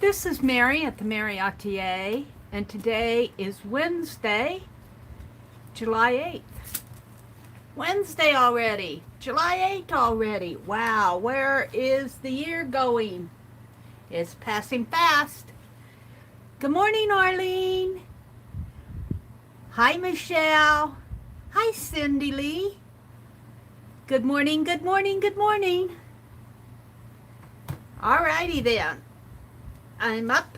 This is Mary at the.meri.atelier, and today is Wednesday, July 8th. Wednesday already, July 8th already. Wow, where is the year going? It's passing fast. Good morning, Arlene. Hi, Michelle. Hi, Cindy Lee. Good morning, good morning, good morning. Alrighty then. I'm up.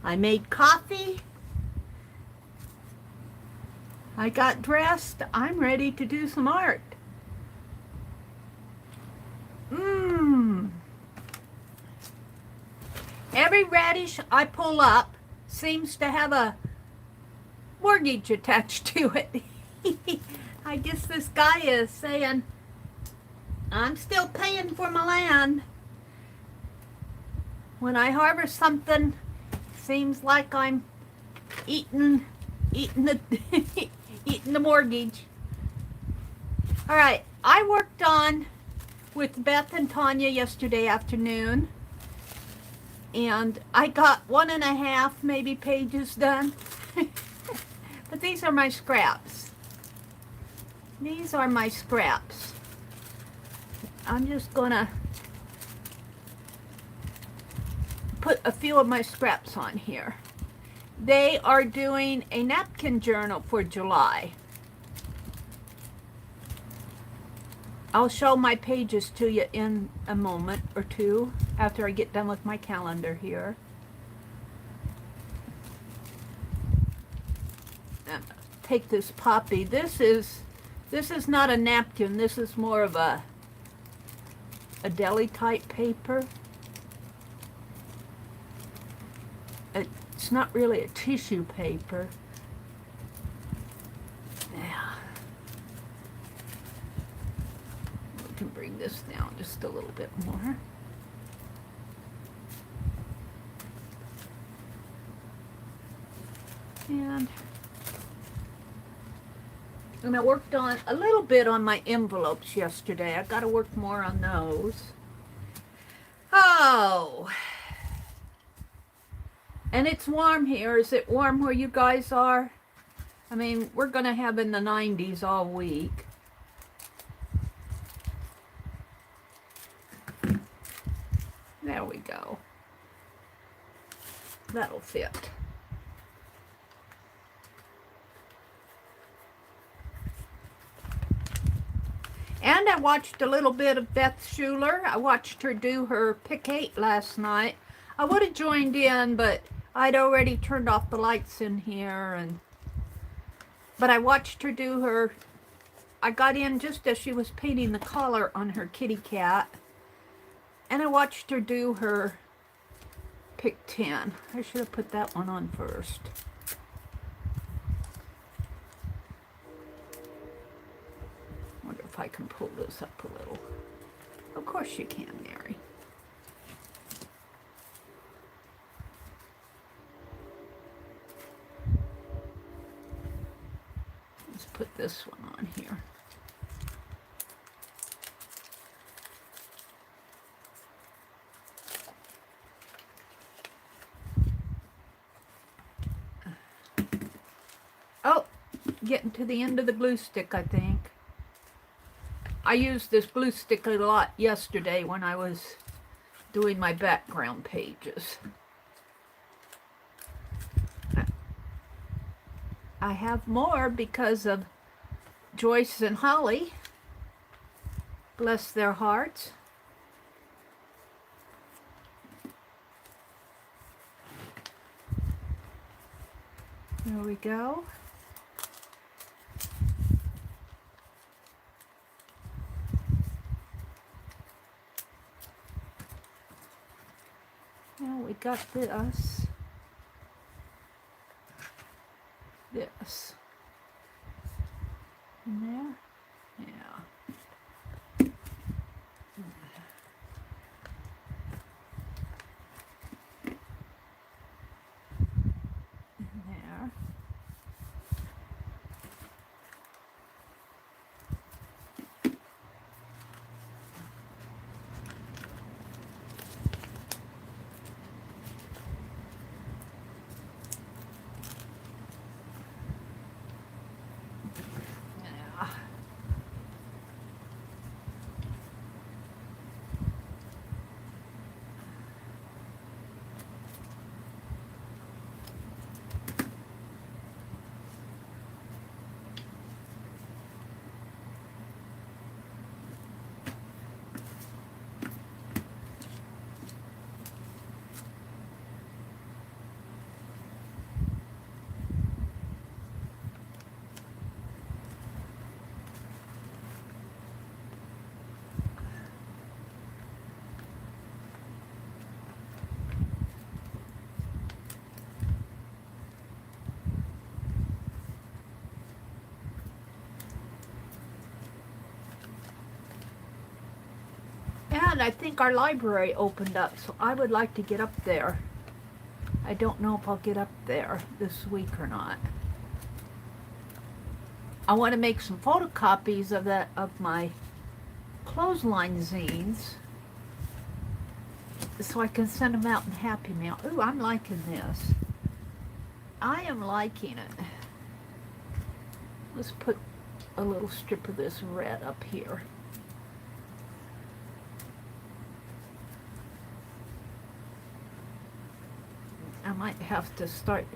I made coffee. I got dressed. I'm ready to do some art. Every radish I pull up seems to have a mortgage attached to it. I guess this guy is saying, I'm still paying for my land. When I harvest something, seems like I'm eating the eating the mortgage. All right, I worked on with Beth and Tanya yesterday afternoon, and I got 1.5 maybe pages done. But these are my scraps. These are my scraps. I'm just gonna put a few of my scraps on here. They are doing a napkin journal for July. I'll show my pages to you in a moment or two after I get done with my calendar here. Take this poppy. This is not a napkin. This is more of a deli type paper. It's not really a tissue paper. Yeah. We can bring this down just a little bit more. And I worked on a little bit on my envelopes yesterday. I got to work more on those. Oh. And it's warm here. Is it warm where you guys are? I mean, we're going to have in the 90s all week. There we go. That'll fit. And I watched a little bit of Beth Schuler. I watched her do her Pick 8 last night. I would have joined in, but I'd already turned off the lights in here. But I watched her do her. I got in just as she was painting the collar on her kitty cat. And I watched her do her Pick 10. I should have put that one on first. Wonder if I can pull this up a little. Of course you can, Mary. Let's put this one on here. Oh, getting to the end of the glue stick, I think. I used this glue stick a lot yesterday when I was doing my background pages. I have more because of Joyce and Holly. Bless their hearts. There we go. Now we got this. This. In there? Yeah. In there. And I think our library opened up, so I would like to get up there. I don't know if I'll get up there this week or not. I want to make some photocopies of my clothesline zines so I can send them out in Happy Mail. Ooh, I'm liking this. I am liking it. Let's put a little strip of this red up here. I might have to start.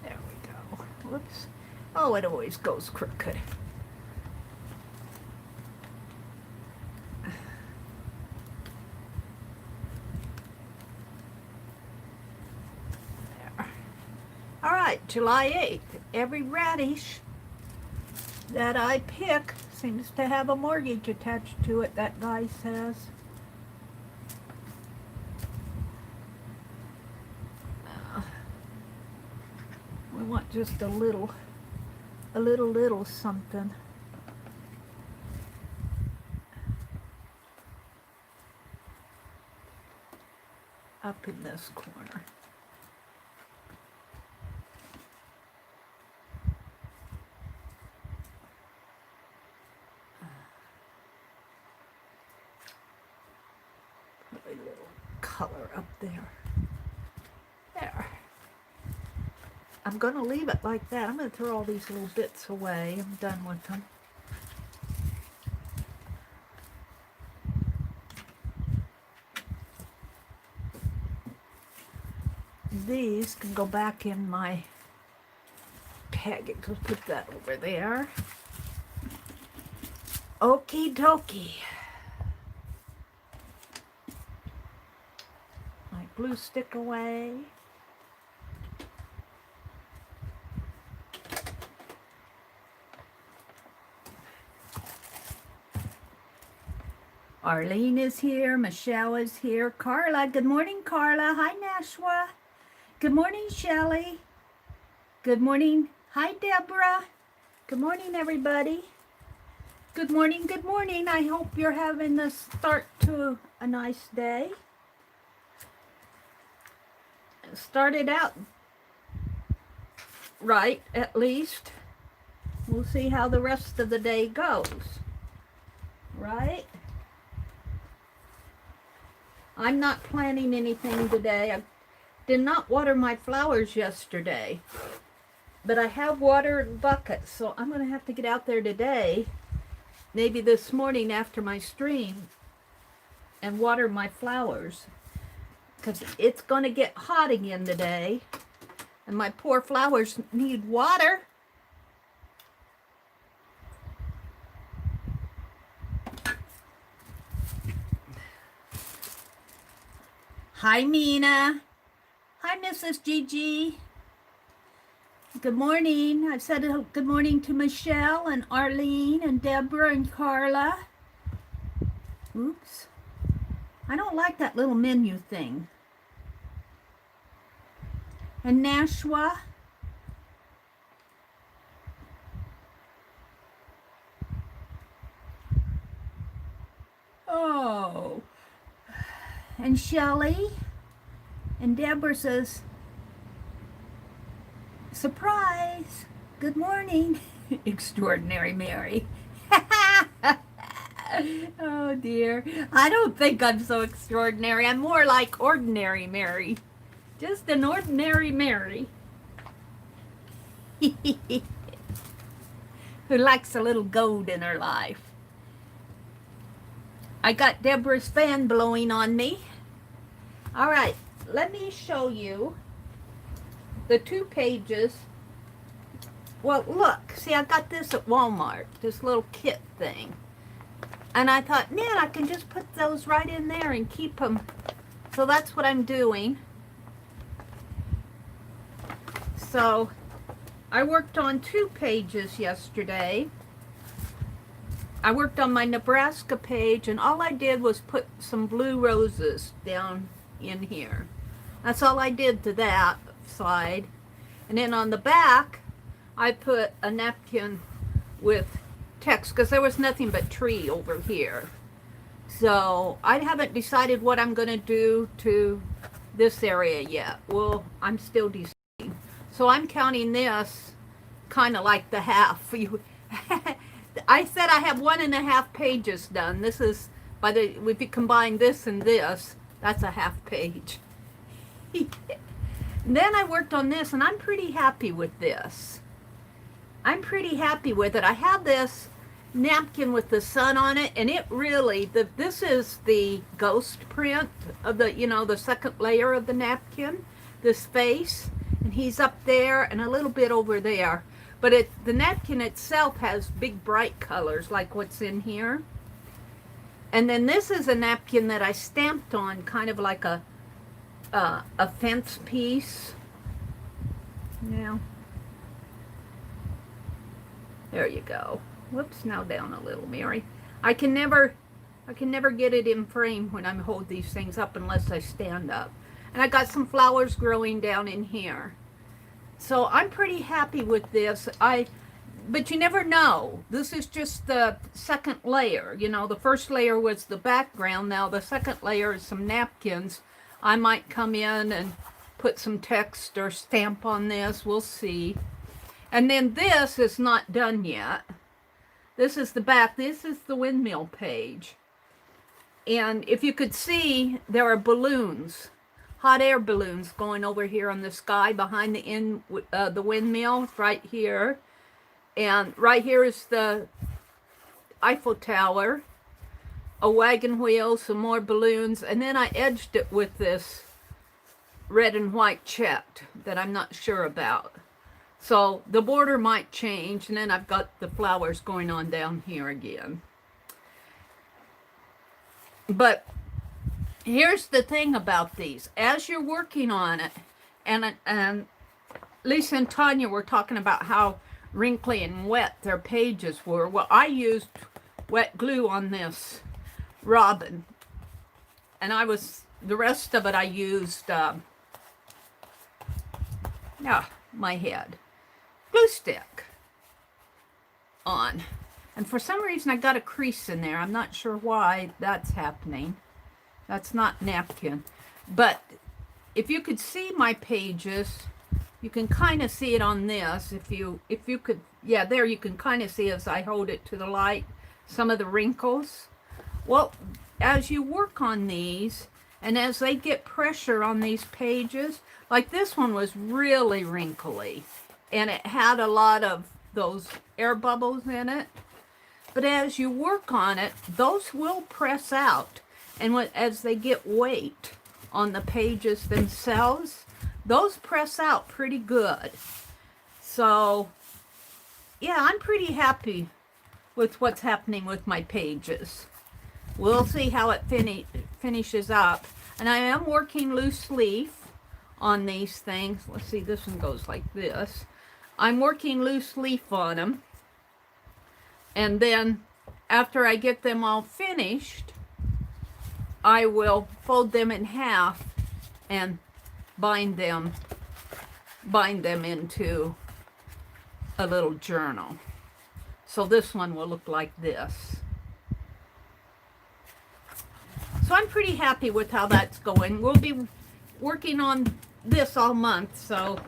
There we go. Whoops. Oh, it always goes crooked. July 8th. Every radish that I pick seems to have a mortgage attached to it, that guy says. We want just a little something. Up in this corner. Color up there. There. I'm going to leave it like that. I'm going to throw all these little bits away. I'm done with them. These can go back in my package. Let's put that over there. Okie dokie. Glue stick away. Arlene is here. Michelle is here. Carla. Good morning, Carla. Hi, Nashua. Good morning, Shelley. Good morning. Hi, Deborah. Good morning, everybody. Good morning. Good morning. I hope you're having the start to a nice day. Started out right, at least. We'll see how the rest of the day goes. Right? I'm not planning anything today. I did not water my flowers yesterday, but I have watered buckets, so I'm going to have to get out there today, maybe this morning after my stream, and water my flowers. Because it's going to get hot again today. And my poor flowers need water. Hi, Mina. Hi, Mrs. Gigi. Good morning. I've said good morning to Michelle and Arlene and Deborah and Carla. Oops. I don't like that little menu thing. And Nashua. Oh. And Shelley. And Deborah says, surprise. Good morning. Extraordinary Mary. Oh dear. I don't think I'm so extraordinary. I'm more like ordinary Mary. Just an ordinary Mary. Who likes a little gold in her life. I got Deborah's fan blowing on me. All right, let me show you the 2 pages. Well, look. See, I got this at Walmart. This little kit thing. And I thought, man, I can just put those right in there and keep them. So that's what I'm doing. So I worked on 2 pages yesterday. I worked on my Nebraska page, and all I did was put some blue roses down in here. That's all I did to that side. And then on the back, I put a napkin with text because there was nothing but tree over here. So I haven't decided what I'm going to do to this area yet. Well, I'm still deciding. So I'm counting this kind of like the half. I said I have 1.5 pages done. This is, by the, if you combine this and this, that's a half page. Then I worked on this, and I'm pretty happy with this. I'm pretty happy with it. I have this napkin with the sun on it, and it really, this is the ghost print of the, you know, the second layer of the napkin, this face, and he's up there and a little bit over there. But the napkin itself has big bright colors like what's in here. And then this is a napkin that I stamped on, kind of like a fence piece. Yeah. There you go. Whoops, now down a little, Mary. I can never get it in frame when I hold these things up unless I stand up. And I got some flowers growing down in here. So I'm pretty happy with this. But you never know. This is just the second layer. You know, the first layer was the background. Now the second layer is some napkins. I might come in and put some text or stamp on this. We'll see. And then this is not done yet. This is the back. This is the windmill page. And if you could see, there are balloons, hot air balloons going over here on the sky behind the windmill right here. And right here is the Eiffel Tower, a wagon wheel, some more balloons, and then I edged it with this red and white checked that I'm not sure about. So the border might change, and then I've got the flowers going on down here again. But here's the thing about these. As you're working on it, and Lisa and Tanya were talking about how wrinkly and wet their pages were. Well, I used wet glue on this robin, and the rest of it I used, my head, glue stick on. And for some reason I got a crease in there. I'm not sure why that's happening. That's not napkin. But if you could see my pages, you can kind of see it on this. If you could, yeah, there you can kind of see as I hold it to the light, some of the wrinkles. Well, as you work on these, and as they get pressure on these pages, like this one was really wrinkly, and it had a lot of those air bubbles in it. But as you work on it, those will press out. And as they get weight on the pages themselves, those press out pretty good. So, yeah, I'm pretty happy with what's happening with my pages. We'll see how it finishes up. And I am working loose leaf on these things. Let's see, this one goes like this. I'm working loose leaf on them. And then after I get them all finished, I will fold them in half and bind them into a little journal. So this one will look like this. So I'm pretty happy with how that's going. We'll be working on this all month, so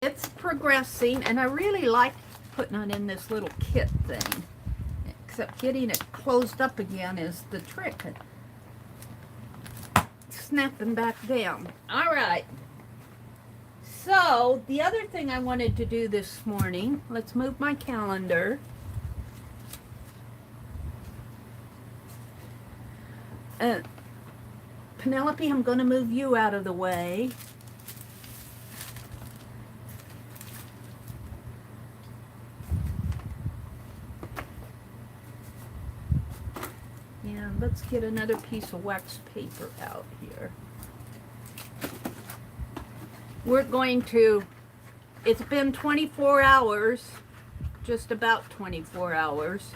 it's progressing, and I really like putting it in this little kit thing. Except getting it closed up again is the trick. Snapping back down. All right. So the other thing I wanted to do this morning, let's move my calendar. Penelope, I'm going to move you out of the way. And let's get another piece of wax paper out here. We're going to, it's been 24 hours, just about 24 hours,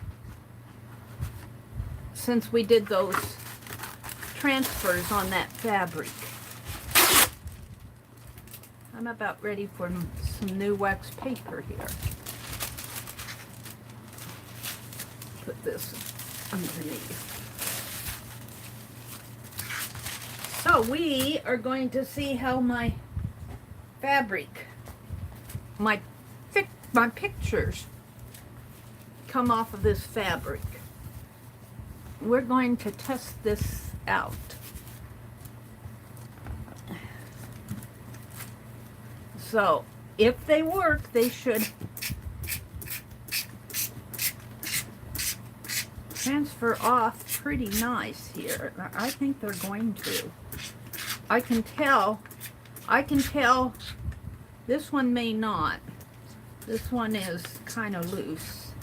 since we did those transfers on that fabric. I'm about ready for some new wax paper here. Put this underneath. So we are going to see how my fabric, my pictures come off of this fabric. We're going to test this out. So if they work, they should transfer off pretty nice here. I think they're going to. I can tell this one may not. This one is kind of loose.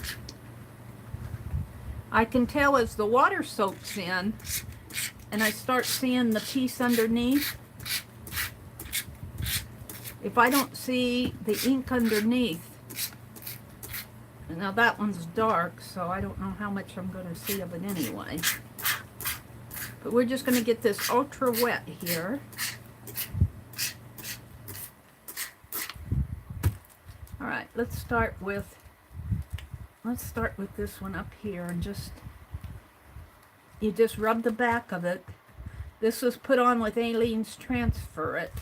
I can tell as the water soaks in and I start seeing the piece underneath. If I don't see the ink underneath, now that one's dark, so I don't know how much I'm going to see of it anyway. But we're just going to get this ultra wet here. All right, let's start with this one up here, and you just rub the back of it. This was put on with Aileen's Transfer It.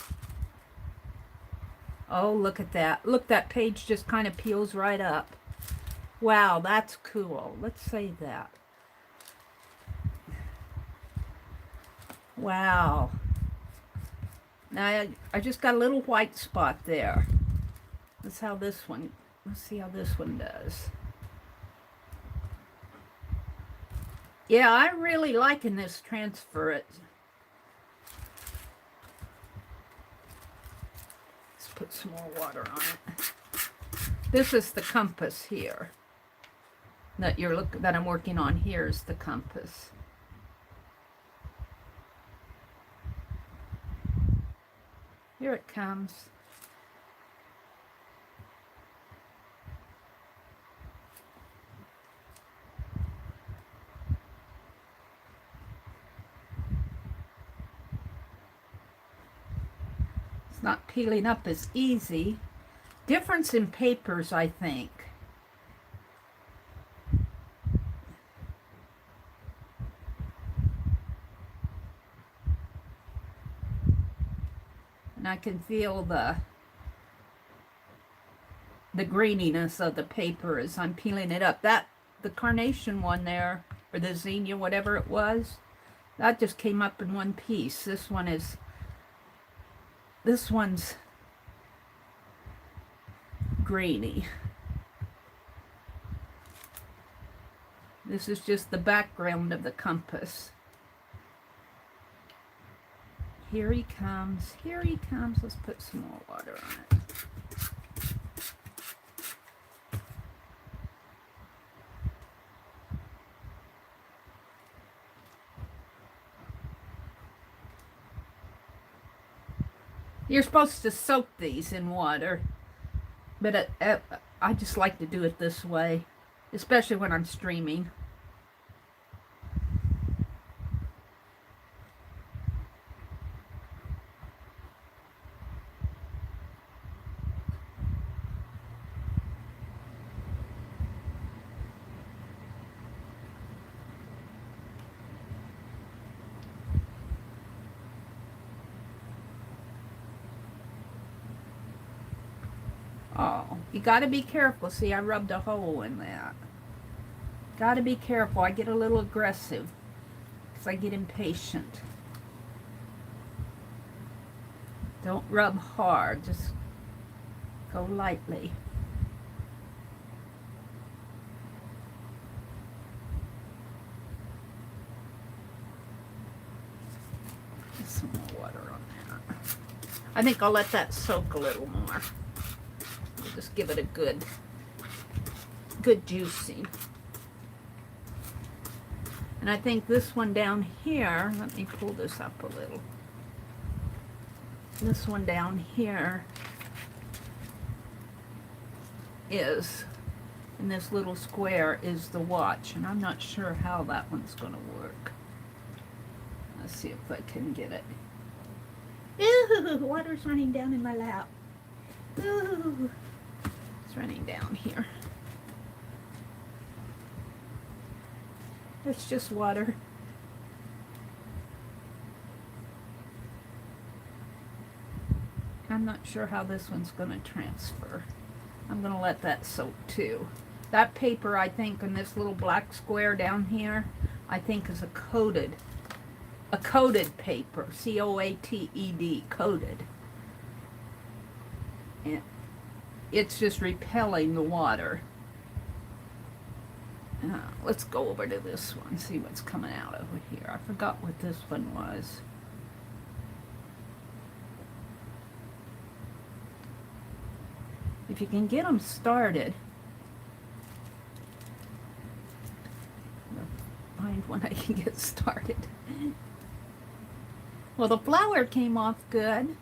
Oh, look at that. Look, that page just kind of peels right up. Wow, that's cool. Let's save that. Wow. Now, I just got a little white spot there. Let's see how this one does. Yeah, I'm really liking this Transfer It. Let's put some more water on it. This is the compass here. That I'm working on here is the compass. Here it comes. It's not peeling up as easy. Difference in papers, I think. And I can feel the graininess of the paper as I'm peeling it up. The carnation one there, or the zinnia, whatever it was, that just came up in one piece. This one's grainy. This is just the background of the compass. Here he comes. Here he comes. Let's put some more water on it. You're supposed to soak these in water, but I just like to do it this way, especially when I'm streaming. Oh, you got to be careful. See, I rubbed a hole in that. Got to be careful. I get a little aggressive because I get impatient. Don't rub hard. Just go lightly. Get some more water on that. I think I'll let that soak a little more. Just give it a good juicing. And I think this one down here, let me pull this up a little. This one down here is, in this little square, is the watch. And I'm not sure how that one's going to work. Let's see if I can get it. Ooh, water's running down in my lap. Ooh, it's running down here. It's just water. I'm not sure how this one's going to transfer. I'm going to let that soak too. That paper, I think, in this little black square down here, I think is a coated paper. C-O-A-T-E-D, coated. And it's just repelling the water. Let's go over to this one, see what's coming out over here. I forgot what this one was. If you can get them started, I'll find when I can get started. Well, the flower came off good.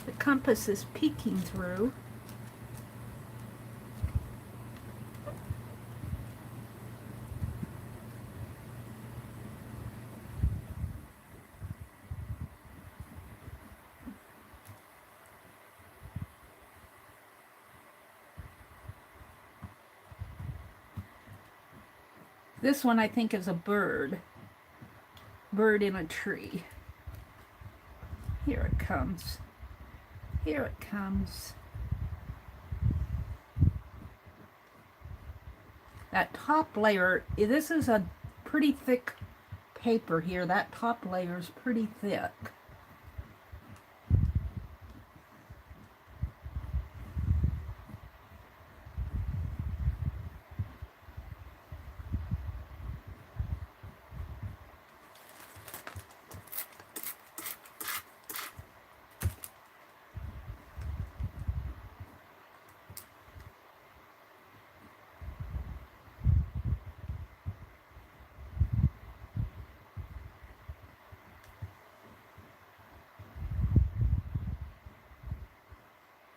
The compass is peeking through. This one I think is a bird. Bird in a tree. Here it comes. Here it comes. That top layer, this is a pretty thick paper here. That top layer is pretty thick.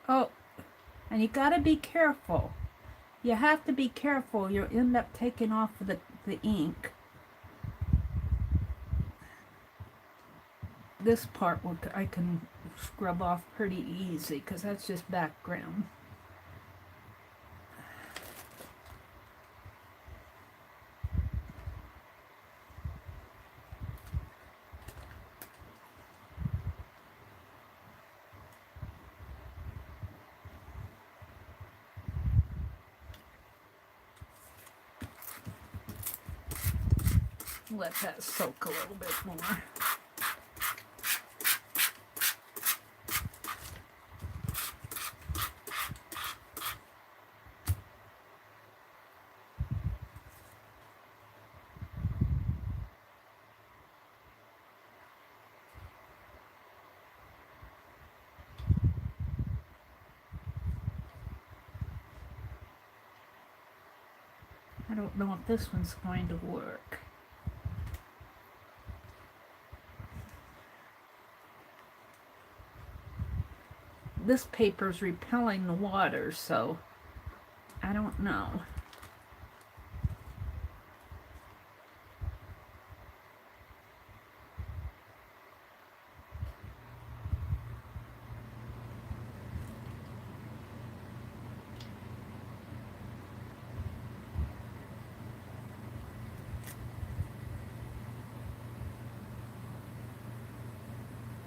Oh, and you gotta be careful. You have to be careful. You'll end up taking off the ink. This part I can scrub off pretty easy because that's just background. Let that soak a little bit more. I don't know if this one's going to work. This paper's repelling the water, so I don't know.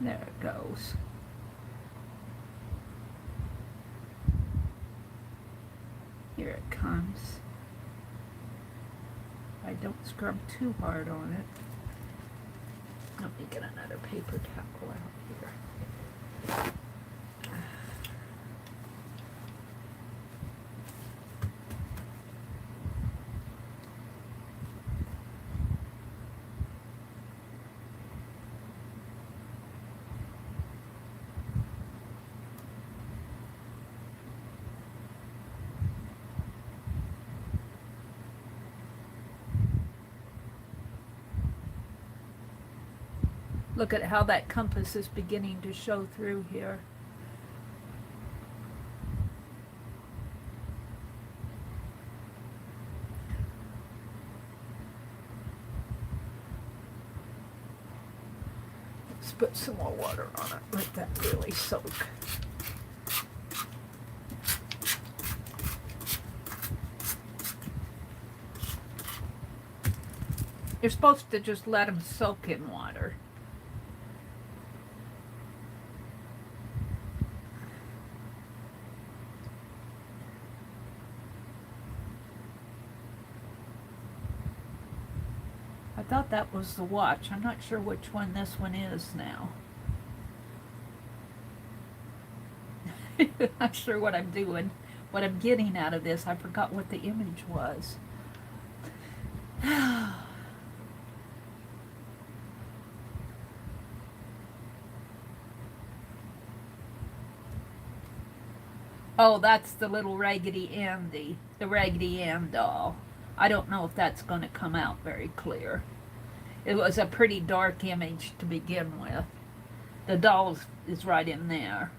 There it goes. Here it comes. I don't scrub too hard on it. Let me get another paper towel out here. Look at how that compass is beginning to show through here. Let's put some more water on it. Let that really soak. You're supposed to just let them soak in water. I thought that was the watch. I'm not sure which one this one is now. Not sure what I'm doing, what I'm getting out of this. I forgot what the image was. Oh, that's the little Raggedy Andy, the Raggedy Ann doll. I don't know if that's going to come out very clear. It was a pretty dark image to begin with. The doll is right in there.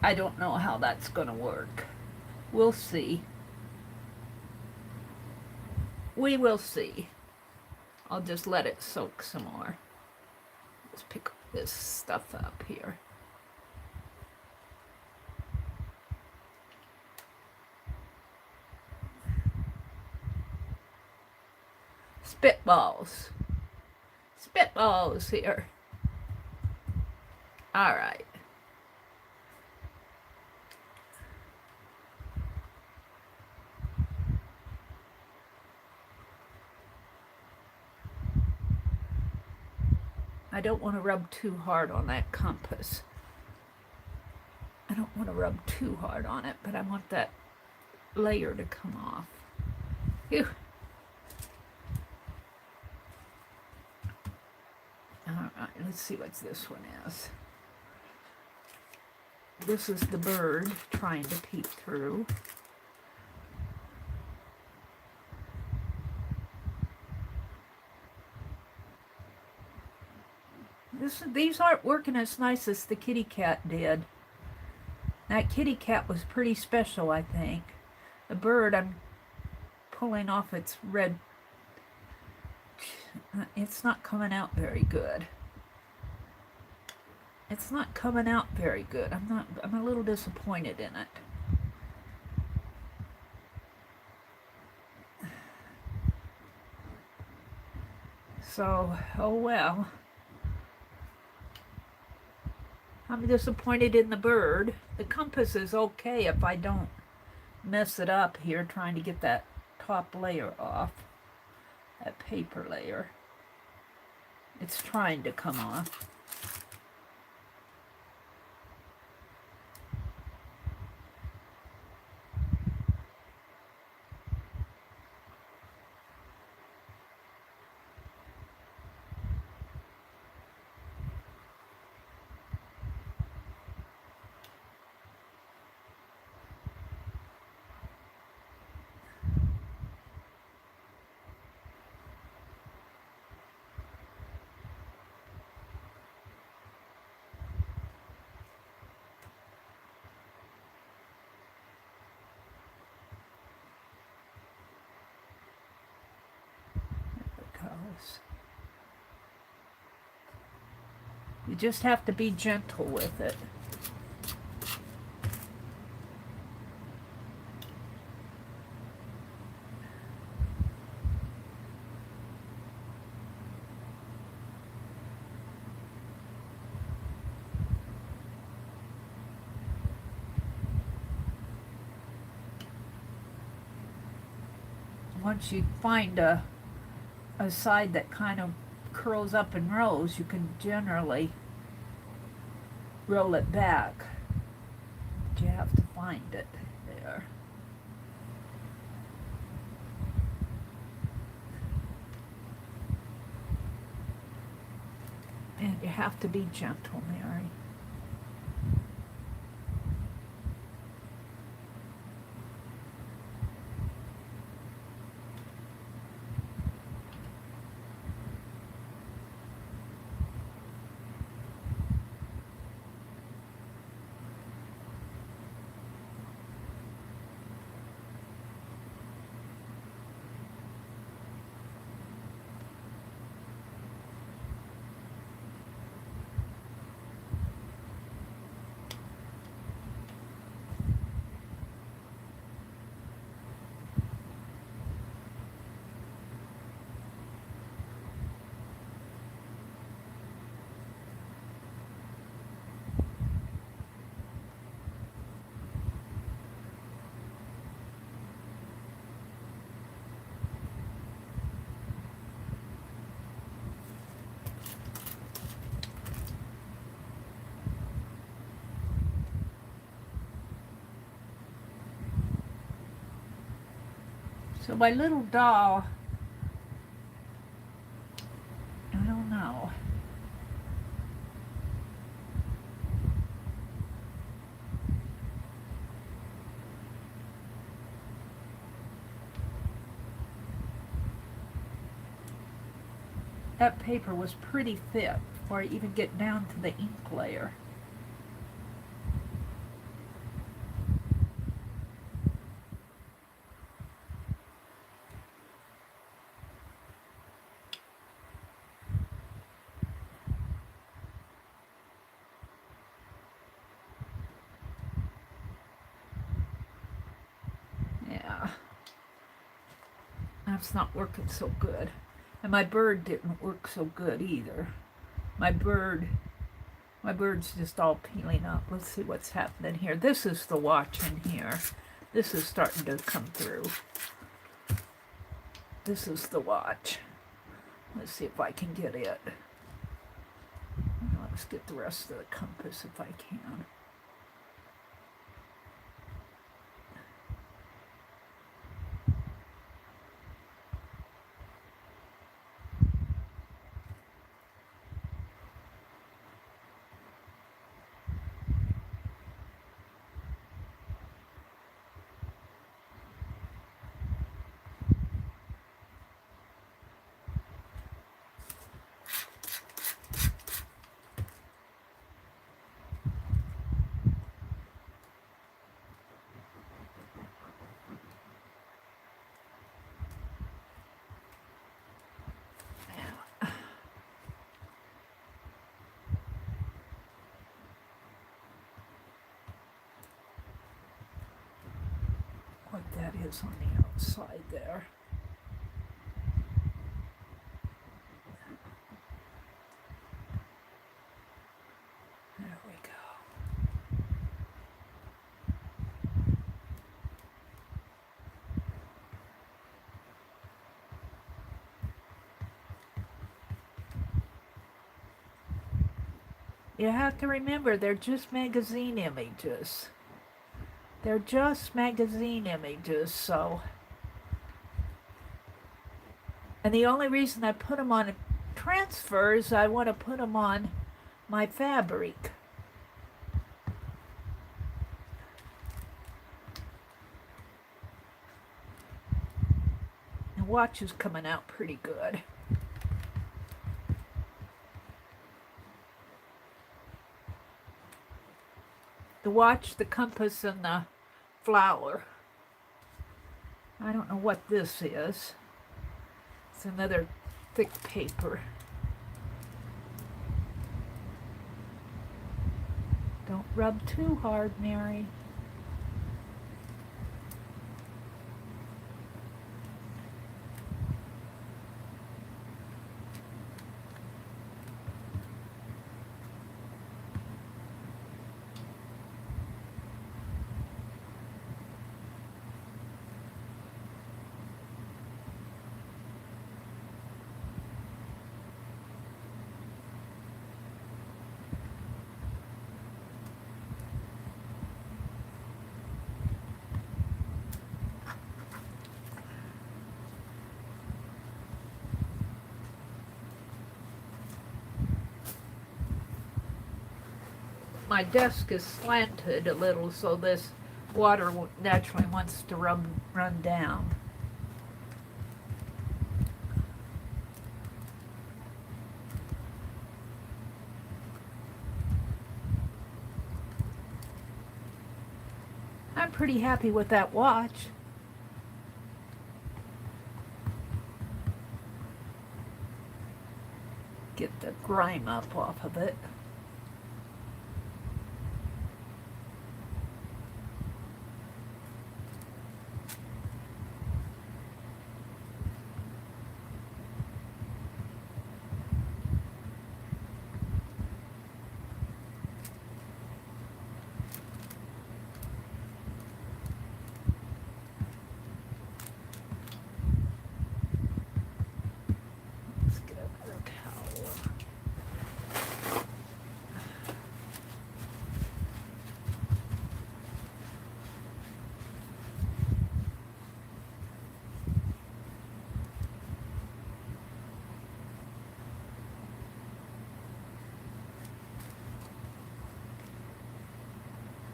I don't know how that's going to work. We'll see. We will see. I'll just let it soak some more. Let's pick this stuff up here. Spitballs. Spitballs here. All right. I don't want to rub too hard on that compass. I don't want to rub too hard on it, but I want that layer to come off. Phew. All right, let's see what this one is. This is the bird trying to peek through. These aren't working as nice as the kitty cat did. That kitty cat was pretty special, I think. The bird, I'm pulling off its red. It's not coming out very good. It's not coming out very good. I'm a little disappointed in it. So, oh well. I'm disappointed in the bird. The compass is okay if I don't mess it up here trying to get that top layer off. That paper layer. It's trying to come off. You just have to be gentle with it. Once you find a side that kind of curls up in rows, you can generally roll it back. But you have to find it there. And you have to be gentle, Mary. So my little doll, I don't know. That paper was pretty thick before I even get down to the ink layer. Yeah, that's not working so good. And my bird didn't work so good either. My bird's just all peeling up. Let's see what's happening here. This is the watch in here. This is starting to come through. This is the watch. Let's see if I can get it. Let's get the rest of the compass if I can. What that is on the outside there. There we go. You have to remember, they're just magazine images. They're just magazine images, so. And the only reason I put them on transfer is I want to put them on my fabric. The watch is coming out pretty good. The watch, the compass, and the flower. I don't know what this is. It's another thick paper. Don't rub too hard, Mary. My desk is slanted a little, so this water naturally wants to run down. I'm pretty happy with that watch. Get the grime up off of it.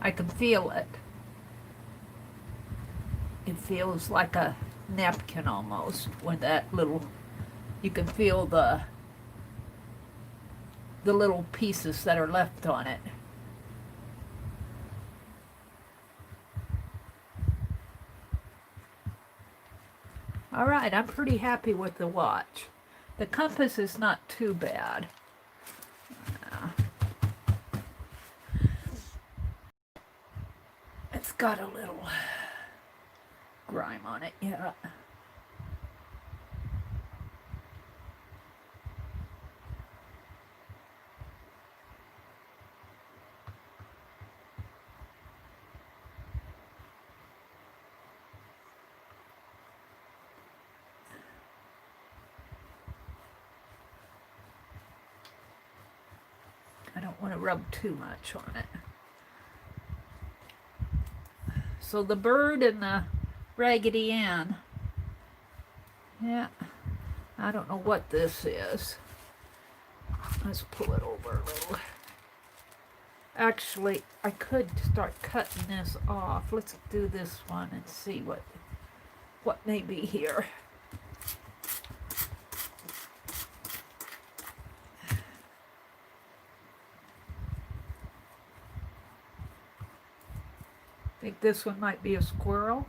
I can feel it. It feels like a napkin almost when that little, you can feel the little pieces that are left on it. All right, I'm pretty happy with the watch. The compass is not too bad. It's got a little grime on it, yeah. I don't want to rub too much on it. So the bird and the Raggedy Ann. Yeah, I don't know what this is. Let's pull it over a little. Actually, I could start cutting this off. Let's do this one and see what may be here. I think this one might be a squirrel.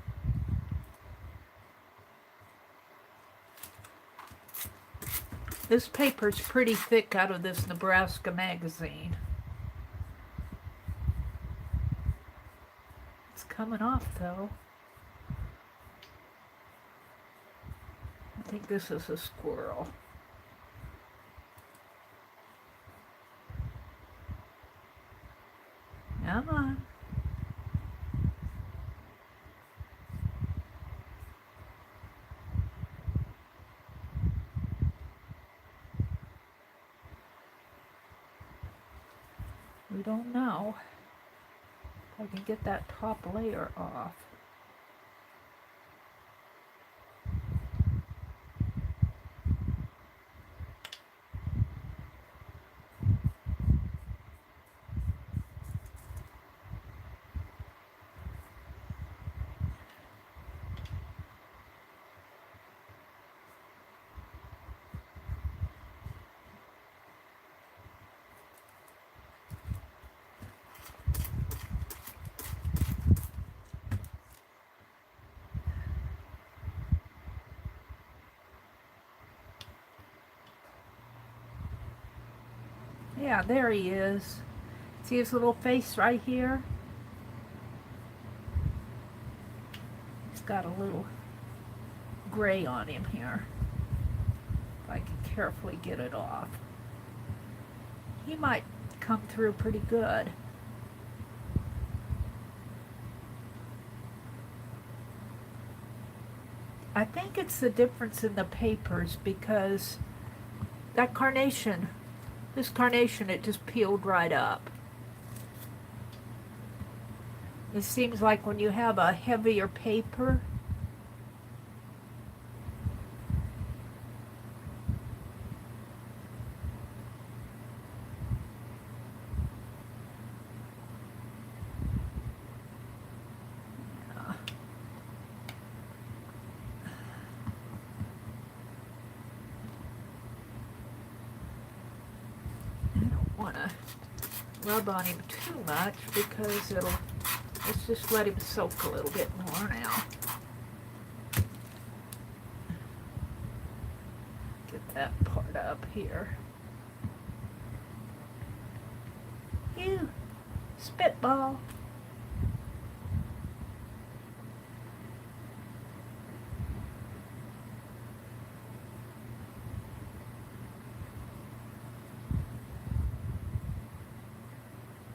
This paper's pretty thick out of this Nebraska magazine. It's coming off though. I think this is a squirrel. Come on. We don't know if I can get that top layer off. Yeah, there he is. See his little face right here? He's got a little gray on him here. If I can carefully get it off. He might come through pretty good. I think it's the difference in the papers because that carnation, this carnation, it just peeled right up. It seems like when you have a heavier paper, rub on him too much because let's just let him soak a little bit more now. Get that part up here. You spitball.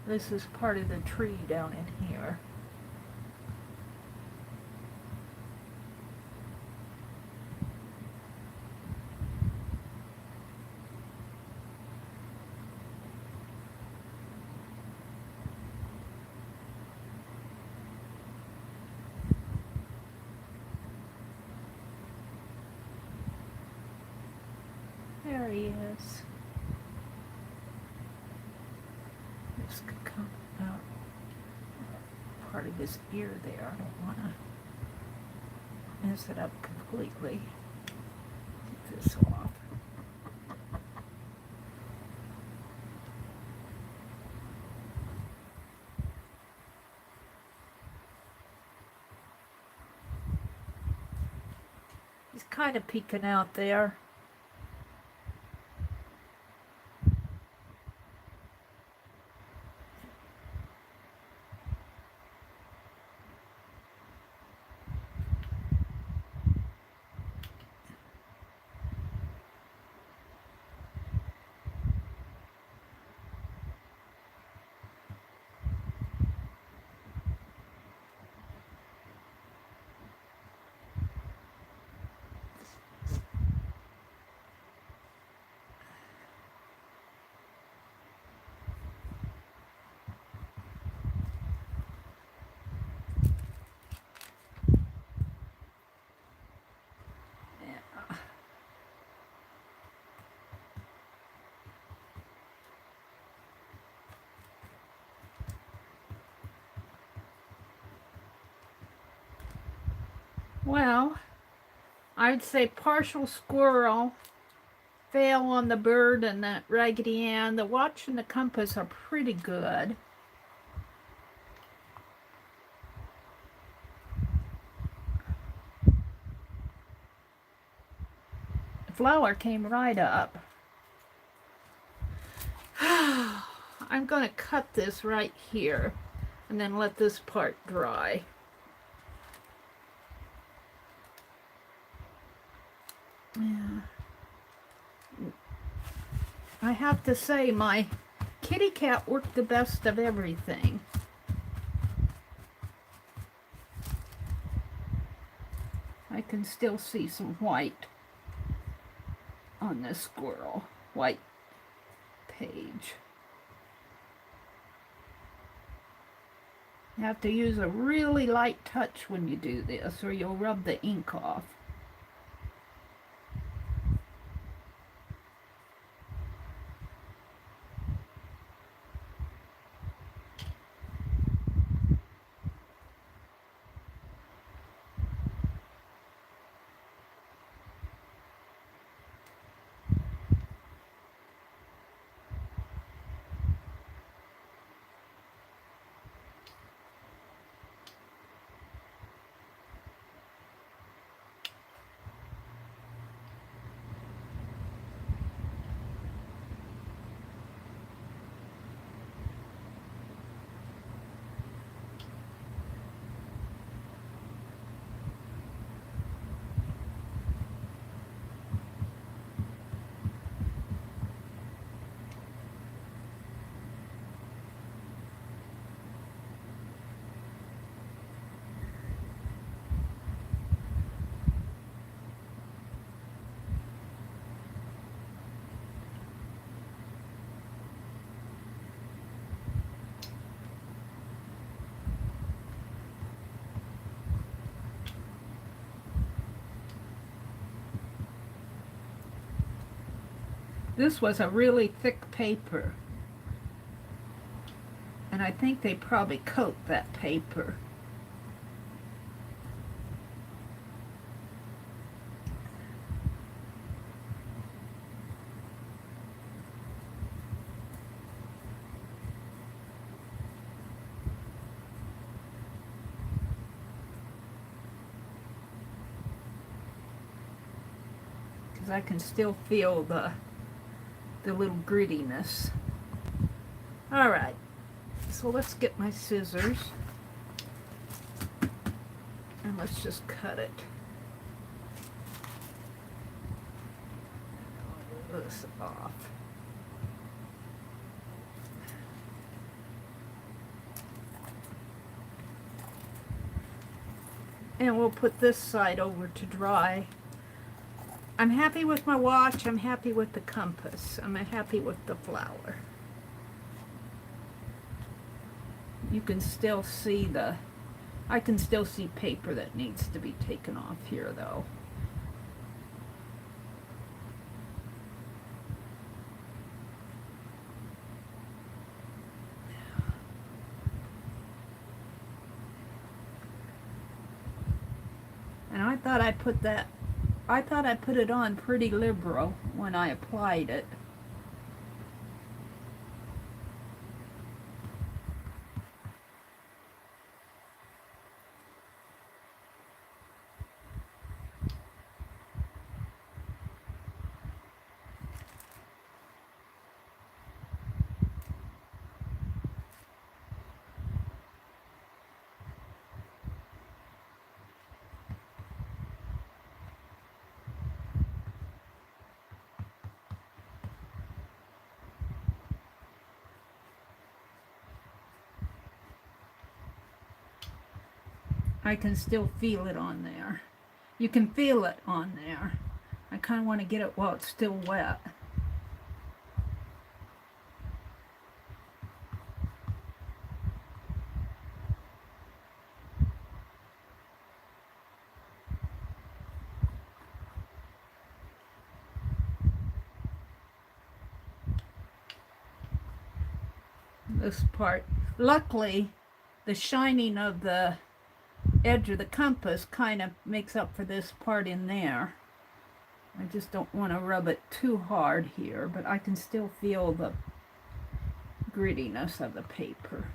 This is part of the tree down in here. There he is. This could come out part of his ear there. I don't want to mess it up completely. Take this off. He's kind of peeking out there. Well, I'd say partial squirrel, fail on the bird and the Raggedy Ann. The watch and the compass are pretty good. The flower came right up. I'm going to cut this right here and then let this part dry. Yeah. I have to say my kitty cat worked the best of everything. I can still see some white on this squirrel, white page. You have to use a really light touch when you do this or you'll rub the ink off. This was a really thick paper, and I think they probably coat that paper. Because I can still feel the little grittiness. All right, so let's get my scissors and let's just cut it. Pull this off. And we'll put this side over to dry. I'm happy with my watch, I'm happy with the compass, I'm happy with the flower. You can still see I can still see paper that needs to be taken off here though. thought I put that, I thought I put it on pretty liberal when I applied it. I can still feel it on there. You can feel it on there. I kind of want to get it while it's still wet. This part, luckily, the shining of the edge of the compass kind of makes up for this part in there. I just don't want to rub it too hard here, but I can still feel the grittiness of the paper.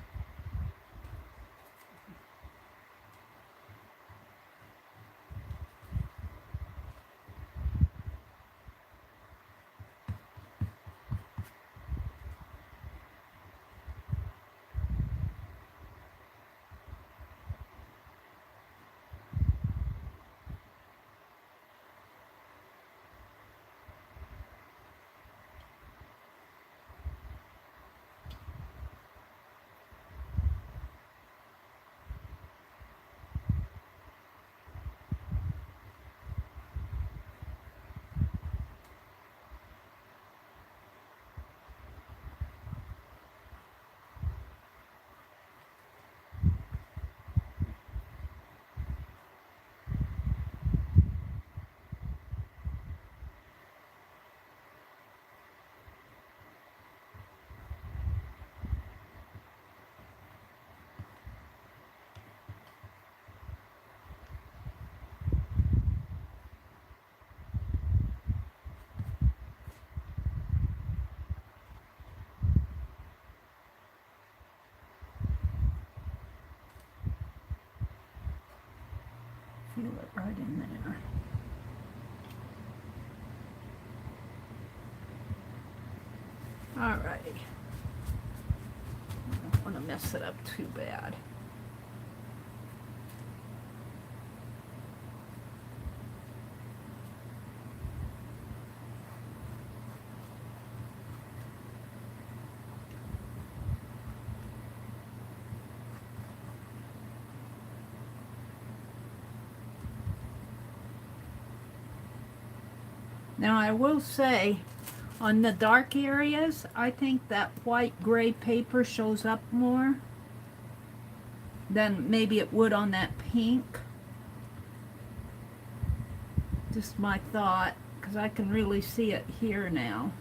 Feel it right in there. Alrighty. I don't want to mess it up too bad. Now I will say, on the dark areas, I think that white gray paper shows up more than maybe it would on that pink. Just my thought, because I can really see it here now.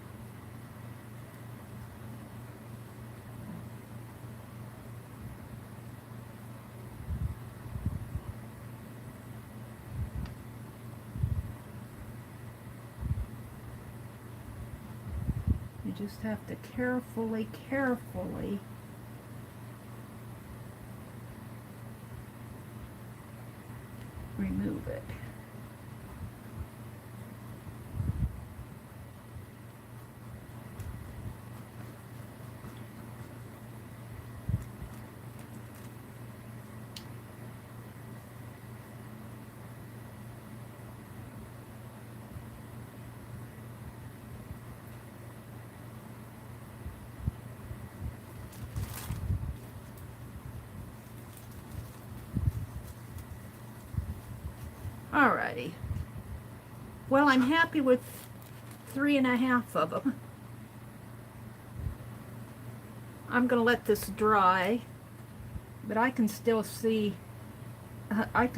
You just have to carefully remove it. Alrighty. Well, I'm happy with 3.5 of them. I'm going to let this dry, but I can still see the I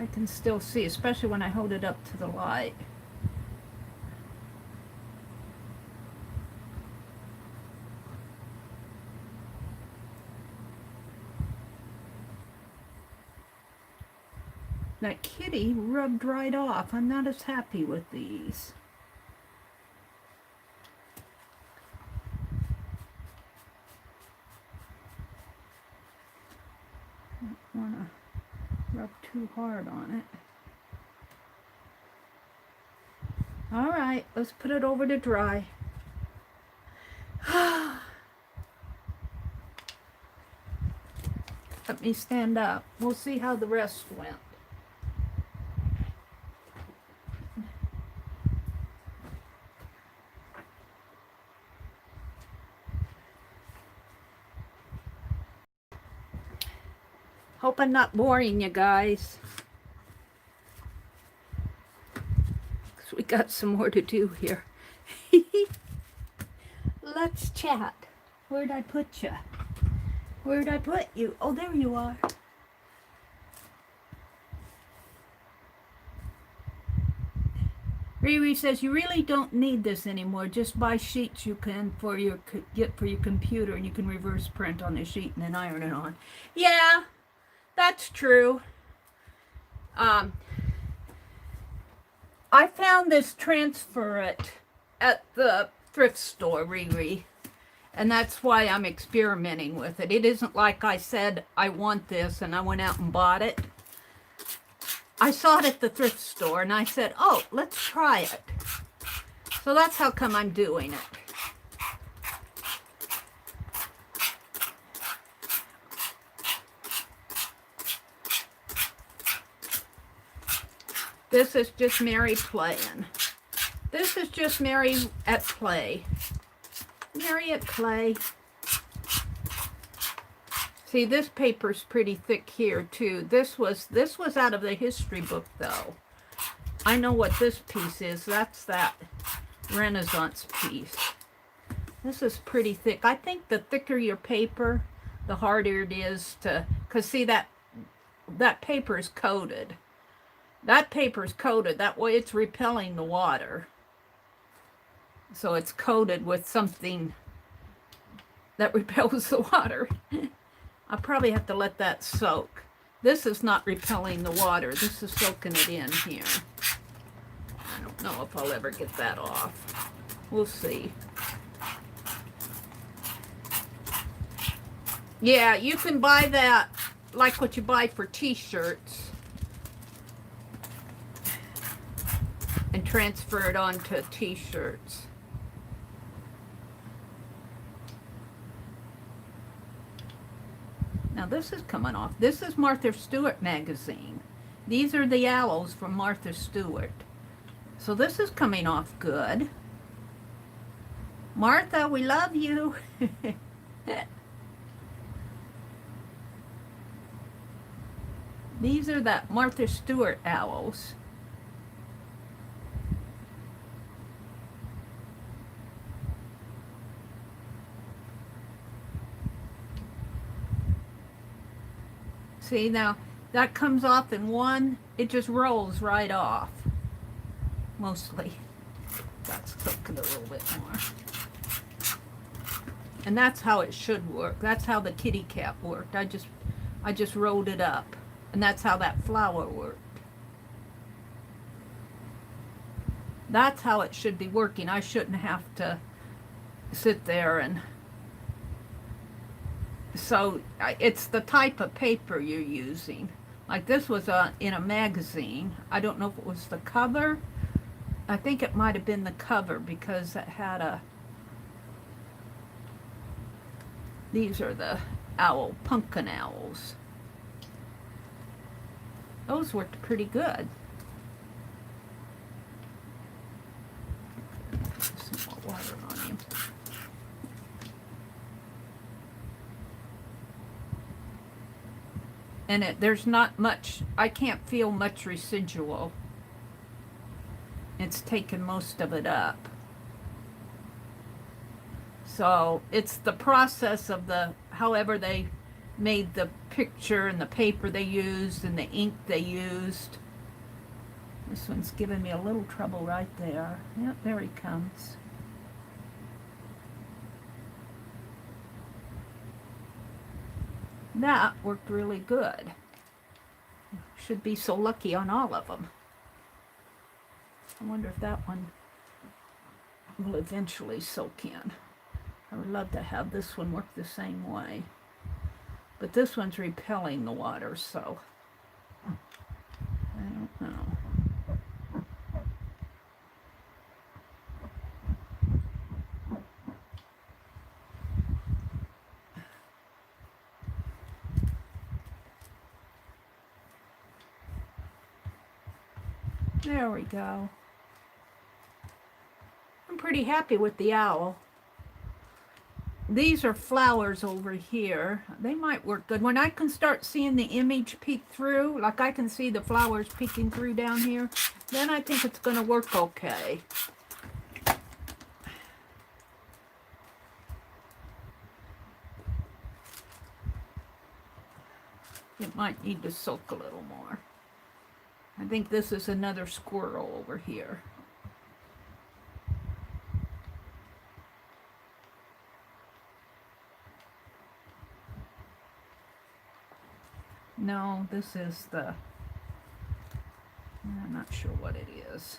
can still see, especially when I hold it up to the light. That kitty rubbed right off. I'm not as happy with these. Don't want to rub too hard on it. All right, let's put it over to dry. Let me stand up. We'll see how the rest went. Hope I'm not boring you guys. Because we got some more to do here. Let's chat. Where'd I put you? Where'd I put you? Oh, there you are. Riri says you really don't need this anymore. Just buy sheets you can for your computer, and you can reverse print on the sheet and then iron it on. Yeah, that's true. I found this transfer it at the thrift store, Riri, and that's why I'm experimenting with it. It isn't like I said I want this and I went out and bought it. I saw it at the thrift store and I said, oh, let's try it. So that's how come I'm doing it. This is just Meri playing. This is just Meri at play. Meri at play. See, this paper's pretty thick here too. This was out of the history book though. I know what this piece is. That's that Renaissance piece. This is pretty thick. I think the thicker your paper, the harder it is to, because see that paper is coated. That paper is coated. That way it's repelling the water. So it's coated with something that repels the water. I'll probably have to let that soak. This is not repelling the water. This is soaking it in here. I don't know if I'll ever get that off. We'll see. Yeah, you can buy that like what you buy for t-shirts and transfer it onto t-shirts. Now this is coming off. This is Martha Stewart magazine. These are the aloes from Martha Stewart. So this is coming off good. Martha, we love you. These are that Martha Stewart aloes. See, now that comes off in one, it just rolls right off. Mostly. That's cooking a little bit more. And that's how it should work. That's how the kitty cat worked. I just rolled it up. And that's how that flower worked. That's how it should be working. I shouldn't have to sit there and... So it's the type of paper you're using. Like this was in a magazine. I don't know if it was the cover. I think it might have been the cover because it had a... These are the owl, pumpkin owls. Those worked pretty good. Some more water on him. And there's not much, I can't feel much residual. It's taken most of it up. So it's the process of however they made the picture and the paper they used and the ink they used. This one's giving me a little trouble right there. Yep, there he comes. That worked really good. Should be so lucky on all of them. I wonder if that one will eventually soak in. I would love to have this one work the same way. But this one's repelling the water, so I don't know. There we go. I'm pretty happy with the owl. These are flowers over here. They might work good. When I can start seeing the image peek through, like I can see the flowers peeking through down here, then I think it's going to work okay. It might need to soak a little more. I think this is another squirrel over here. No, this is the, I'm not sure what it is.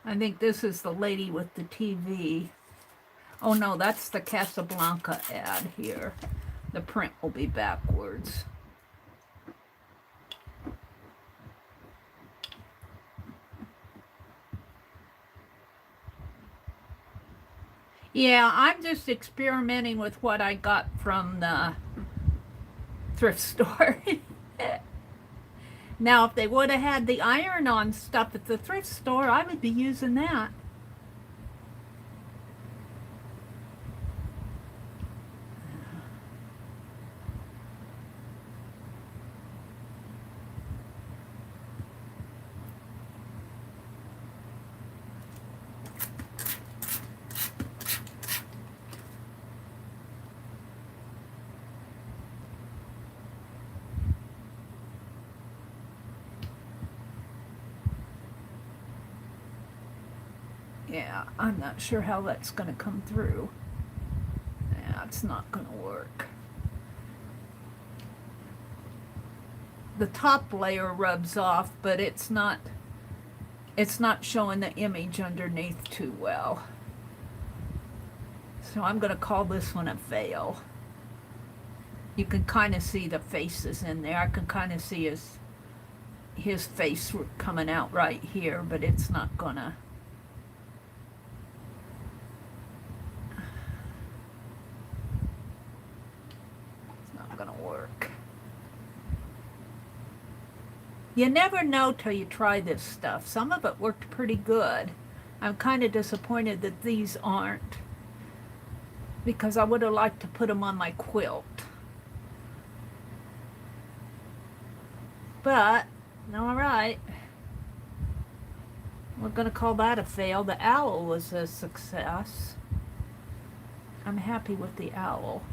I think this is the lady with the TV. Oh no, that's the Casablanca ad here. The print will be backwards. Yeah, I'm just experimenting with what I got from the thrift store. Now, if they would have had the iron-on stuff at the thrift store, I would be using that. Yeah, I'm not sure how that's going to come through. Yeah, it's not going to work. The top layer rubs off, but it's not showing the image underneath too well. So I'm going to call this one a veil. You can kind of see the faces in there. I can kind of see his face coming out right here, but it's not going to. Work. You never know till you try this stuff. Some of it worked pretty good. I'm kind of disappointed that these aren't, because I would have liked to put them on my quilt. But, all right. We're going to call that a fail. The owl was a success. I'm happy with the owl.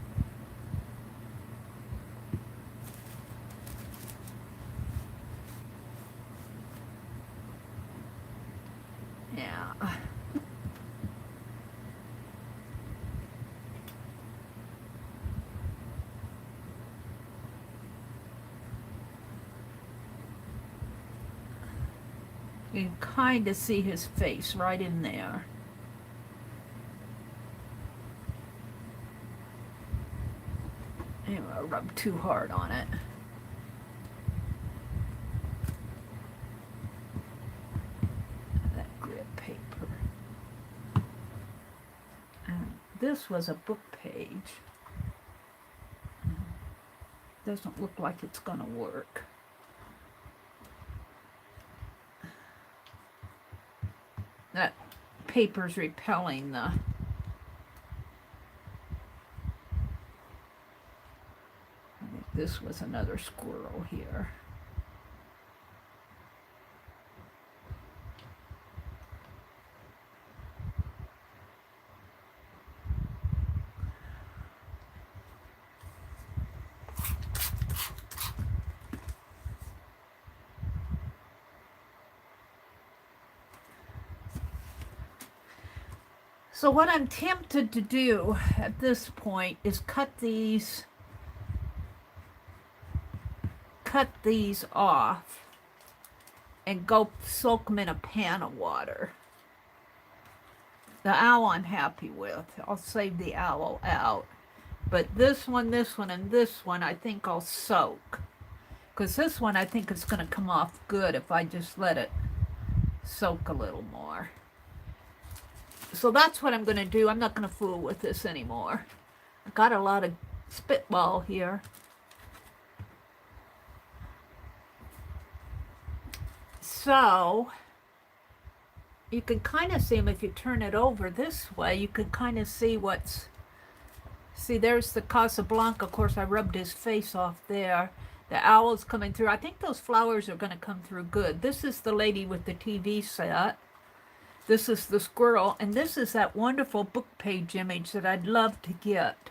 You can kind of see his face right in there. Anyway, I rubbed too hard on it. That grit paper. And this was a book page. Doesn't look like it's gonna work. That paper's repelling the... I think this was another squirrel here. So what I'm tempted to do at this point is cut these off and go soak them in a pan of water. The owl I'm happy with. I'll save the owl out. But this one, and this one I think I'll soak. Because this one I think is going to come off good if I just let it soak a little more. So that's what I'm going to do. I'm not going to fool with this anymore. I got a lot of spitball here. So you can kind of see them if you turn it over this way. You can kind of see what's... See, there's the Casablanca. Of course, I rubbed his face off there. The owl's coming through. I think those flowers are going to come through good. This is the lady with the TV set. This is the squirrel, and this is that wonderful book page image that I'd love to get.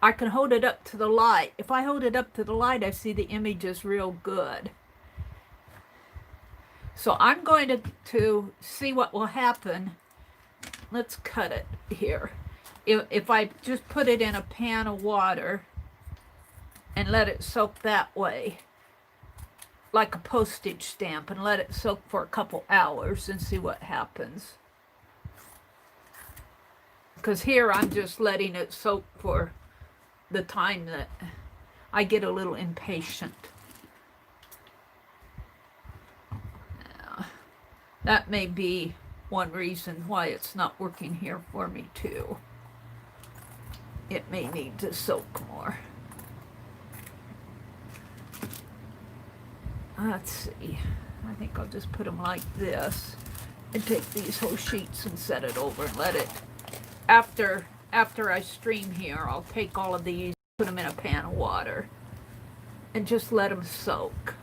I can hold it up to the light. If I hold it up to the light, I see the image is real good. So I'm going to see what will happen. Let's cut it here. If I just put it in a pan of water and let it soak that way, like a postage stamp, and let it soak for a couple hours and see what happens. Because here I'm just letting it soak for the time that I get a little impatient. Yeah, that may be one reason why it's not working here for me too. It may need to soak more. Let's see. I think I'll just put them like this and take these whole sheets and set it over and let it... After I stream here, I'll take all of these, put them in a pan of water, and just let them soak.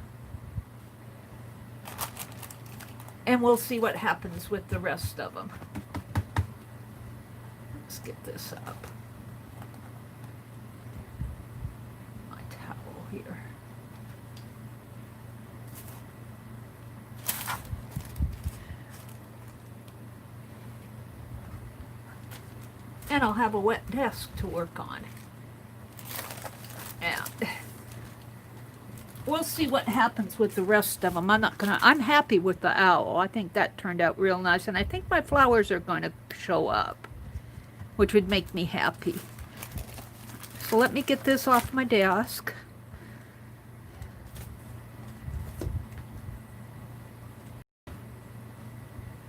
And we'll see what happens with the rest of them. Let's get this up. My towel here. And I'll have a wet desk to work on. And we'll see what happens with the rest of them. I'm happy with the owl. I think that turned out real nice. And I think my flowers are going to show up, which would make me happy. So let me get this off my desk.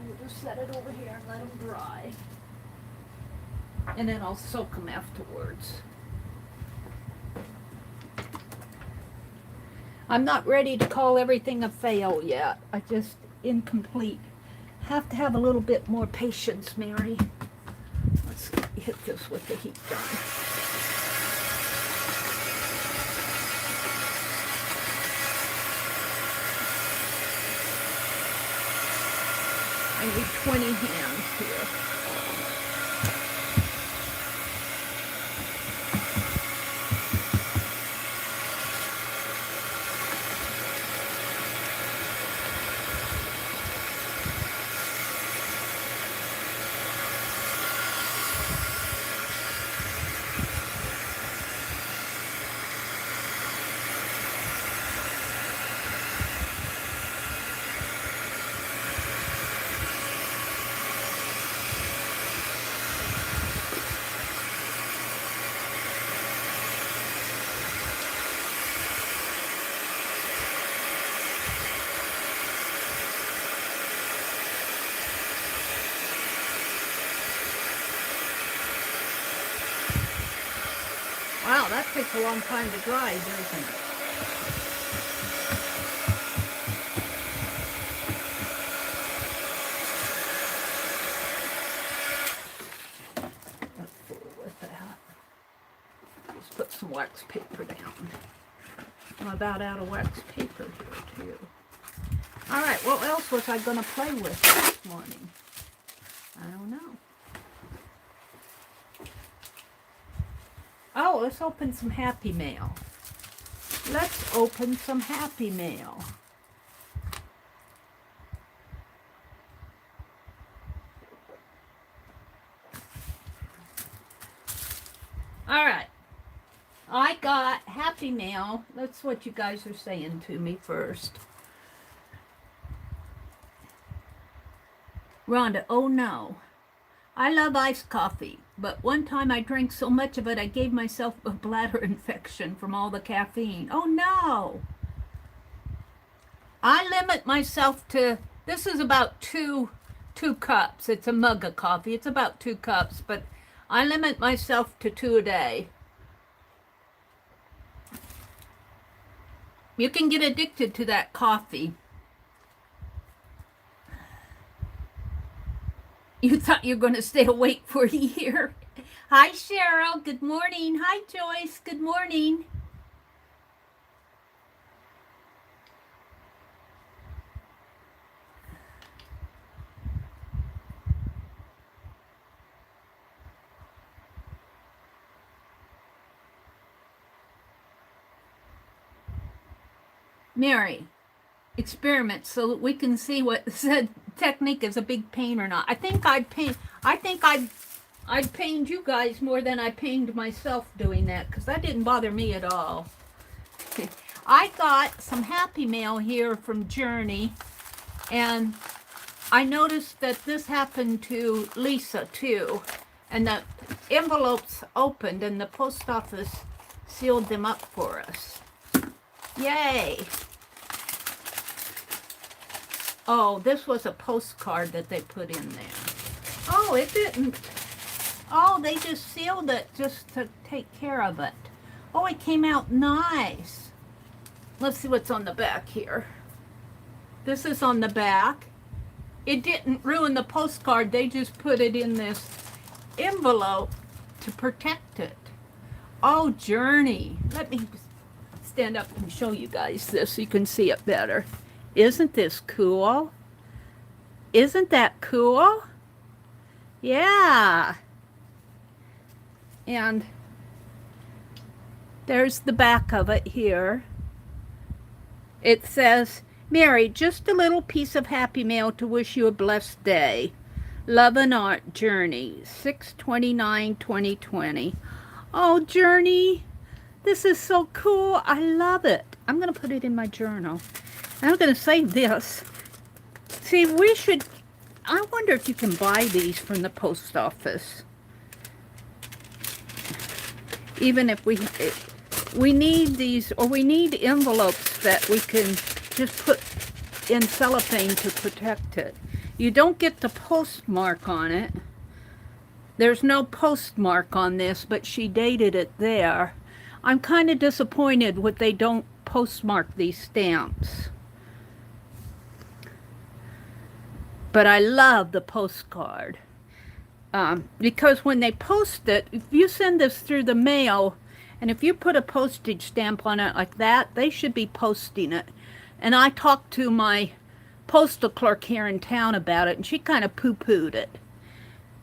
We'll just set it over here and let them dry. And then I'll soak them afterwards. I'm not ready to call everything a fail yet. I just incomplete. Have to have a little bit more patience, Mary. Let's hit this with the heat gun. I need 20 hands here. Wow, that takes a long time to dry, doesn't it? Let's fool with that. Just put some wax paper down. I'm about out of wax paper here, too. All right, what else was I going to play with this morning? I don't know. Oh, let's open some Happy Mail. Let's open some Happy Mail. All right. I got Happy Mail. That's what you guys are saying to me first. Rhonda, oh no. I love iced coffee, but one time I drank so much of it I gave myself a bladder infection from all the caffeine. Oh no! I limit myself to, this is about two cups. It's a mug of coffee. It's about 2 cups, but I limit myself to 2 a day. You can get addicted to that coffee. You thought you were going to stay awake for a year. Hi, Cheryl. Good morning. Hi, Joyce. Good morning. Mary, experiment so that we can see what said technique is a big pain or not. I think I'd pained you guys more than I pained myself doing that, because that didn't bother me at all. I got some Happy Mail here from Journey, and I noticed that this happened to Lisa too, and the envelopes opened and the post office sealed them up for us. Yay! Oh, this was a postcard that they put in there. Oh, it didn't. Oh, they just sealed it just to take care of it. Oh, it came out nice. Let's see what's on the back here. This is on the back. It didn't ruin the postcard. They just put it in this envelope to protect it. Oh, Journey. Let me stand up and show you guys this so you can see it better. Isn't this cool? Isn't that cool? Yeah. And there's the back of it here. It says, Mary, just a little piece of Happy Mail to wish you a blessed day. Love and Art, Journey, 6/29/2020. Oh, Journey, this is so cool. I love it. I'm going to put it in my journal. I'm going to save this. See, we should, I wonder if you can buy these from the post office. Even if we need these, or we need envelopes that we can just put in cellophane to protect it. You don't get the postmark on it. There's no postmark on this, but she dated it there. I'm kind of disappointed when they don't postmark these stamps. But I love the postcard. Because when they post it, if you send this through the mail, and if you put a postage stamp on it like that, they should be posting it. And I talked to my postal clerk here in town about it, and she kind of poo-pooed it.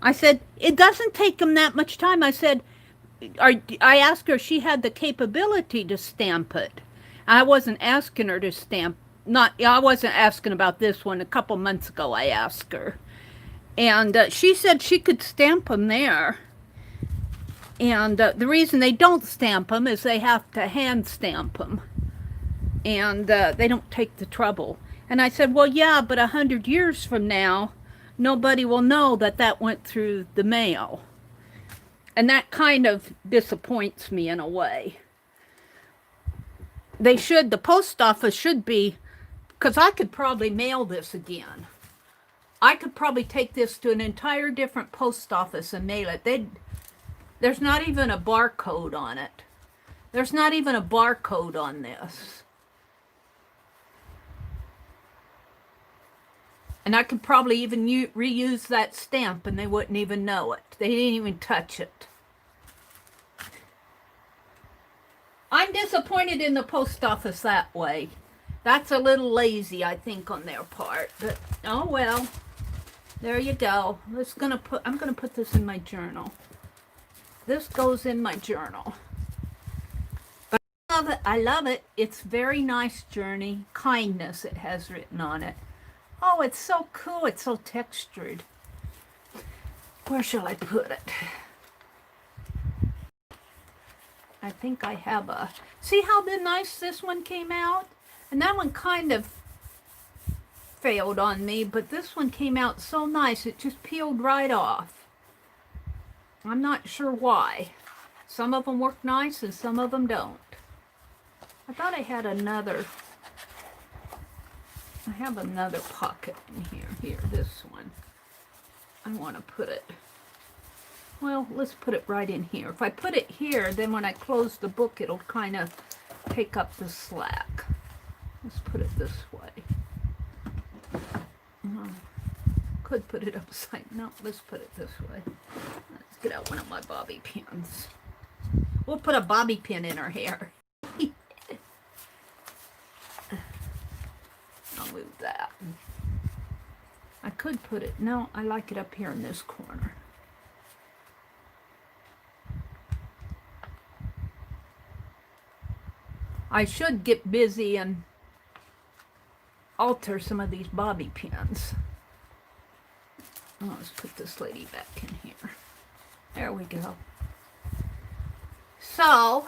I said, it doesn't take them that much time. I said, I asked her if she had the capability to stamp it. I wasn't asking her to stamp. I wasn't asking about this one. A couple months ago I asked her. And she said she could stamp them there. And the reason they don't stamp them is they have to hand stamp them. And they don't take the trouble. And I said, well, yeah, but 100 years from now, nobody will know that that went through the mail. And that kind of disappoints me in a way. The post office should be, because I could probably mail this again. I could probably take this to an entire different post office and mail it. There's not even a barcode on it. There's not even a barcode on this. And I could probably even reuse that stamp and they wouldn't even know it. They didn't even touch it. I'm disappointed in the post office that way. That's a little lazy, I think, on their part. But, oh well. There you go. I'm gonna put this in my journal. This goes in my journal. But I love it. I love it. It's very nice journey. Kindness, it has written on it. Oh, it's so cool. It's so textured. Where shall I put it? I think I have a... See how nice this one came out? And that one kind of failed on me, but this one came out so nice. It just peeled right off. I'm not sure why. Some of them work nice and some of them don't. I thought I had another... I have another pocket in here. Here, this one. I want to put it... Well, let's put it right in here. If I put it here, then when I close the book, it'll kind of take up the slack. Let's put it this way. Could put it upside. No, let's put it this way. Let's get out one of my bobby pins. We'll put a bobby pin in her hair. I'll move that. I could put it. No, I like it up here in this corner. I should get busy and alter some of these bobby pins. Oh, let's put this lady back in here. There we go. So,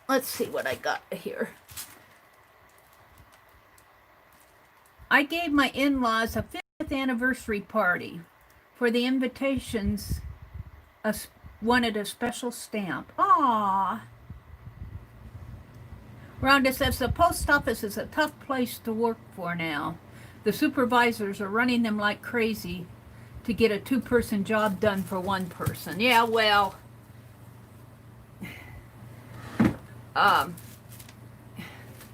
let's see what I got here. I gave my in-laws a 5th anniversary party. For the invitations, wanted a special stamp. Aww. Rhonda says the post office is a tough place to work for now. The supervisors are running them like crazy to get a 2-person job done for 1 person. Yeah, well,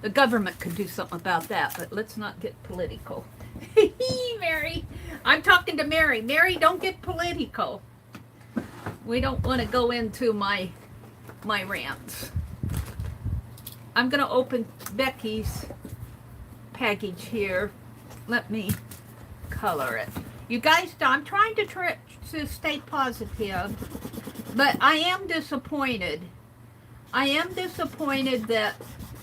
the government could do something about that, but let's not get political. Mary, I'm talking to Mary. Mary, don't get political. We don't want to go into my rants. I'm going to open Becky's package here. Let me color it. You guys, I'm trying to stay positive, but I am disappointed. I am disappointed that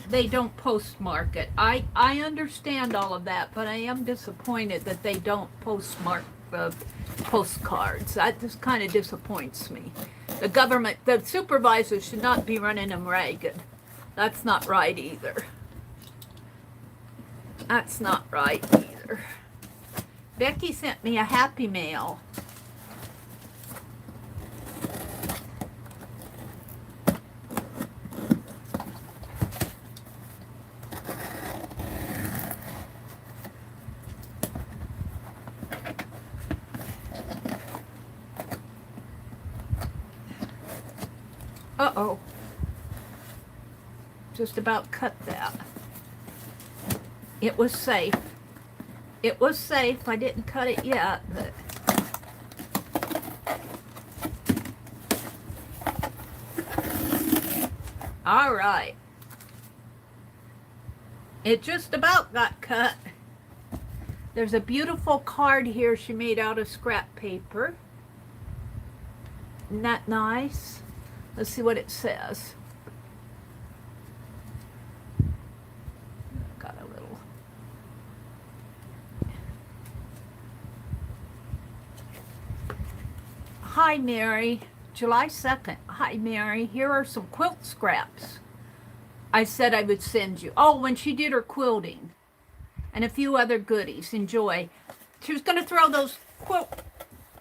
they don't postmark it. I understand all of that, but I am disappointed that they don't postmark the postcards. That just kind of disappoints me. The government, the supervisors should not be running them ragged. That's not right either. That's not right either. Becky sent me a Happy Mail. Uh-oh. Just about cut that. It was safe. It was safe. I didn't cut it yet, but... All right. It just about got cut. There's a beautiful card here she made out of scrap paper. Isn't that nice? Let's see what it says. Got a little... Hi, Mary. July 2nd. Hi, Mary. Here are some quilt scraps I said I would send you. Oh, when she did her quilting. And a few other goodies. Enjoy. She was going to throw those quilt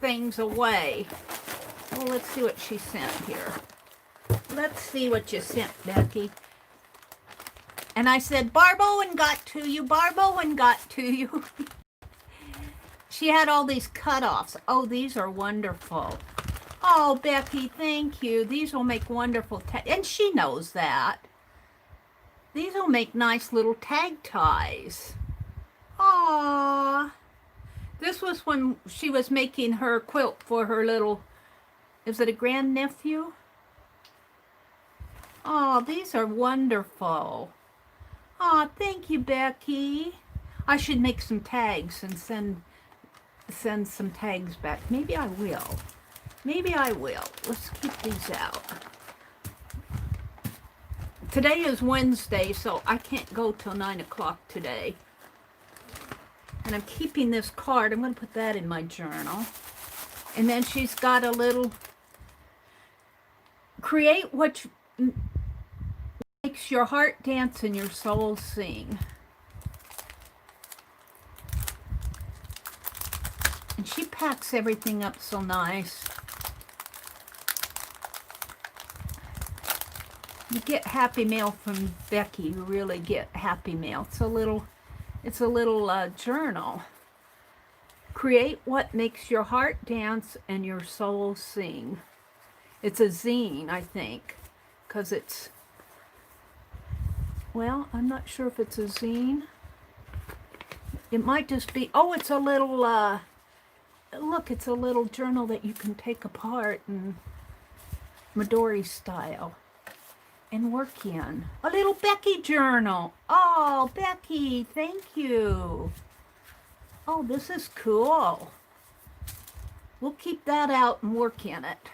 things away. Well, let's see what she sent here. Let's see what you sent, Becky. And I said, Barb Owen got to you. Barb Owen got to you. She had all these cutoffs. Oh, these are wonderful. Oh, Becky, thank you. These will make wonderful tags. And she knows that. These will make nice little tag ties. Aww. This was when she was making her quilt for her little, is it a grandnephew? Oh, these are wonderful. Oh, thank you, Becky. I should make some tags and send some tags back. Maybe I will. Maybe I will. Let's keep these out. Today is Wednesday, so I can't go till 9 o'clock today. And I'm keeping this card. I'm going to put that in my journal. And then she's got a little, create what makes your heart dance and your soul sing. And she packs everything up so nice. You get happy mail from Becky. You really get happy mail. It's a little journal. Create what makes your heart dance and your soul sing. It's a zine, I think, because it's, well, I'm not sure if it's a zine. It might just be, oh, it's a little, look, it's a little journal that you can take apart and Midori style and work in. A little Becky journal. Oh, Becky, thank you. Oh, this is cool. We'll keep that out and work in it.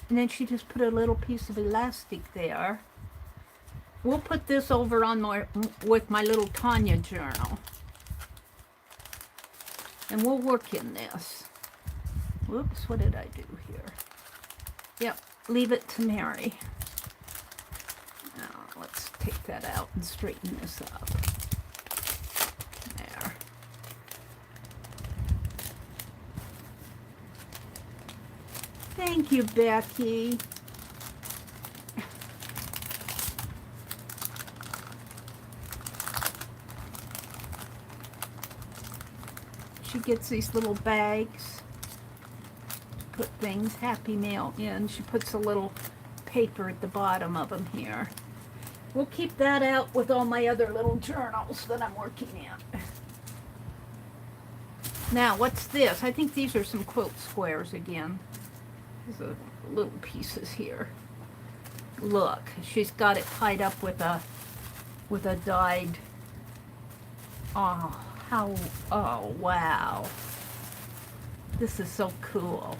And then she just put a little piece of elastic there. We'll put this over on with my little Tanya journal. And we'll work in this. Whoops, what did I do here? Yep, leave it to Mary. Now, let's take that out and straighten this up. There. Thank you, Becky. She gets these little bags to put things, happy mail in. She puts a little paper at the bottom of them here. We'll keep that out with all my other little journals that I'm working in. Now, what's this? I think these are some quilt squares again. These are little pieces here. Look, she's got it tied up with a dyed, oh, wow. This is so cool.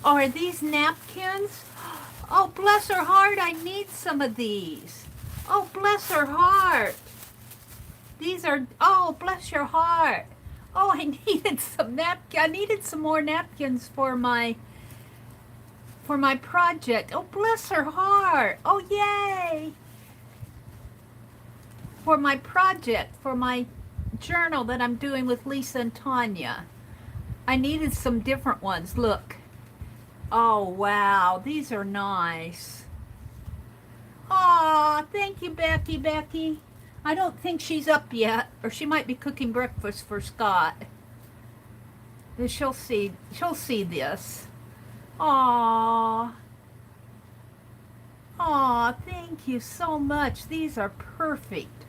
Oh, are these napkins? Oh, bless her heart, I need some of these. Oh, bless her heart. These are, oh, bless your heart. Oh, I needed some I needed some more napkins for my project. Oh, bless her heart. Oh, yay. For my project, for my journal that I'm doing with Lisa and Tanya. I needed some different ones. Look. Oh, wow. These are nice. Aw, thank you, Becky. I don't think she's up yet, or she might be cooking breakfast for Scott. She'll see this. Aw. Aw, thank you so much. These are perfect.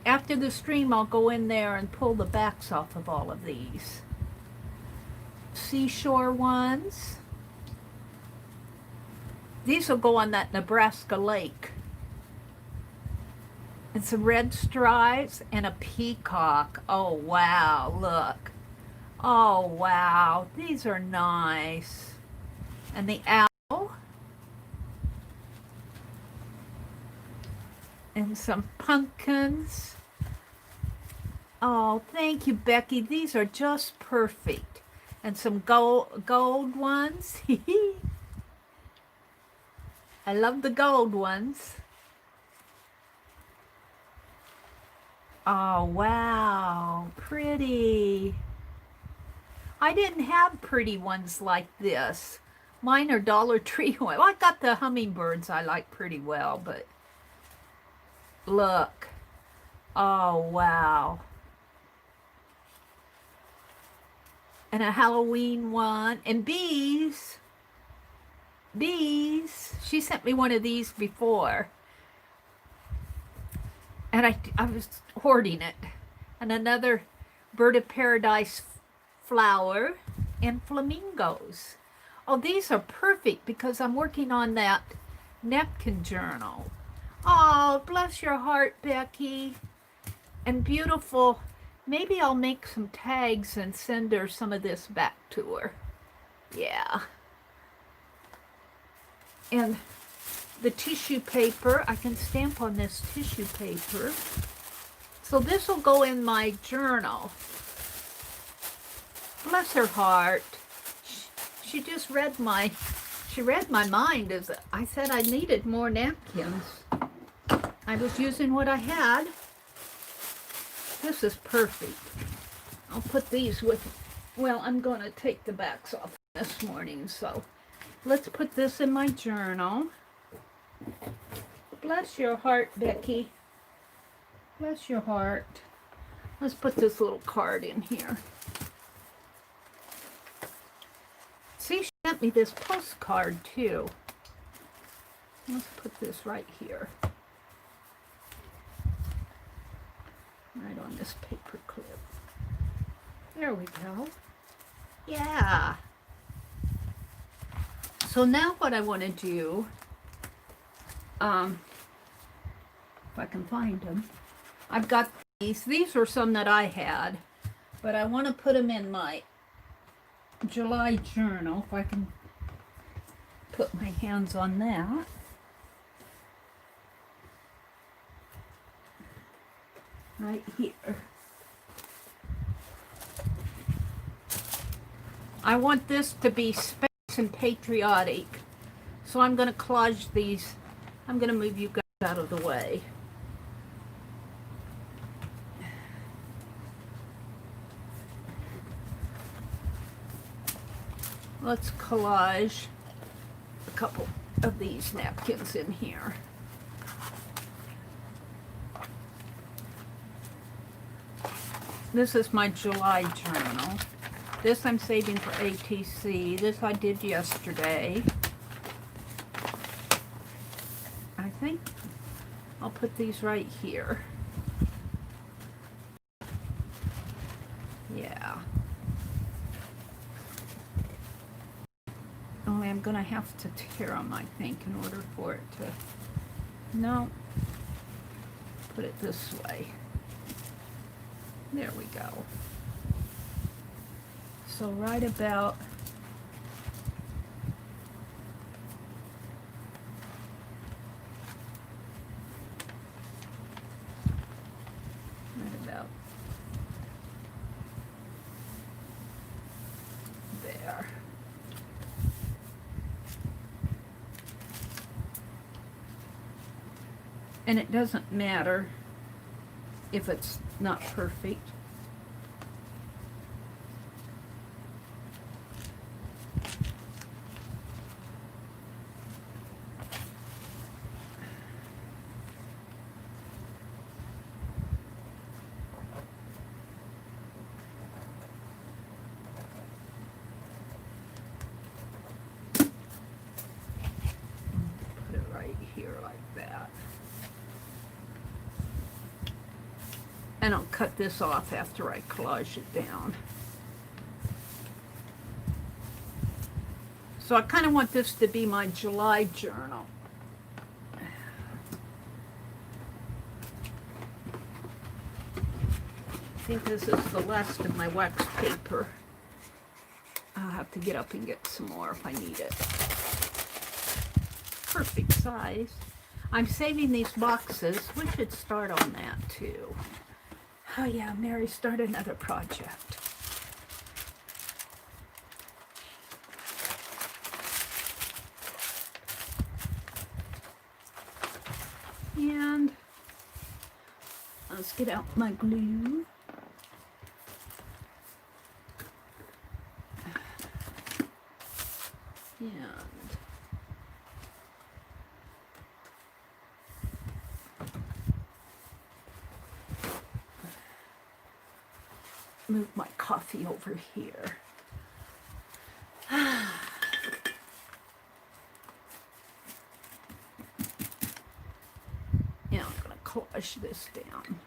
After the stream, I'll go in there and pull the backs off of all of these. Seashore ones. These will go on that Nebraska lake. And some red stripes and a peacock. Oh, wow, look. Oh, wow, these are nice. And the owl. And some pumpkins. Oh, thank you, Becky. These are just perfect. And some gold ones. I love the gold ones. Oh, wow. Pretty. I didn't have pretty ones like this. Mine are Dollar Tree. Well, I got the hummingbirds I like pretty well, but look. Oh, wow. And a Halloween one. And bees. Bees. She sent me one of these before. And I was hoarding it. And another bird of paradise flower and flamingos. Oh, these are perfect because I'm working on that Napkin Journal. Oh, bless your heart, Becky. And beautiful. Maybe I'll make some tags and send her some of this back to her. Yeah. And the tissue paper, I can stamp on this tissue paper. So this will go in my journal. Bless her heart. She just read my mind as I said I needed more napkins. I was using what I had. This is perfect. I'll put these with, well, I'm going to take the backs off this morning, so let's put this in my journal. Bless your heart, Becky. Bless your heart. Let's put this little card in here. See, she sent me this postcard too. Let's put this right here. Right on this paper clip. There we go. Yeah. So now what I want to do, if I can find them, I've got these. These are some that I had, but I want to put them in my July journal, if I can put my hands on that. Right here. I want this to be space and patriotic, so I'm going to collage these. I'm going to move you guys out of the way. Let's collage a couple of these napkins in here. This is my July journal. This I'm saving for ATC. This I did yesterday. I think I'll put these right here. Yeah. Only I'm gonna have to tear them, I think, in order for it to, no, put it this way. There we go. So right about there. And it doesn't matter if it's not perfect. Put it right here like that. And I'll cut this off after I collage it down. So I kind of want this to be my July journal. I think this is the last of my wax paper. I'll have to get up and get some more if I need it. Perfect size. I'm saving these boxes. We should start on that too. Oh yeah, Mary, start another project. And let's get out my glue. And move my coffee over here. Now I'm going to collage this down.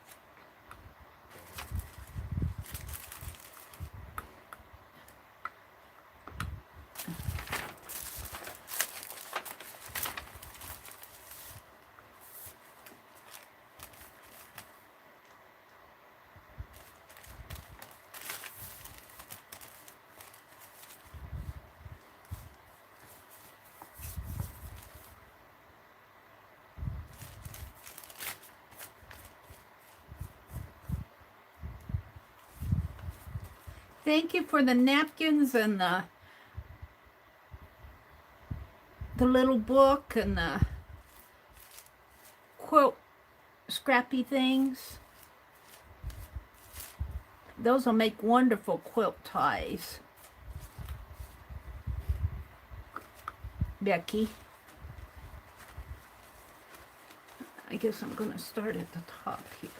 Thank you for the napkins and the little book and the quilt scrappy things. Those will make wonderful quilt ties. Becky. I guess I'm going to start at the top here.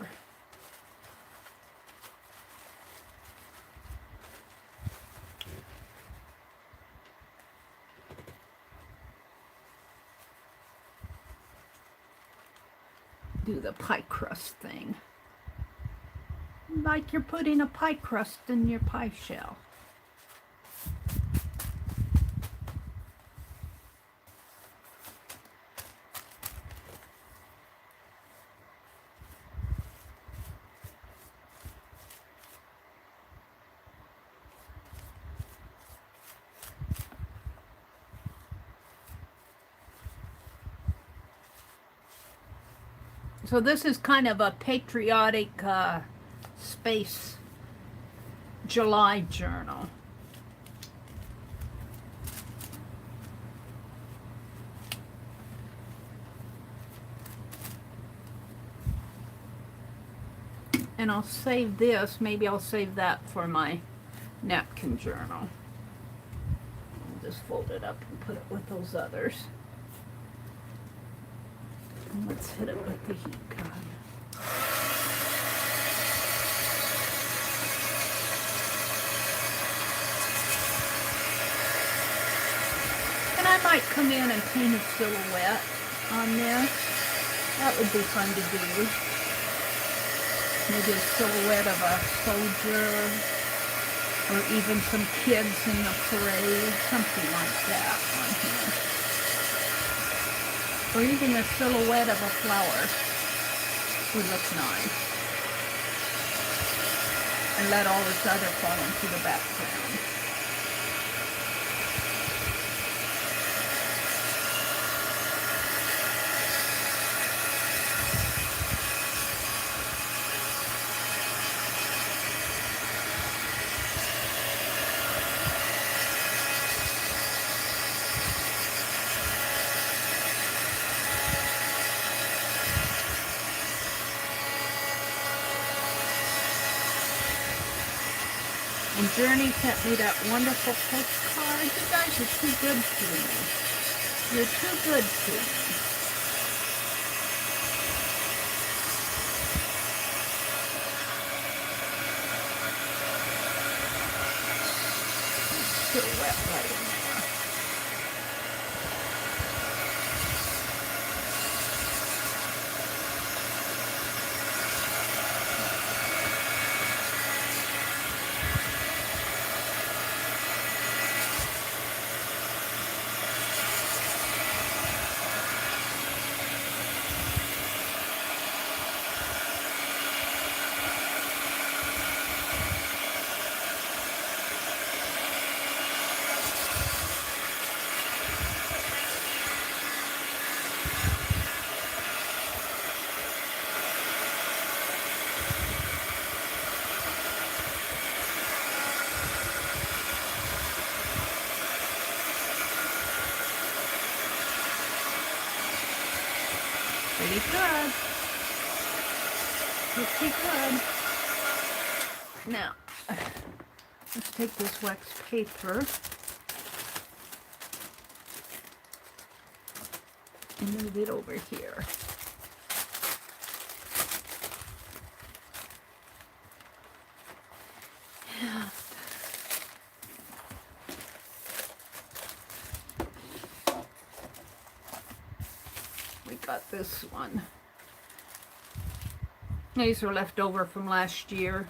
Do the pie crust thing. Like you're putting a pie crust in your pie shell. So this is kind of a patriotic space July journal. And I'll save this, maybe I'll save that for my napkin journal. I'll just fold it up and put it with those others. And let's hit it with the heat gun. And I might come in and paint a silhouette on this. That would be fun to do. Maybe a silhouette of a soldier, or even some kids in the parade, something like that on here. Or even a silhouette of a flower would look nice. And let all this other fall into the background. And Journey sent me that wonderful postcard. You guys are too good to me. You're too good to me. It's still wet right in there. Pretty good. Pretty good. Now, let's take this wax paper and move it over here. got this one. These are left over from last year.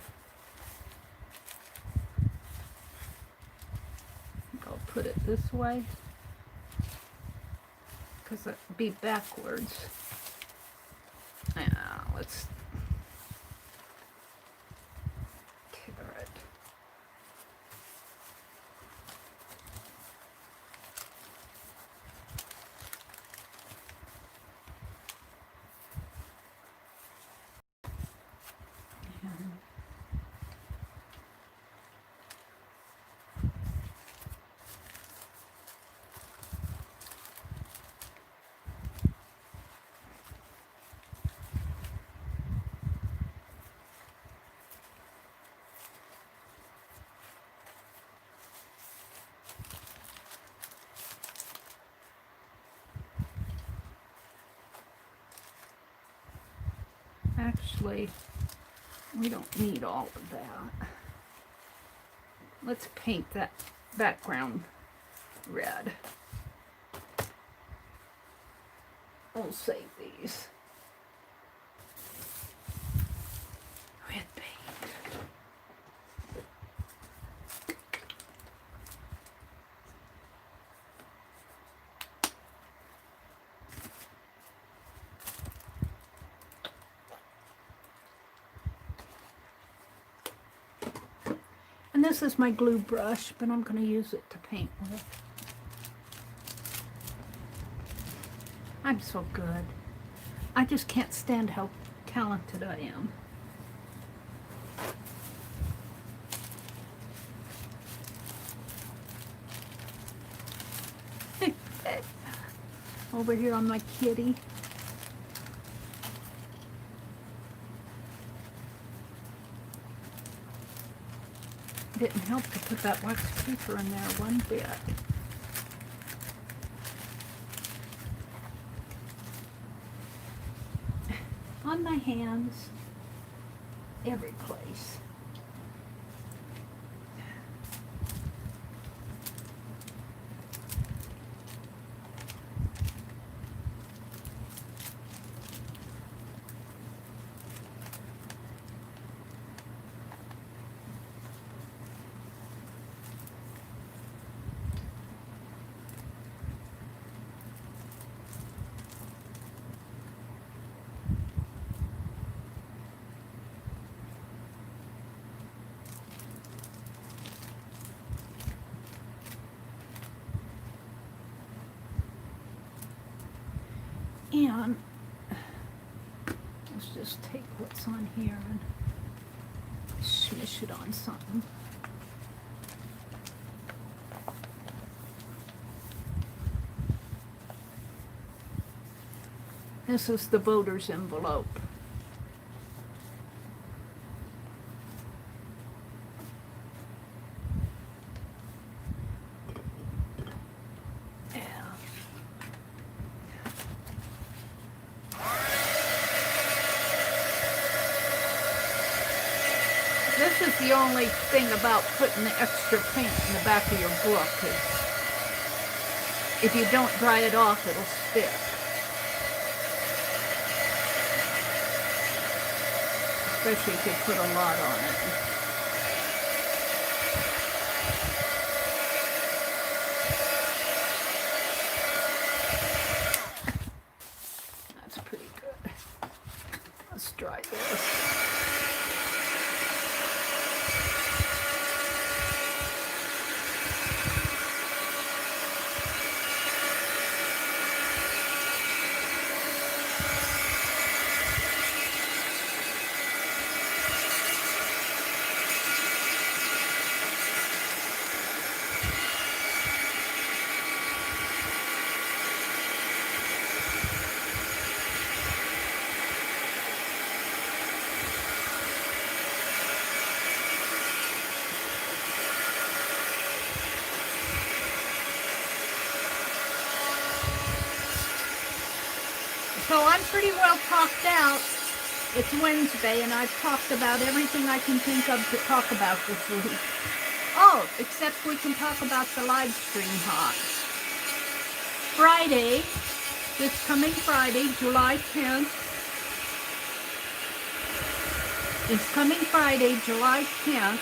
I'll put it this way because it'd be backwards. Now let's tear it. Actually, we don't need all of that. Let's paint that background red. We'll save these. Red paint. And this is my glue brush, but I'm going to use it to paint with. I'm so good. I just can't stand how talented I am. Over here on my kitty. Didn't help to put that wax paper in there one bit. On my hands, every place. And let's just take what's on here and smush it on something. This is the voter's envelope. This is the only thing about putting the extra paint in the back of your book, is if you don't dry it off, it'll stick. Especially if you put a lot on it. That's pretty good. Let's dry this. So I'm pretty well talked out. It's Wednesday and I've talked about everything I can think of to talk about this week. Oh, except we can talk about the live stream hot. Friday, this coming Friday, July 10th. This coming Friday, July 10th,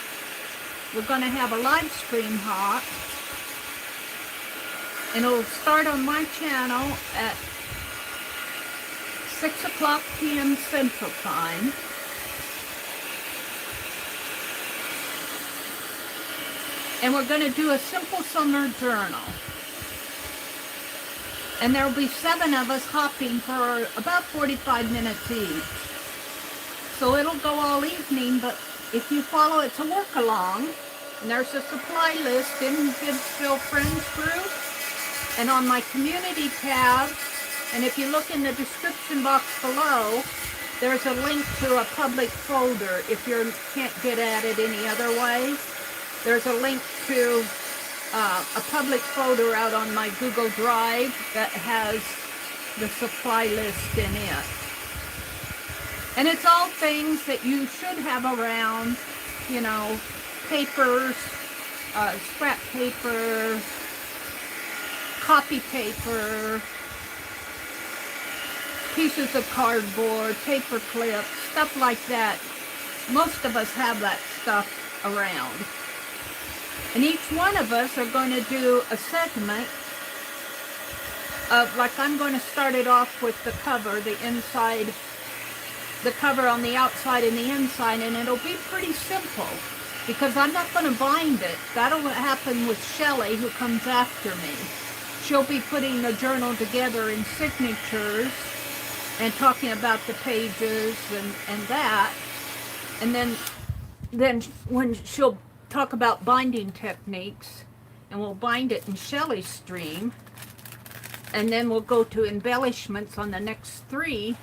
we're going to have a live stream hop. And it'll start on my channel at 6 o'clock p.m. Central Time. And we're going to do a simple summer journal. And there will be 7 of us hopping for about 45 minutes each. So it'll go all evening, but if you follow, it's a work along. And there's a supply list in Gibbsville Friends group and on my community tab. And if you look in the description box below, there's a link to a public folder if you can't get at it any other way. There's a link to a public folder out on my Google Drive that has the supply list in it. And it's all things that you should have around, you know, papers, scrap paper, copy paper, pieces of cardboard, paper clips, stuff like that. Most of us have that stuff around. And each one of us are going to do a segment of, like, I'm going to start it off with the cover, the inside, the cover on the outside and the inside, and it'll be pretty simple because I'm not going to bind it. That'll happen with Shelley, who comes after me. She'll be putting the journal together in signatures and talking about the pages and that. And then when she'll talk about binding techniques, and we'll bind it in Shelley's stream, and then we'll go to embellishments on the next 3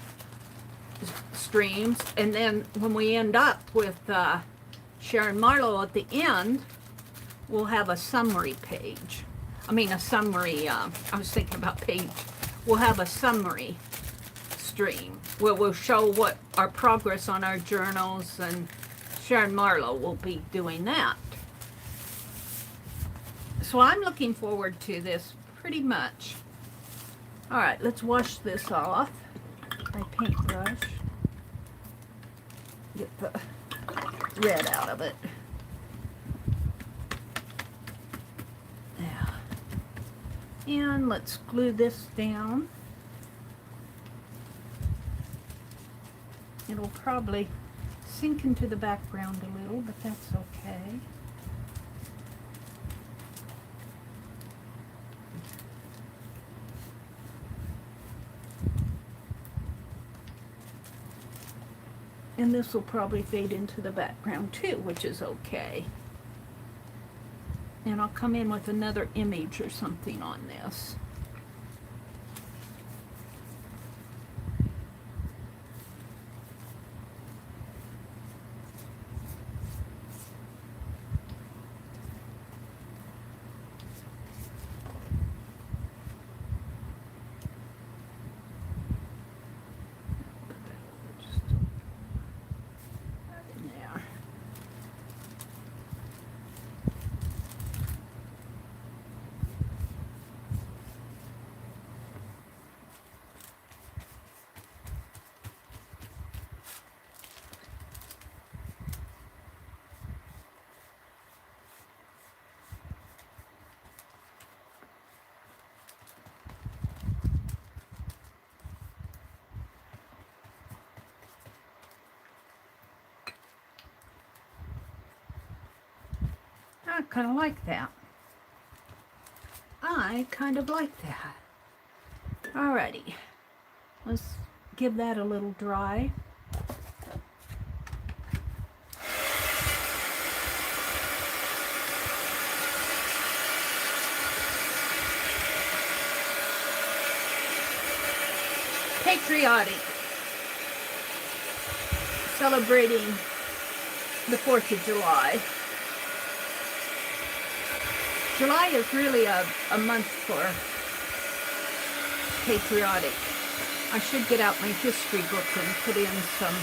streams, and then when we end up with Sharon Marlowe at the end, we'll have a summary page. I mean a summary, I was thinking about page. We'll have a summary stream where we'll show what our progress on our journals, and Sharon Marlowe will be doing that. So I'm looking forward to this pretty much. All right, let's wash this off. My paintbrush. Get the red out of it. Yeah. And let's glue this down. It'll probably sink into the background a little, but that's okay. And this will probably fade into the background too, which is okay. And I'll come in with another image or something on this. I kind of like that. I kind of like that. Alrighty. Let's give that a little dry. Patriotic. Celebrating the 4th of July. July is really a month for patriotic. I should get out my history book and put in some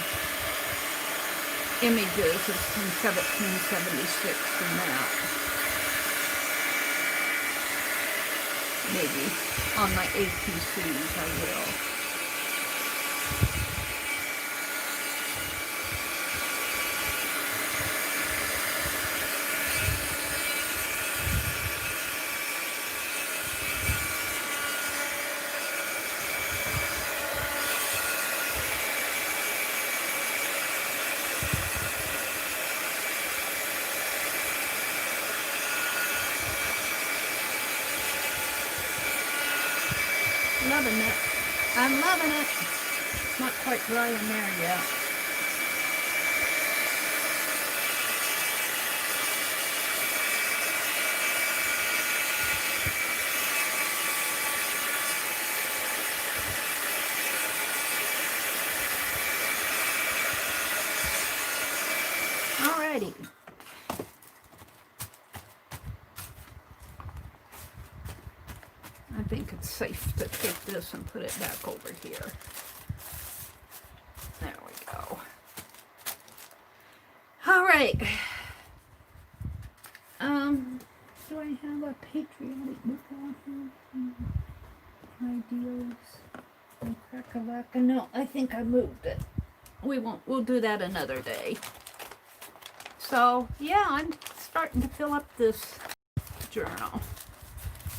images of from 1776 and that. maybe on my APCs I will. Loving it. I'm loving it. It's not quite dry in there yet. Alrighty. I think it's safe to take this and put it back over here. There we go. All right. Do I have a patriotic book on here? Ideals. Crack-a-lack. No, I think I moved it. We'll do that another day. So, yeah, I'm starting to fill up this journal.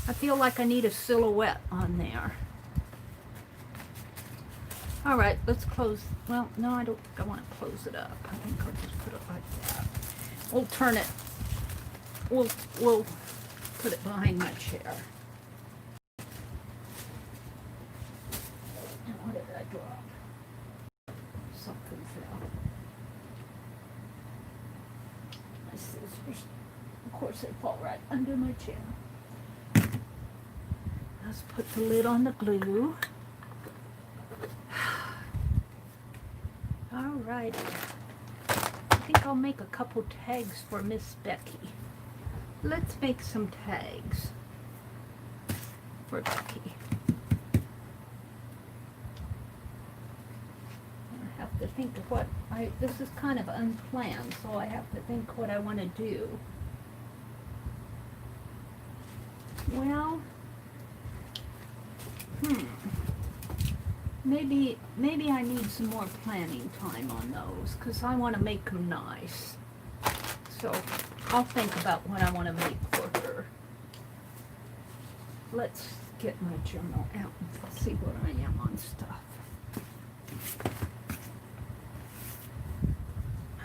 I feel like I need a silhouette on there. All right, let's close. Well, no, I don't think I want to close it up. I think I'll just put it like that. We'll turn it. We'll put it behind my chair. And what did I drop? Something fell. My scissors. Of course, they fall right under my chair. Let's put the lid on the glue. Alrighty. I think I'll make a couple tags for Miss Becky. Let's make some tags for Becky. I have to think of what this is kind of unplanned, so I have to think what I want to do. Well, maybe I need some more planning time on those, because I want to make them nice. So I'll think about what I want to make for her. Let's get my journal out and see where I am on stuff.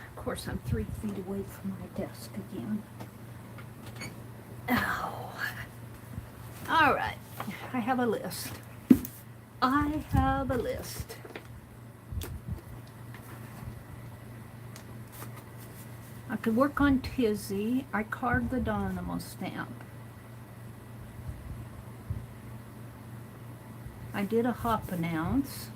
Of course, I'm 3 feet away from my desk again. Oh. All right, I have a list. I have a list. I could work on Tizzy. I carved the Dynamo stamp. I did a hop announce.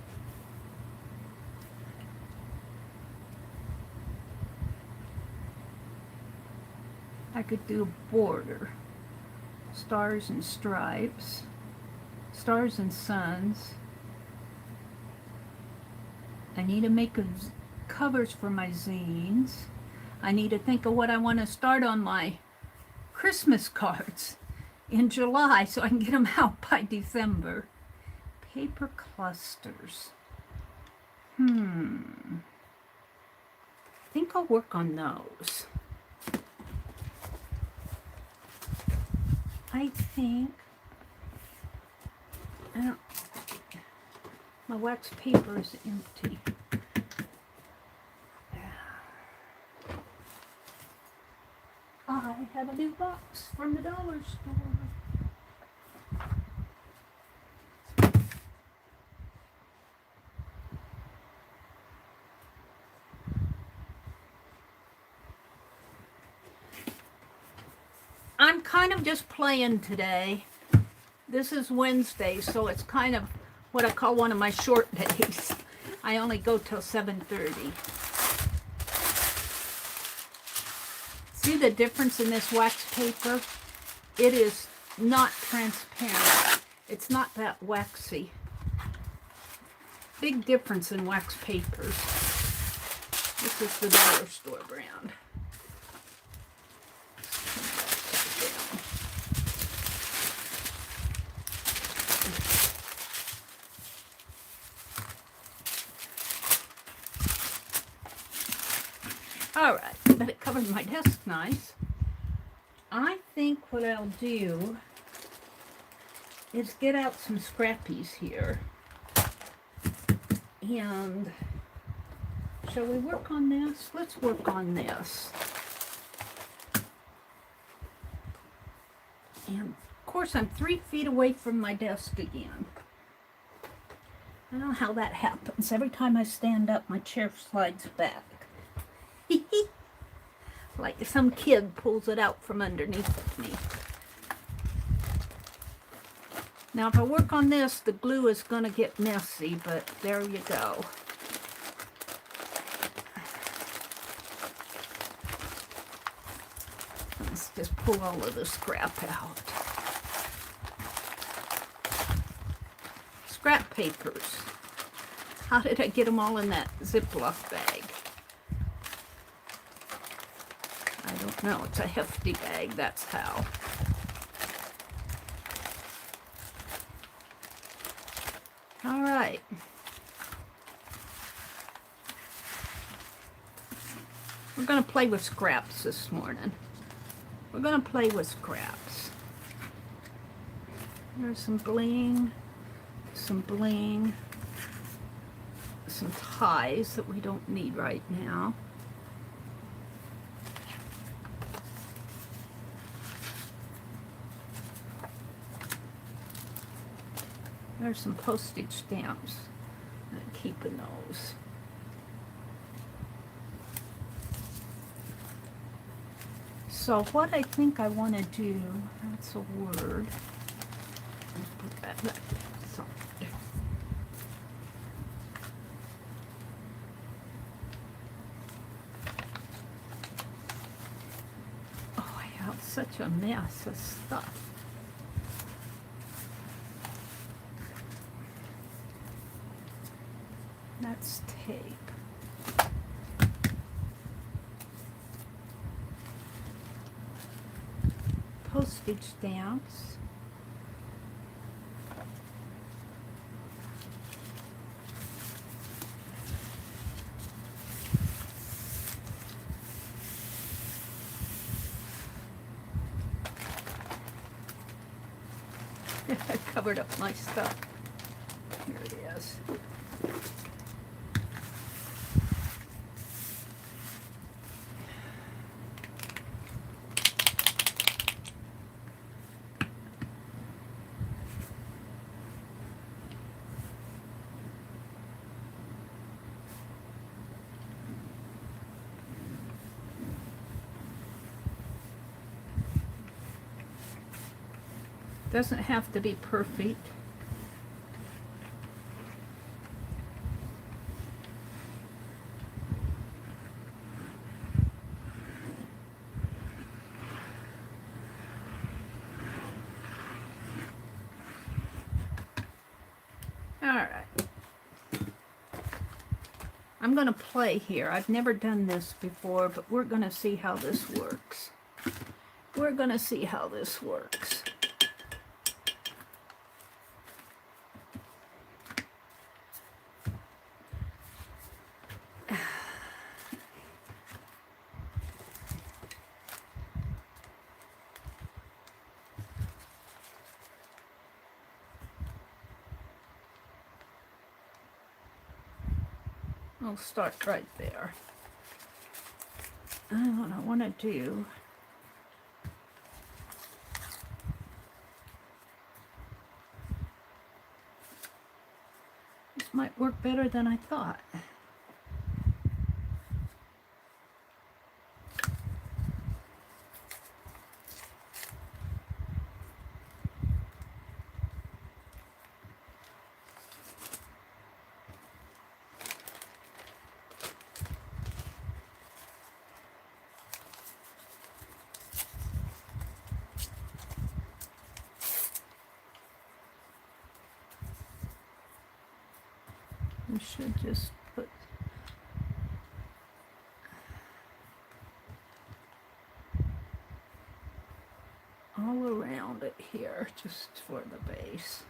I could do a border. Stars and stripes. Stars and suns. I need to make covers for my zines. I need to think of what I want to start on my Christmas cards in July so I can get them out by December. Paper clusters. I think I'll work on those. I think my wax paper is empty. I have a new box from the dollar store. I'm kind of just playing today. This is Wednesday, so it's kind of what I call one of my short days. I only go till 7:30. See the difference in this wax paper? It is not transparent. It's not that waxy. Big difference in wax papers. This is the dollar store brand. All right, but it covered my desk nice. I think what I'll do is get out some scrappies here. And shall we work on this? Let's work on this. And of course I'm 3 feet away from my desk again. I don't know how that happens. Every time I stand up, my chair slides back. Like some kid pulls it out from underneath of me. Now if I work on this, the glue is going to get messy, but there you go. Let's just pull all of the scrap out. Scrap papers. How did I get them all in that Ziploc bag? I don't know. It's a hefty bag, that's how. All right. We're going to play with scraps this morning. We're going to play with scraps. There's some bling, some ties that we don't need right now. There's some postage stamps. I'm keeping those. So what I think I want to do, that's a word. Let's put that back. So, oh, I have such a mess of stuff. That's tape. Postage stamps. I covered up my stuff. Here it is. Doesn't have to be perfect. All right. I'm going to play here. I've never done this before, but we're going to see how this works. We're going to see how this works. I'll start right there. And what I want to do, this might work better than I thought. We should just put all around it here, just for the base.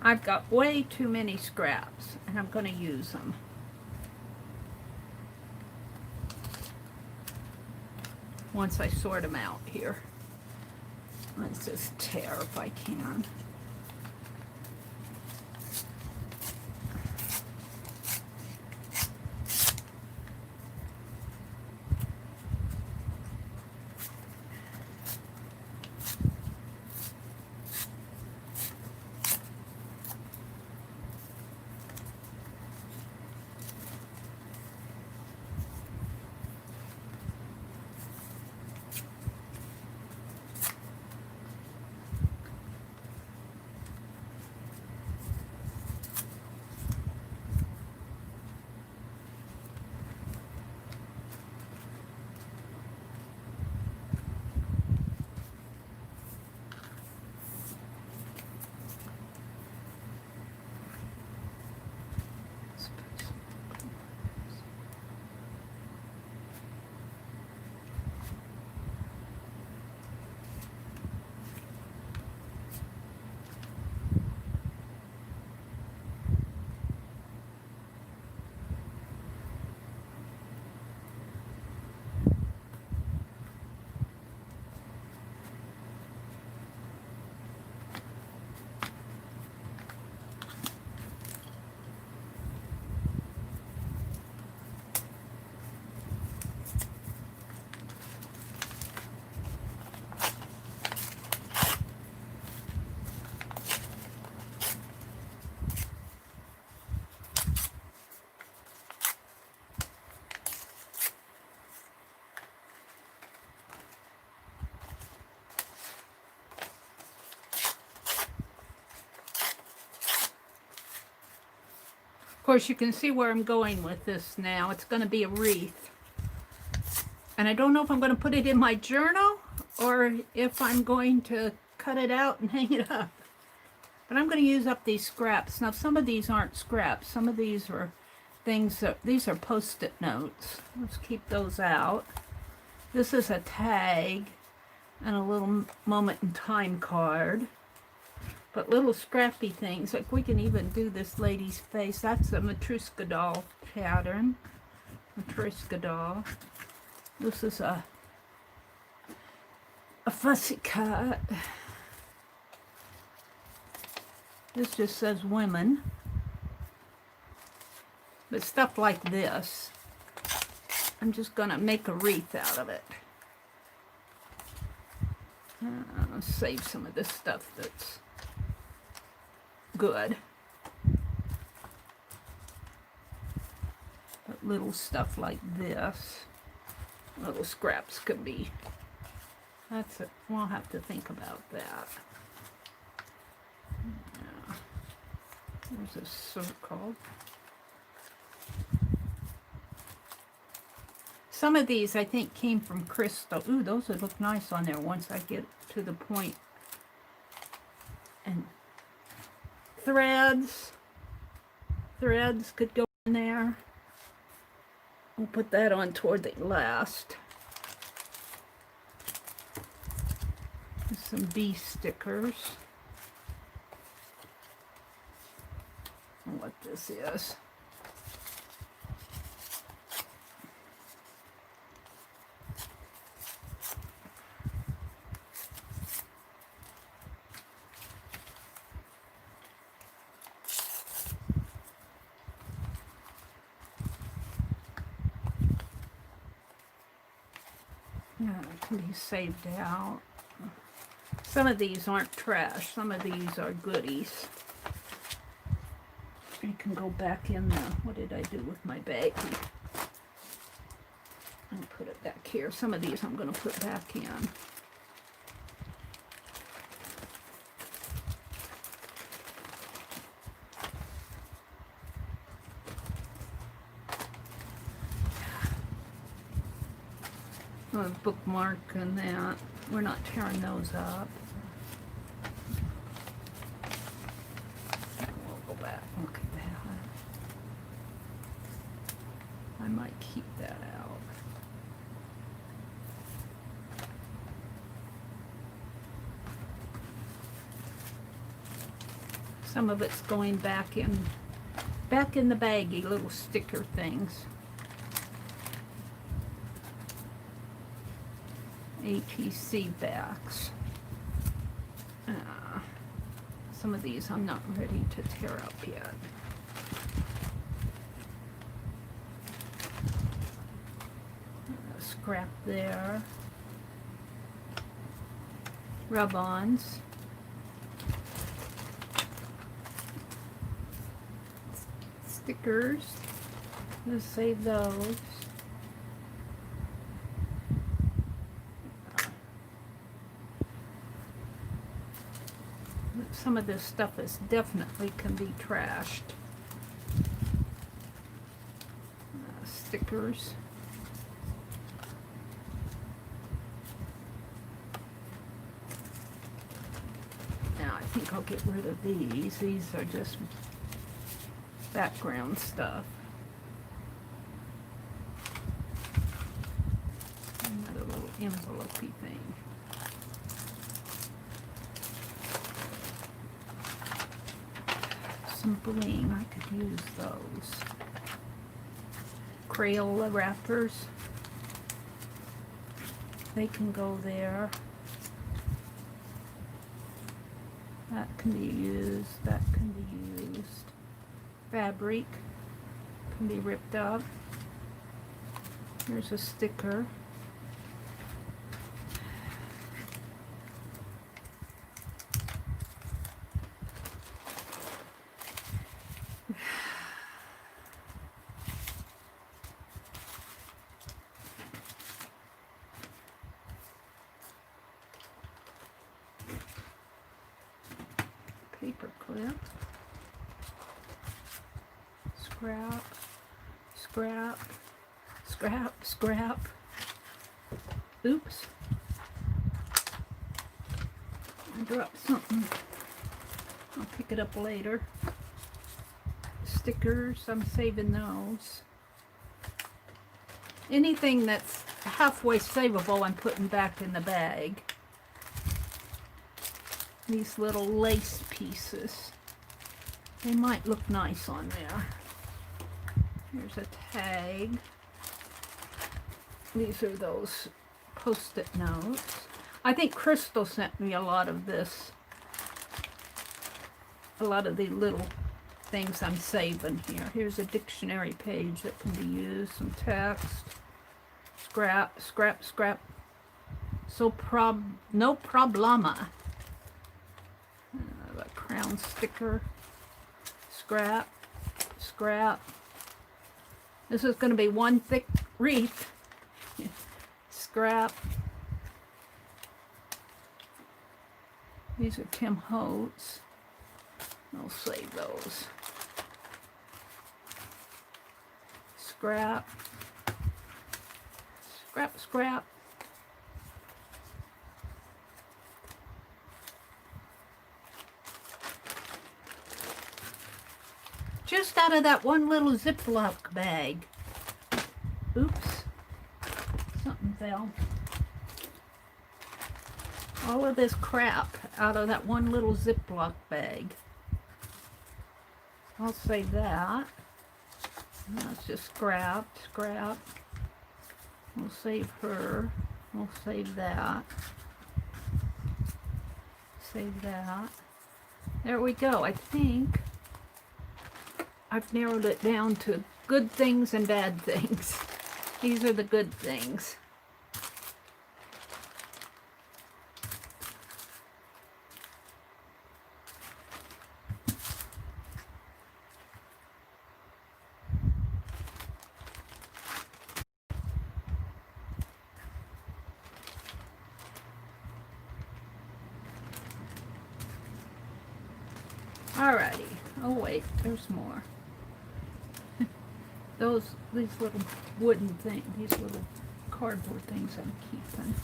I've got way too many scraps, and I'm going to use them. Once I sort them out here. Let's just tear if I can. Of course, you can see where I'm going with this now. It's going to be a wreath. And I don't know if I'm going to put it in my journal or if I'm going to cut it out and hang it up. But I'm going to use up these scraps. Now, some of these aren't scraps. Some of these are things that, these are post-it notes. Let's keep those out. This is a tag and a little moment in time card. But little scrappy things, like we can even do this lady's face. That's a Matryoshka doll pattern. Matryoshka doll. This is a fussy cut. This just says women. But stuff like this, I'm just going to make a wreath out of it. I'll save some of this stuff that's good. But little stuff like this, little scraps could be, that's it. We'll have to think about that. Yeah. There's a circle. Some of these I think came from crystal. Ooh, those would look nice on there once I get to the point. And threads could go in there. We'll put that on toward the last. There's some bee stickers. I don't know what this is. Yeah, it can be saved out. Some of these aren't trash. Some of these are goodies. You can go back in the, what did I do with my bag? I'll put it back here. Some of these I'm going to put back in. A bookmark and that. We're not tearing those up. We'll go back and look at that. I might keep that out. Some of it's going back in the baggie, little sticker things. ATC backs. Some of these I'm not ready to tear up yet. Scrap there. Rub-ons. Stickers. Let's save those. Some of this stuff is definitely can be trashed. Stickers. Now I think I'll get rid of these. These are just background stuff. Another little envelope-y thing. Some bling, I could use those. Crayola wrappers. They can go there. That can be used, that can be used. Fabric can be ripped up. Here's a sticker. Paper clip. Scrap, scrap, scrap, scrap. Oops. I dropped something. I'll pick it up later. Stickers, I'm saving those. Anything that's halfway savable, I'm putting back in the bag. These little lace pieces. They might look nice on there. Here's a tag. These are those post-it notes. I think Crystal sent me a lot of this. A lot of the little things I'm saving here. Here's a dictionary page that can be used. Some text. Scrap, scrap, scrap. So no problema. A crown sticker. Scrap, scrap. This is going to be one thick wreath. Scrap. These are Tim Holtz. I'll save those. Scrap. Scrap, scrap. Just out of that one little Ziploc bag. Oops. Something fell. All of this crap out of that one little Ziploc bag. I'll save that. That's just scrap, scrap. We'll save her. We'll save that. Save that. There we go. I think I've narrowed it down to good things and bad things. These are the good things. Alrighty. Oh wait, there's more. These little wooden things, these little cardboard things I'm keeping.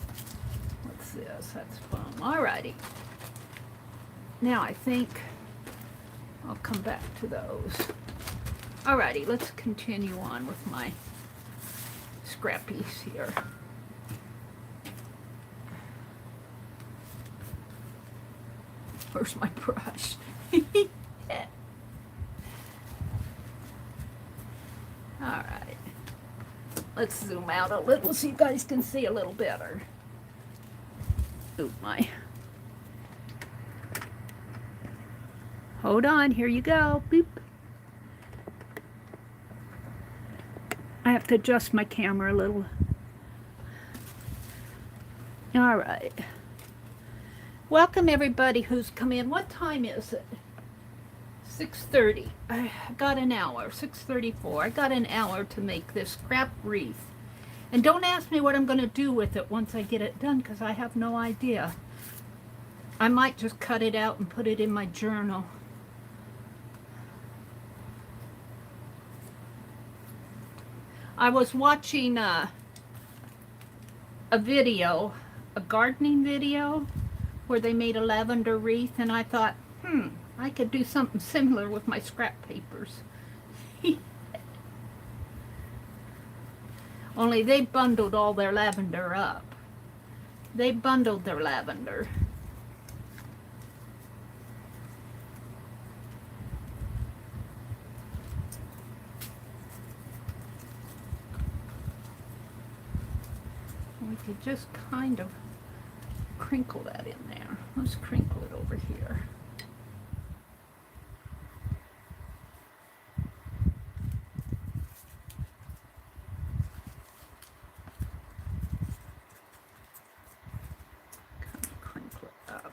What's this? That's foam. Alrighty. Now I think I'll come back to those. Alrighty, let's continue on with my scrappies here. Where's my brush? All right. Let's zoom out a little so you guys can see a little better. Oop, my. Hold on, here you go. Boop. I have to adjust my camera a little. All right. Welcome everybody who's come in. What time is it? 6:30. I got an hour. 6:34. I got an hour to make this scrap wreath. And don't ask me what I'm going to do with it once I get it done, because I have no idea. I might just cut it out and put it in my journal. I was watching a video, a gardening video, where they made a lavender wreath, and I thought, I could do something similar with my scrap papers. Only they bundled all their lavender up. They bundled their lavender. We could just kind of crinkle that in there. Let's crinkle it over here. Kind of crinkle it up.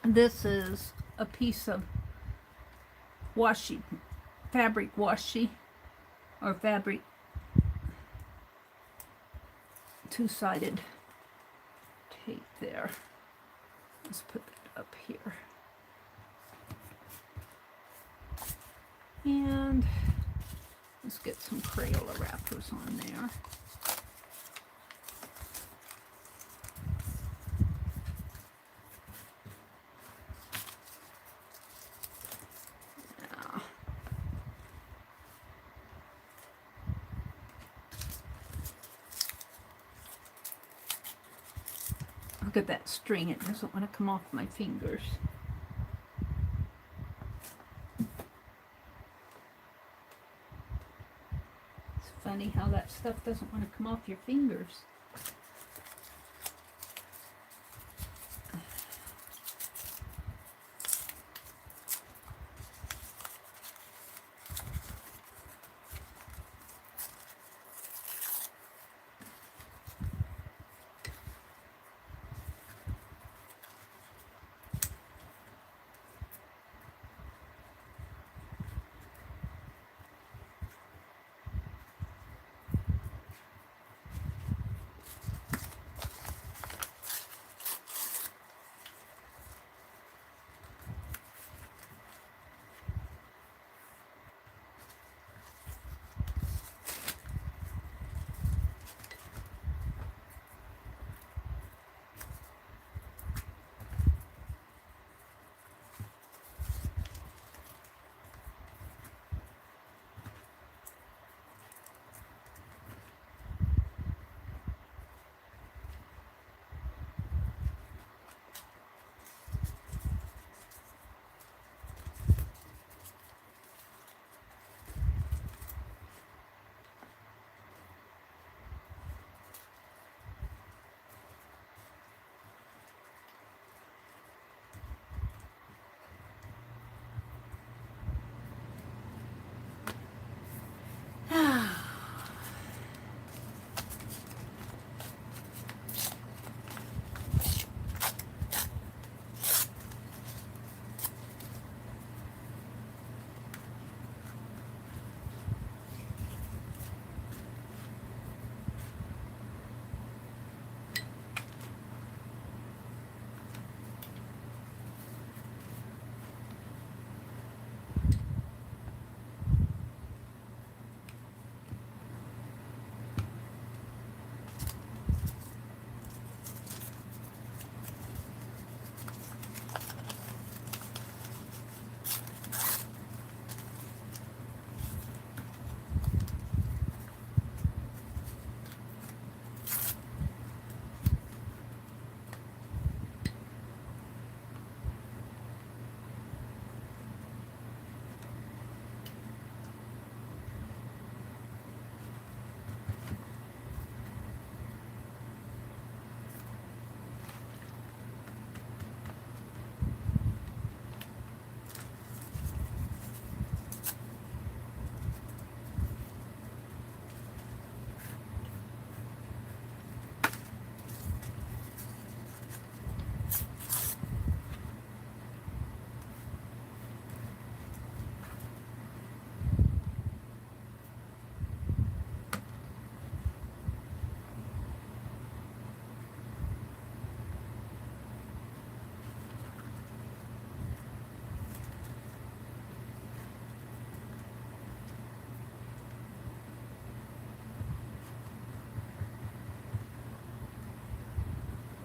This is a piece of washi, fabric washi, or fabric two-sided tape there. Let's put that up here. And let's get some Crayola wrappers on there. Look at that string, it doesn't want to come off my fingers. It's funny how that stuff doesn't want to come off your fingers.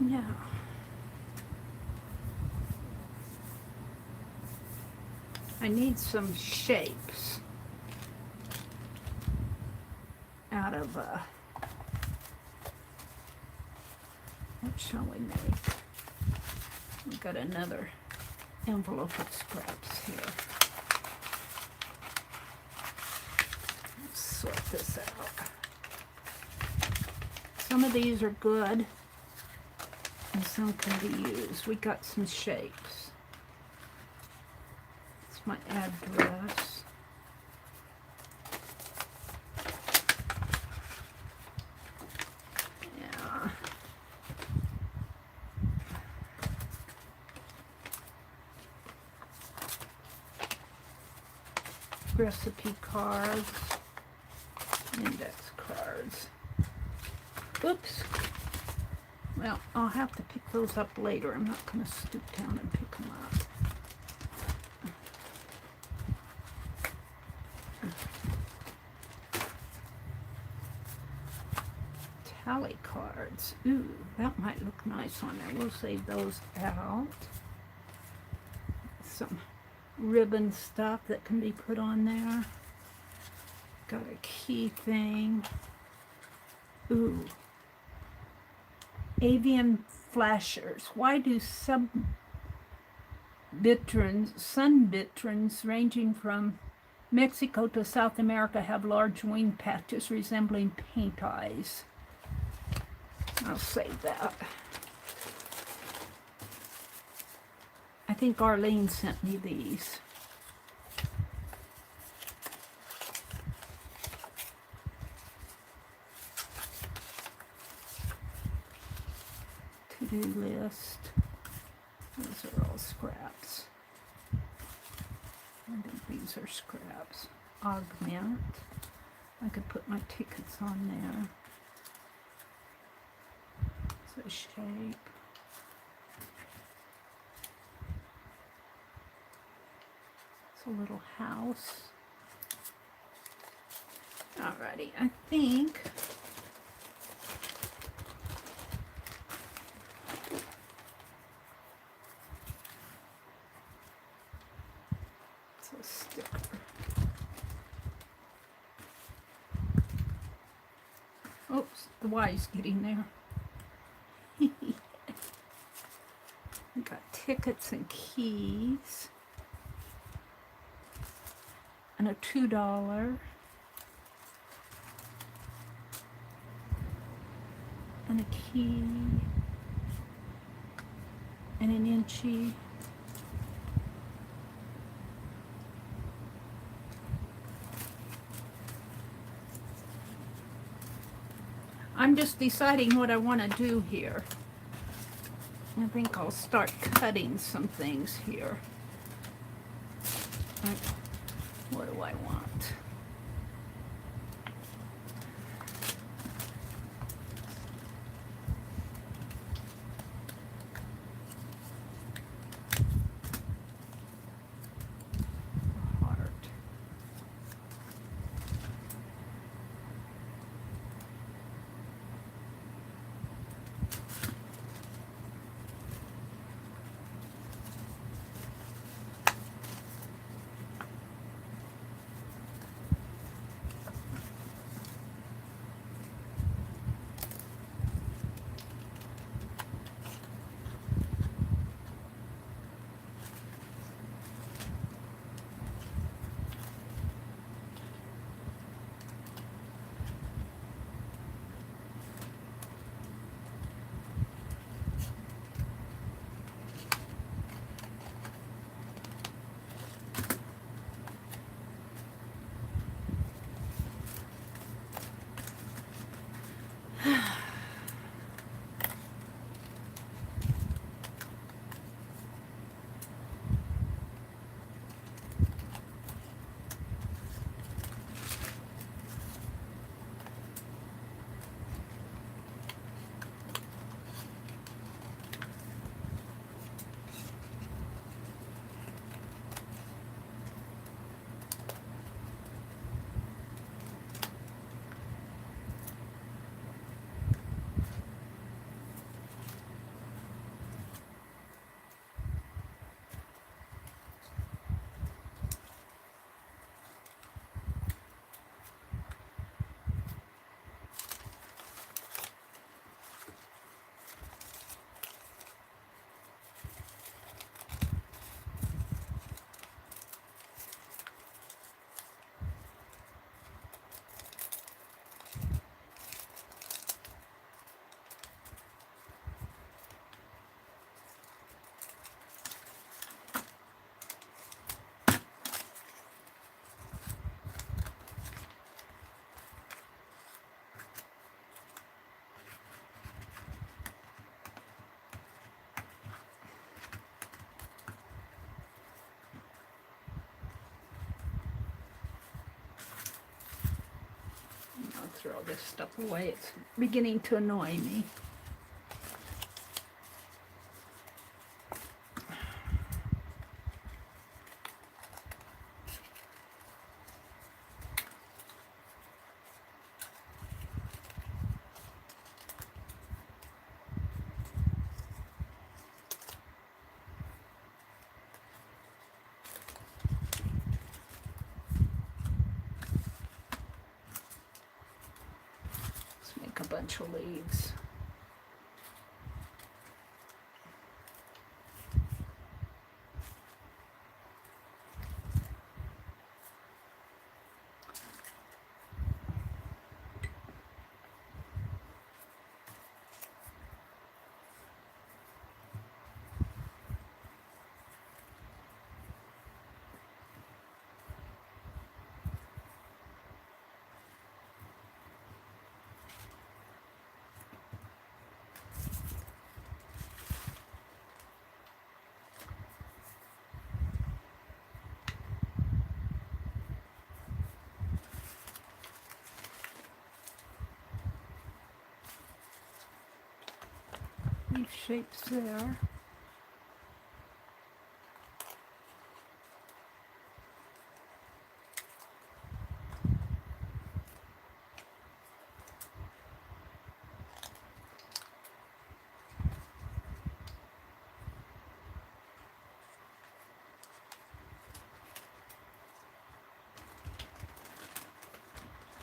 Now, I need some shapes out of, what shall we make? We've got another envelope of scraps here. Let's sort this out. Some of these are good and some can be used. We got some shapes. It's my address. Yeah. Recipe cards, index cards. Oops. Well, I'll have to pick those up later. I'm not going to stoop down and pick them up. Tally cards. Ooh, that might look nice on there. We'll save those out. Some ribbon stuff that can be put on there. Got a key thing. Ooh. Avian flashers. Why do sun bitterns ranging from Mexico to South America have large wing patches resembling paint eyes? I'll save that. I think Arlene sent me these. To-do list. Those are all scraps. I think these are scraps. Augment. I could put my tickets on there. It's a shape. It's a little house. Alrighty, I think it's a sticker. Oops, the Y's getting there. We got tickets and keys. And a $2. And a key. And an inchy. I'm just deciding what I want to do here. I think I'll start cutting some things here. What do I want? Heart. throw this stuff away. It's beginning to annoy me. Make a bunch of leaves. Leaf shapes there.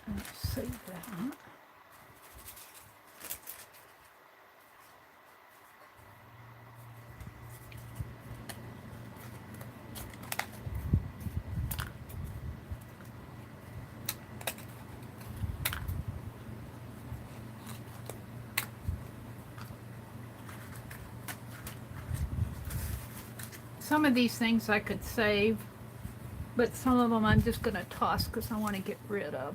Let's save that. Some of these things I could save, but some of them I'm just going to toss because I want to get rid of.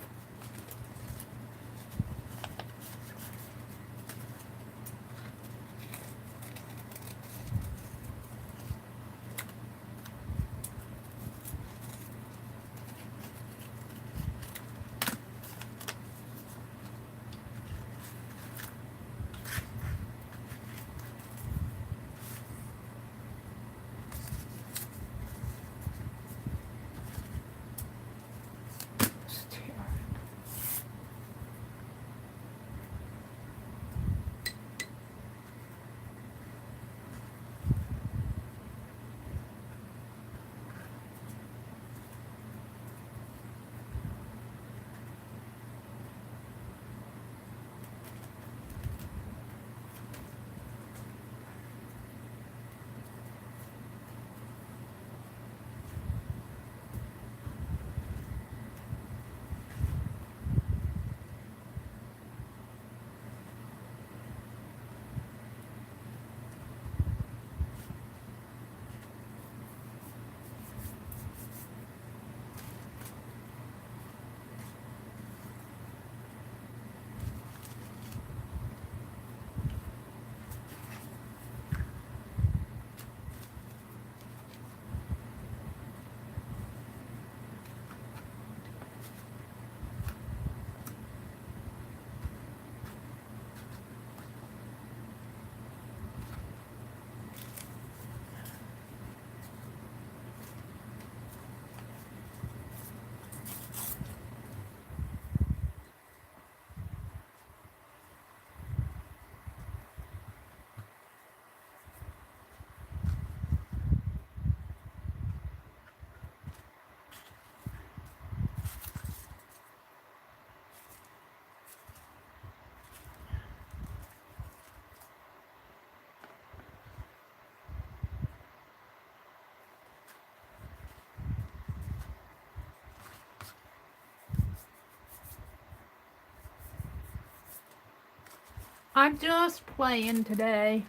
I'm just playing today.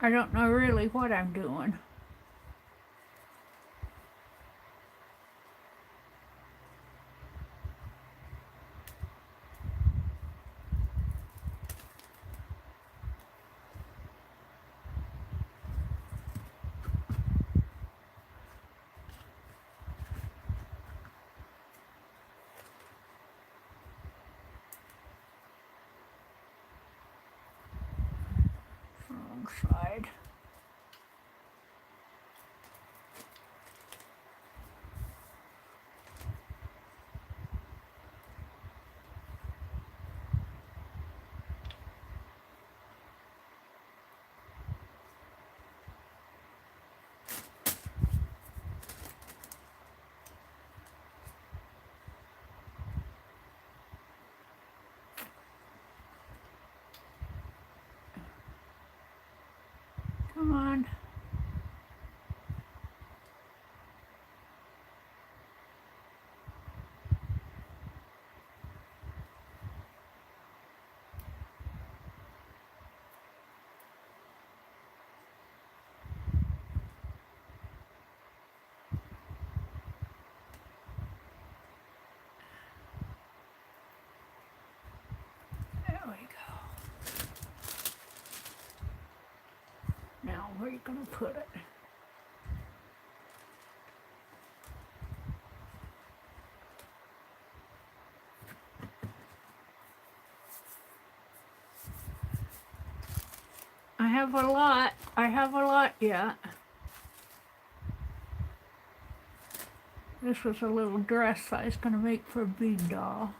I don't know really what I'm doing. you going to put it? I have a lot. I have a lot yet. This was a little dress I was going to make for a bead doll.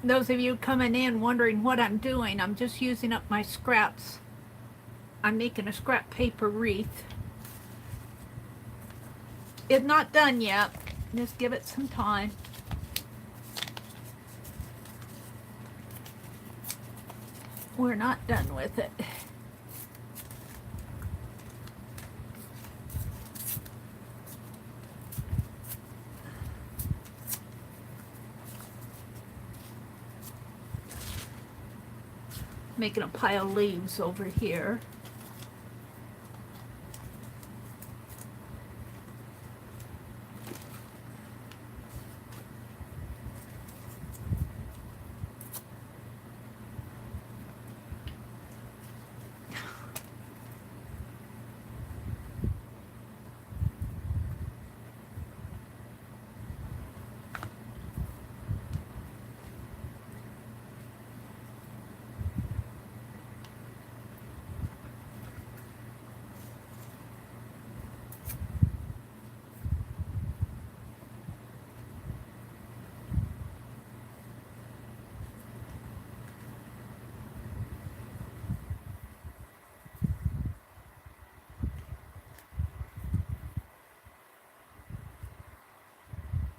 Those of you coming in wondering what I'm doing, I'm just using up my scraps. I'm making a scrap paper wreath. It's not done yet. Just give it some time. We're not done with it. Making a pile of leaves over here.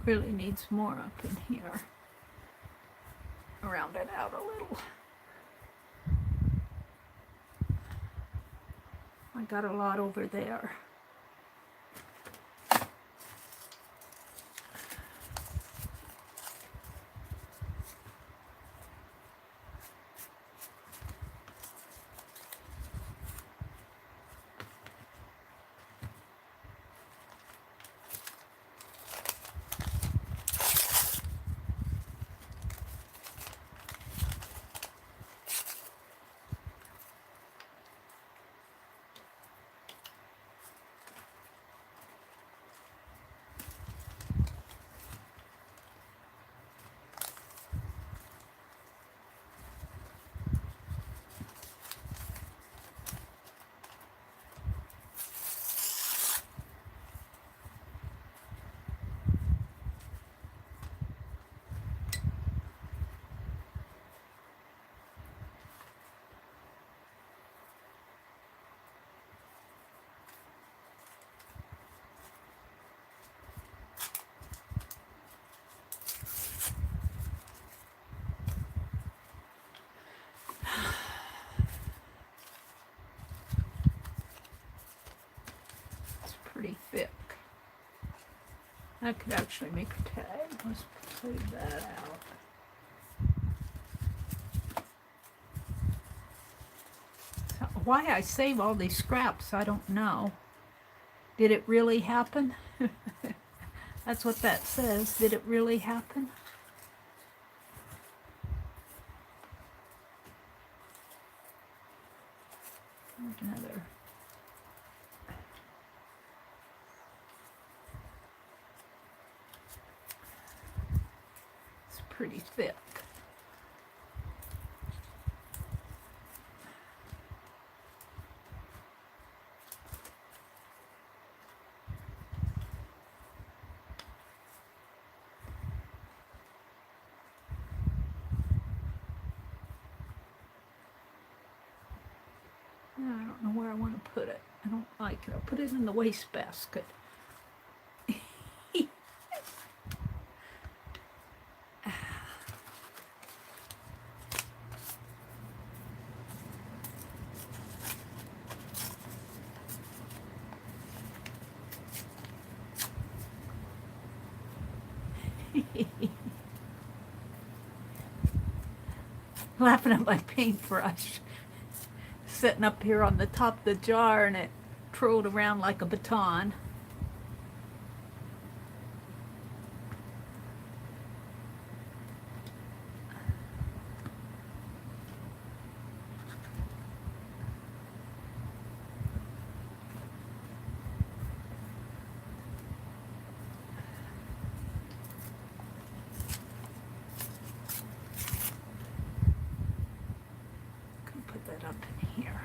Really needs more up in here. Round it out a little. I got a lot over there. Pretty thick. I could actually make a tag. Let's save that out. So why I save all these scraps, I don't know. Did it really happen? That's what that says. Did it really happen? Another. Pretty thick. I don't know where I want to put it. I don't like it. I'll put it in the wastebasket. Laughing at my paintbrush sitting up here on the top of the jar, and it twirled around like a baton. Put that up in here.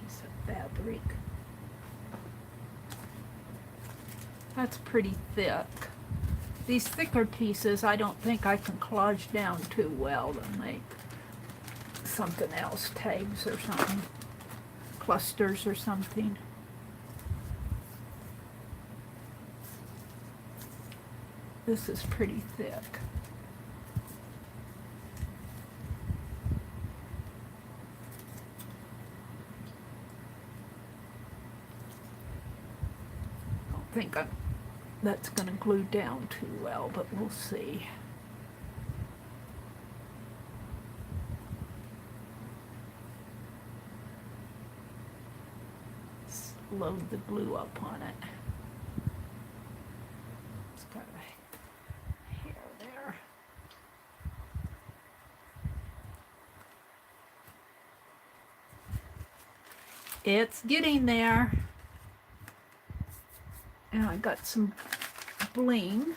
Piece of fabric. That's pretty thick. These thicker pieces I don't think I can collage down too well to make something else, tags or something, clusters or something. This is pretty thick. Don't think that's going to glue down too well, but we'll see. Let's load the glue up on it. It's got a hair there. It's getting there. And I got some bling.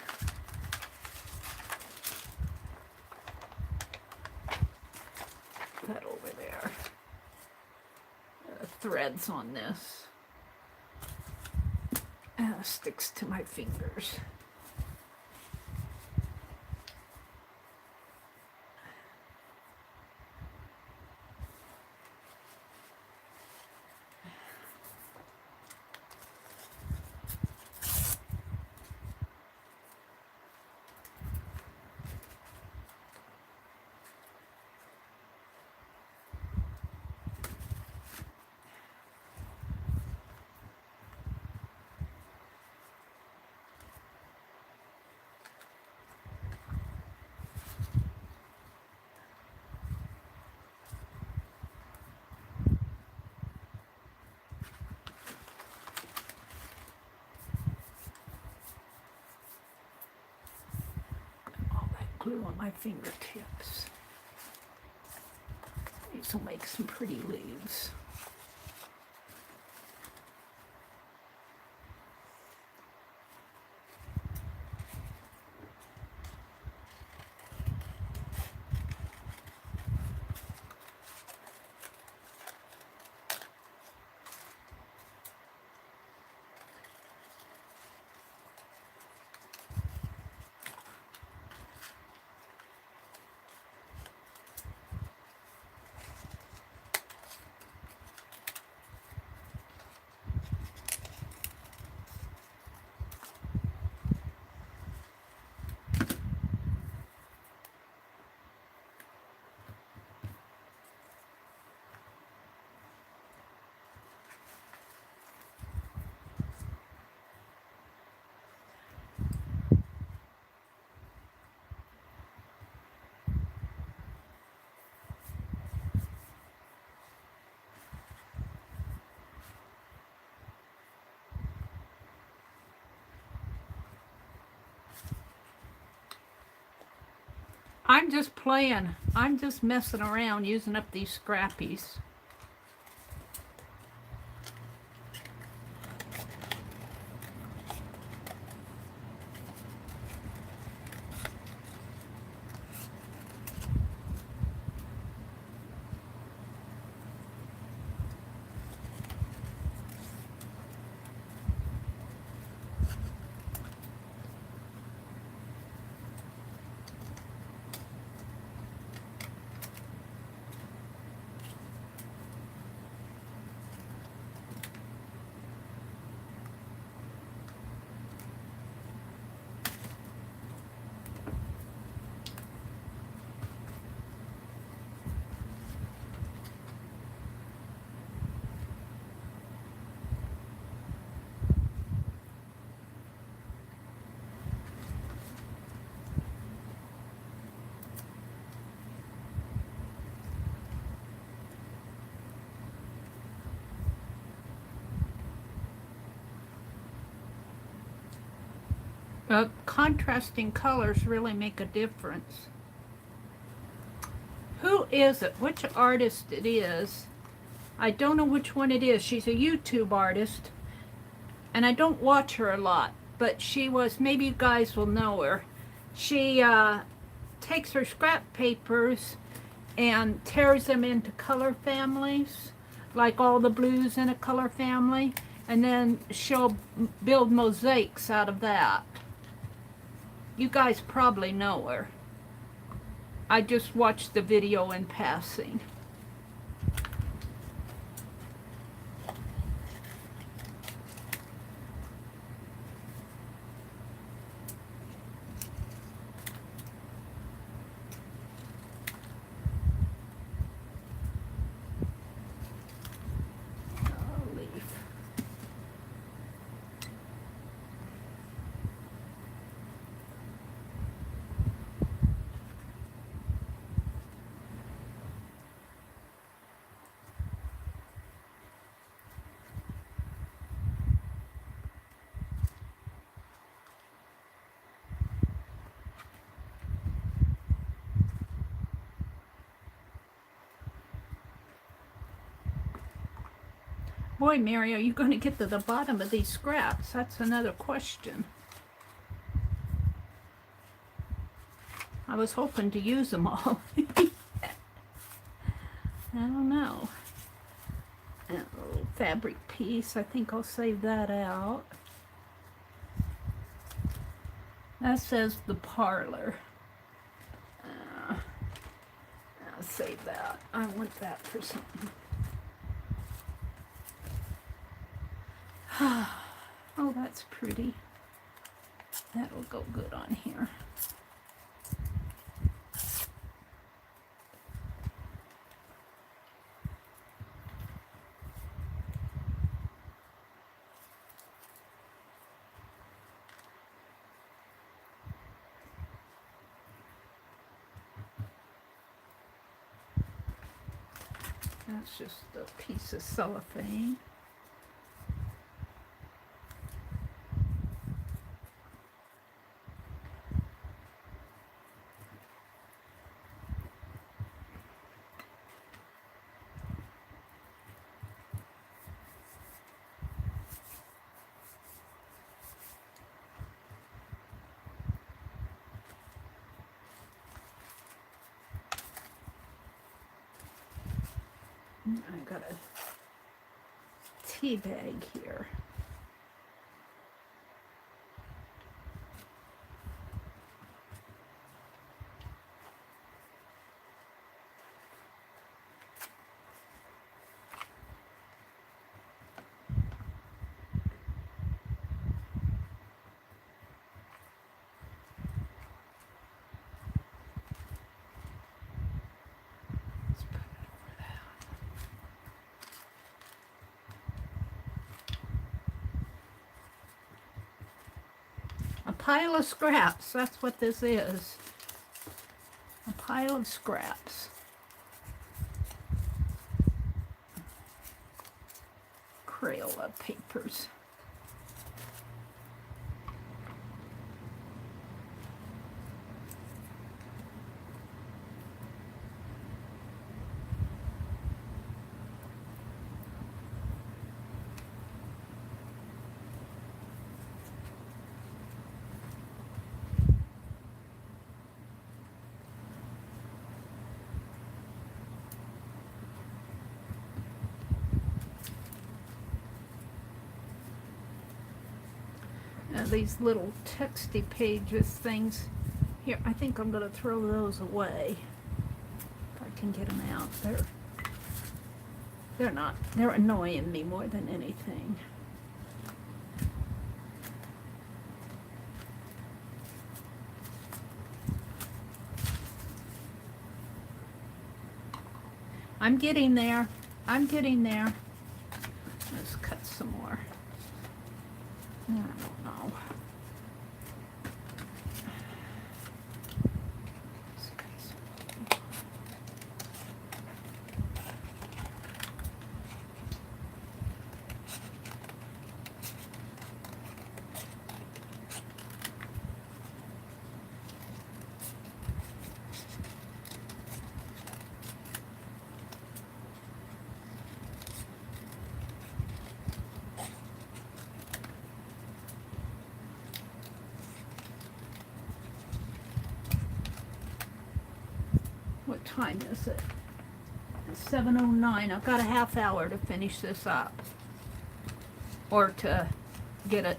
That over there. Threads on this. And it sticks to my fingers. Glue on my fingertips. These will make some pretty leaves. I'm just playing. I'm just messing around using up these scrappies. Contrasting colors really make a difference. Who is it? Which artist it is? I don't know which one it is. She's a YouTube artist, and I don't watch her a lot, but she was, maybe you guys will know her. She takes her scrap papers and tears them into color families, like all the blues in a color family, and then she'll build mosaics out of that. You guys probably know her. I just watched the video in passing. Boy, Mary, are you going to get to the bottom of these scraps? That's another question. I was hoping to use them all. I don't know. A little fabric piece. I think I'll save that out. That says the parlor. I'll save that. I want that for something. Oh, that's pretty. That'll go good on here. That's just a piece of cellophane. I got a tea bag here. Pile of scraps, that's what this is. A pile of scraps. Crayola papers. These little texty pages things here, I think I'm going to throw those away if I can get them out. They're annoying me more than anything. I'm getting there. I'm getting there. Let's cut some more. I don't know. time is it? 7:09. I've got a half hour to finish this up. Or to get it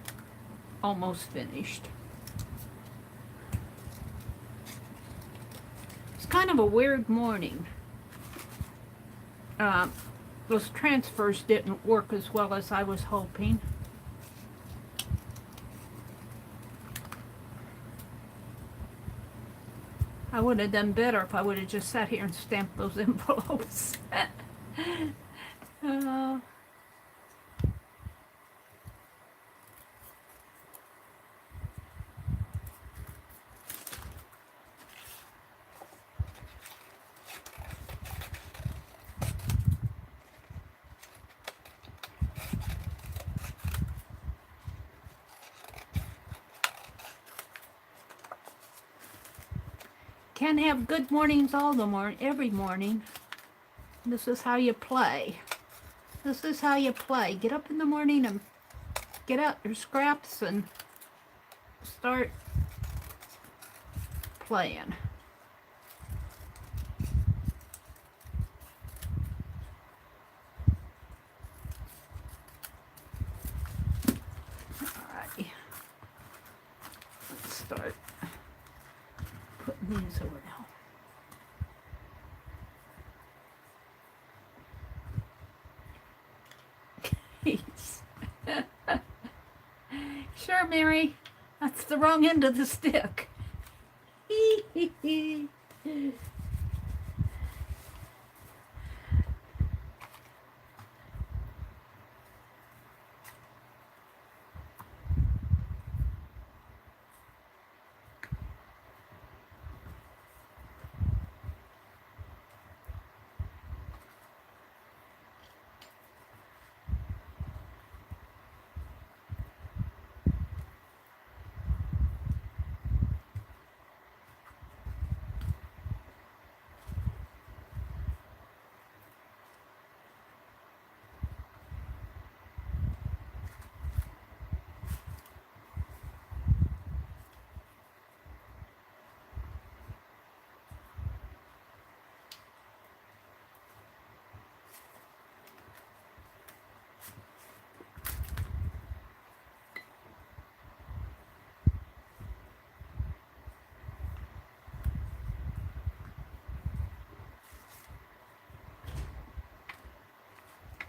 almost finished. It's kind of a weird morning. Those transfers didn't work as well as I was hoping. I would have done better if I would have just sat here and stamped those envelopes. Can't have good mornings every morning. This is how you play. This is how you play. Get up in the morning and get out your scraps and start playing. Alright. Let's start putting these over now. Sure, Mary. That's the wrong end of the stick.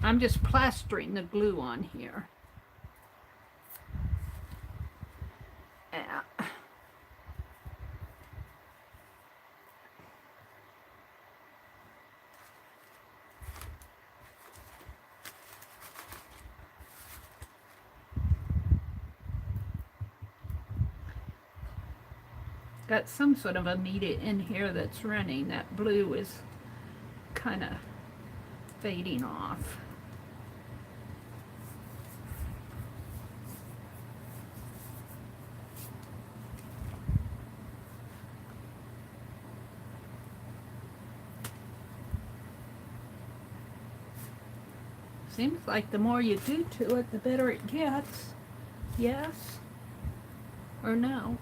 I'm just plastering the glue on here. Got some sort of a media in here that's running. That blue is kind of fading off. Seems like the more you do to it, the better it gets. Yes? Or no?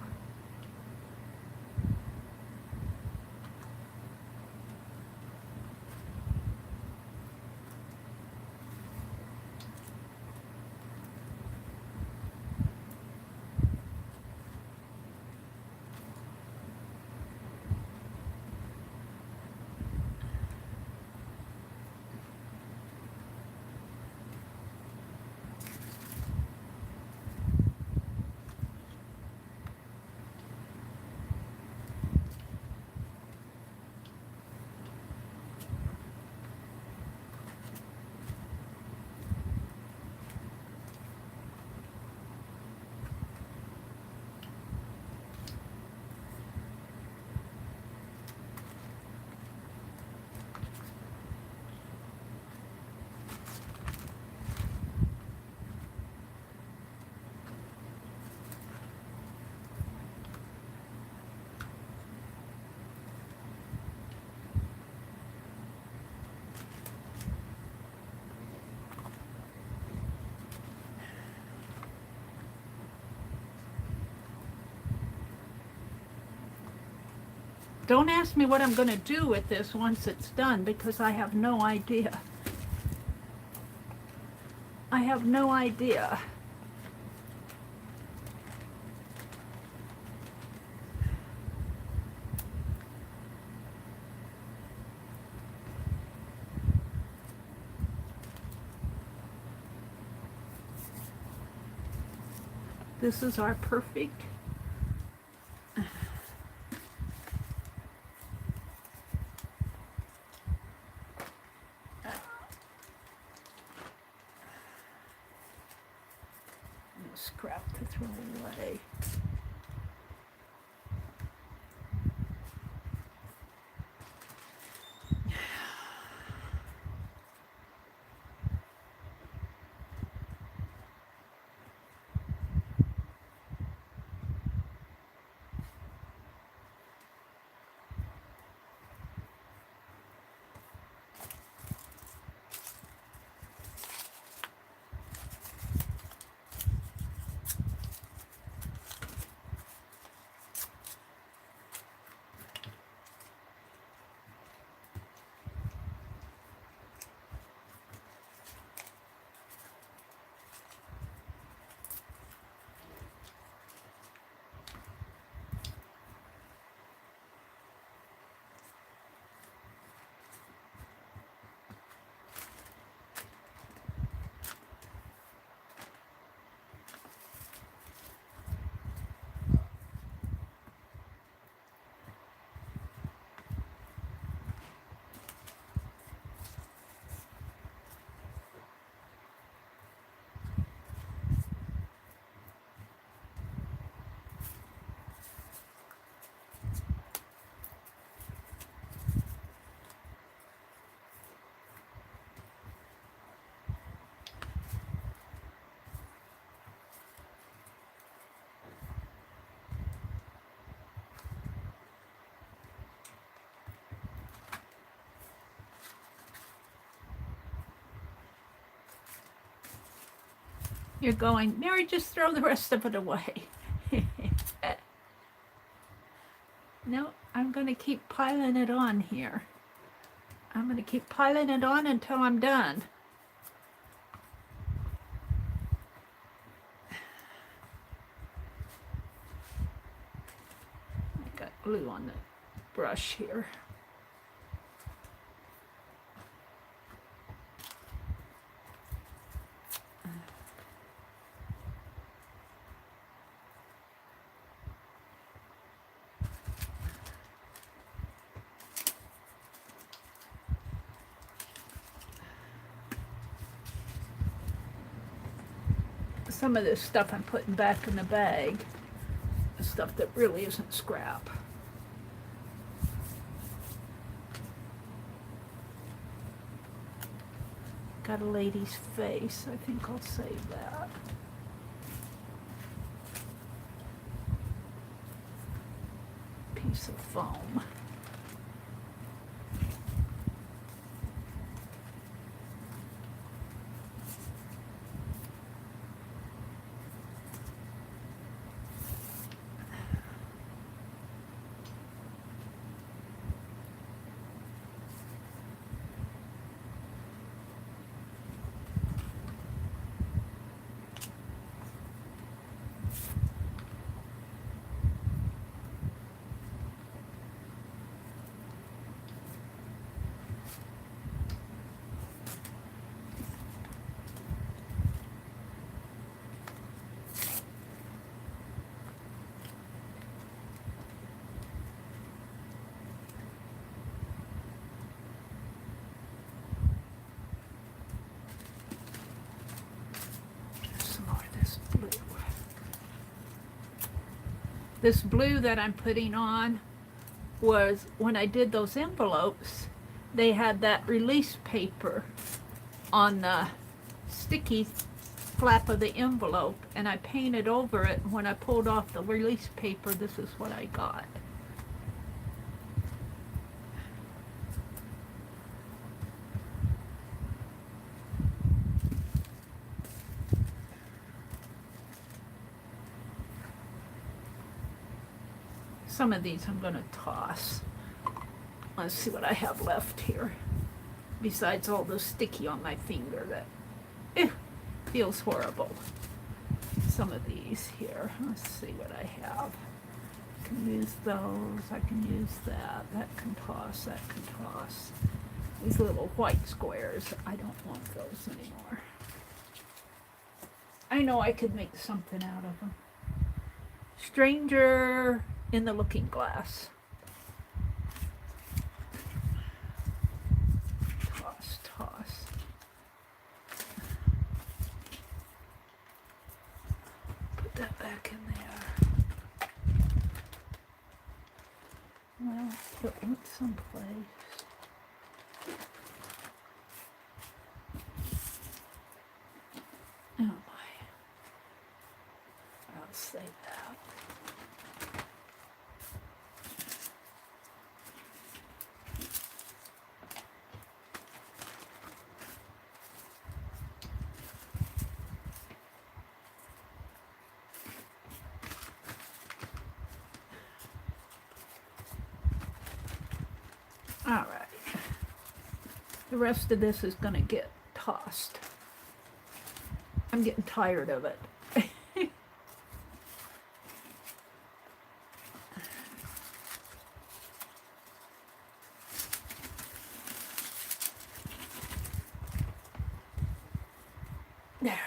Don't ask me what I'm going to do with this once it's done, because I have no idea. I have no idea. This is our perfect scrap to throw away. You're going, Mary, just throw the rest of it away. No, I'm going to keep piling it on here. I'm going to keep piling it on until I'm done. I got glue on the brush here. Some of this stuff I'm putting back in the bag, the stuff that really isn't scrap. Got a lady's face. I think I'll save that. Piece of foam. This blue that I'm putting on was when I did those envelopes, they had that release paper on the sticky flap of the envelope, and I painted over it. When I pulled off the release paper, this is what I got. Some of these I'm going to toss. Let's see what I have left here. Besides all the sticky on my finger that feels horrible. Some of these here. Let's see what I have. I can use those. I can use that. That can toss. That can toss. These little white squares, I don't want those anymore. I know I could make something out of them. Stranger in the Looking Glass. Toss, toss. Put that back in there. Well, put it someplace. Oh my. I'll say that. All right. The rest of this is going to get tossed. I'm getting tired of it. There.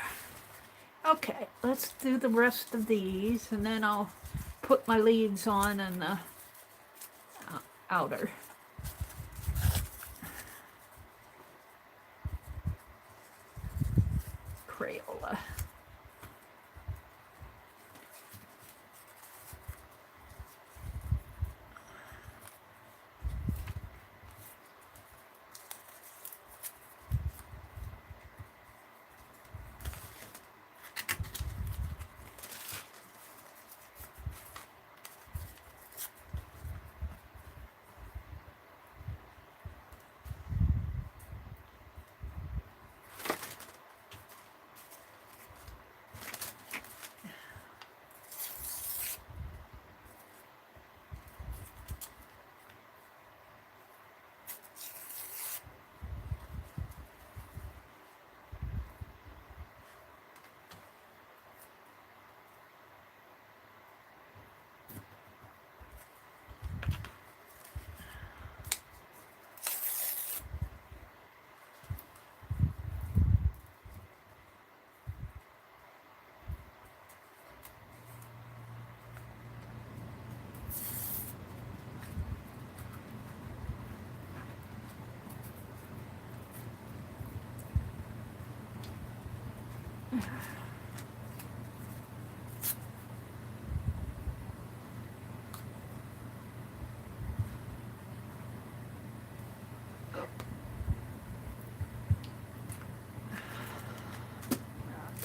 Okay, let's do the rest of these, and then I'll put my leaves on and the outer. Crayola.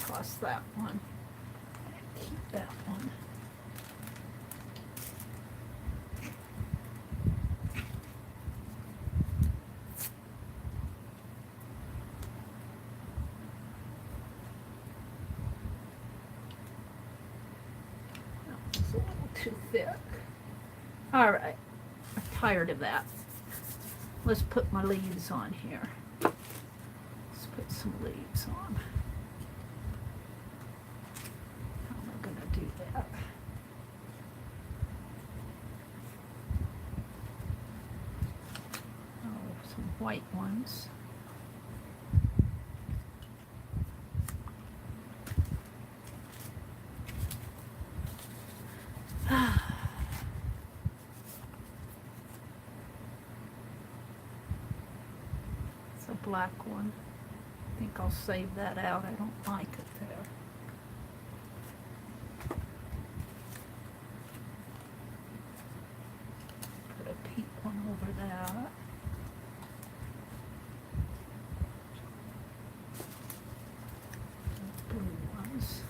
Toss that one. Keep that one. It's a little too thick. All right, I'm tired of that. Let's put my leaves on here. Let's put some leaves on. How am I going to do that? Oh, some white ones. Black one. I think I'll save that out. I don't like it there. Put a pink one over that. Blue ones.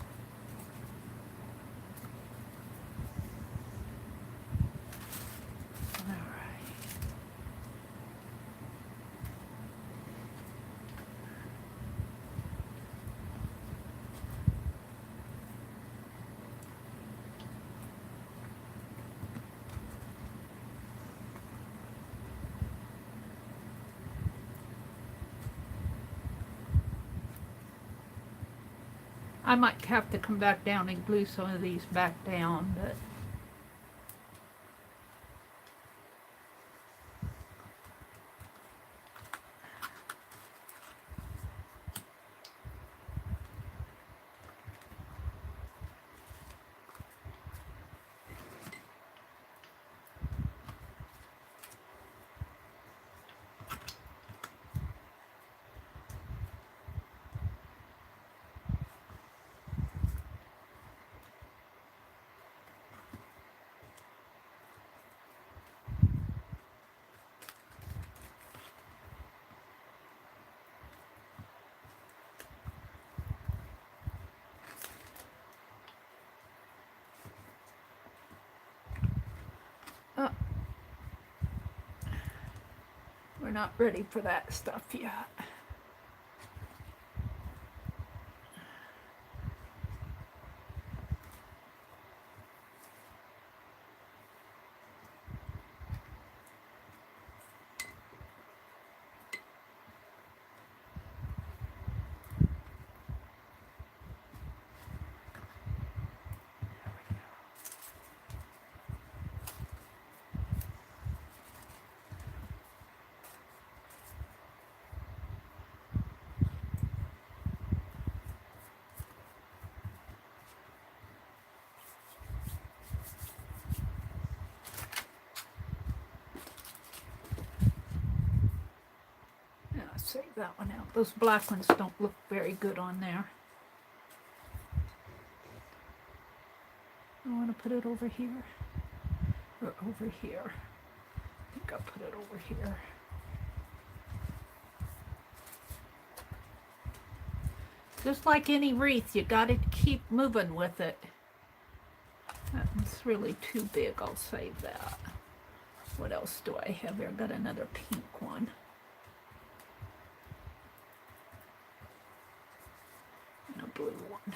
I might have to come back down and glue some of these back down, but oh, we're not ready for that stuff yet. Save that one out. Those black ones don't look very good on there. I want to put it over here or over here. I think I'll put it over here. Just like any wreath, you got to keep moving with it. That one's really too big. I'll save that. What else do I have here? I've got another pink one. And a blue one.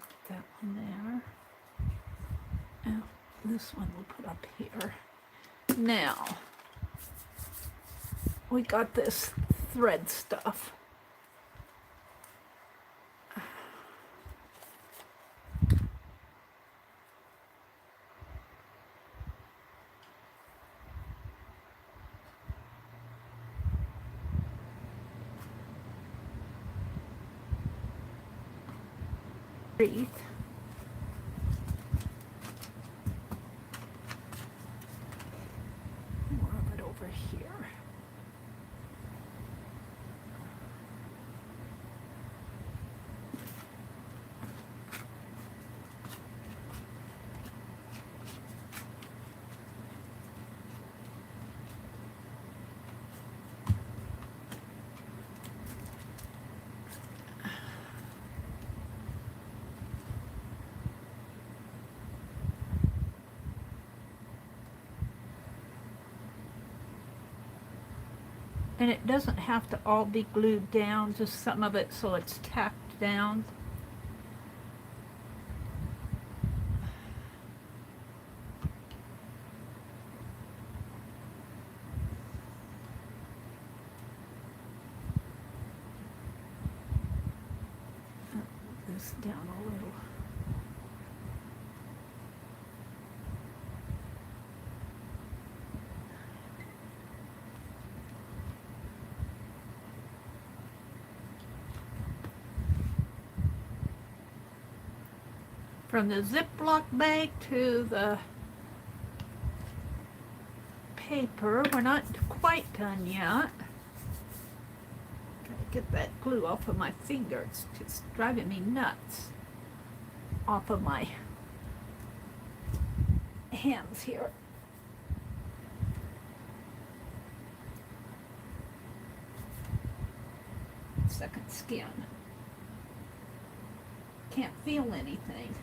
Put that one there. Oh, this one we'll put up here. Now, we got this thread stuff. Wreath. More of it over here. And it doesn't have to all be glued down, just some of it so it's tacked down. Move this down a little. From the Ziploc bag to the paper, we're not quite done yet. Gotta get that glue off of my finger. It's just driving me nuts. Off of my hands here. Second skin. Can't feel anything.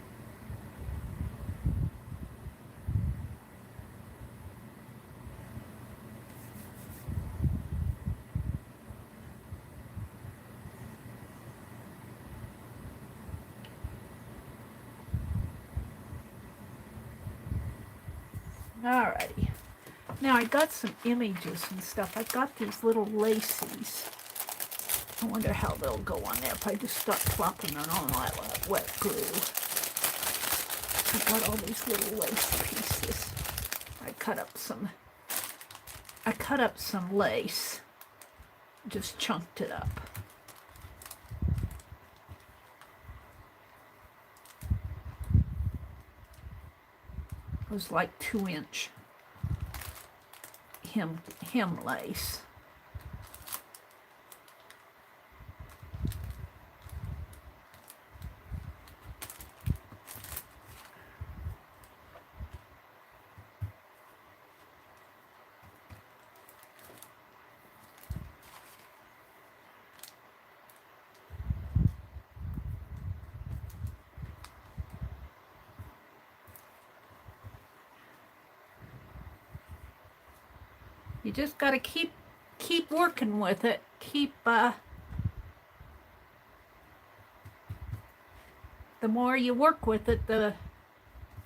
Alrighty. Now I got some images and stuff. I got these little lacies. I wonder how they'll go on there if I just start plopping it on like wet glue. I got all these little lace pieces. I cut up some lace, just chunked it up. It was like 2-inch hem lace. You just got to keep working with it. The more you work with it, the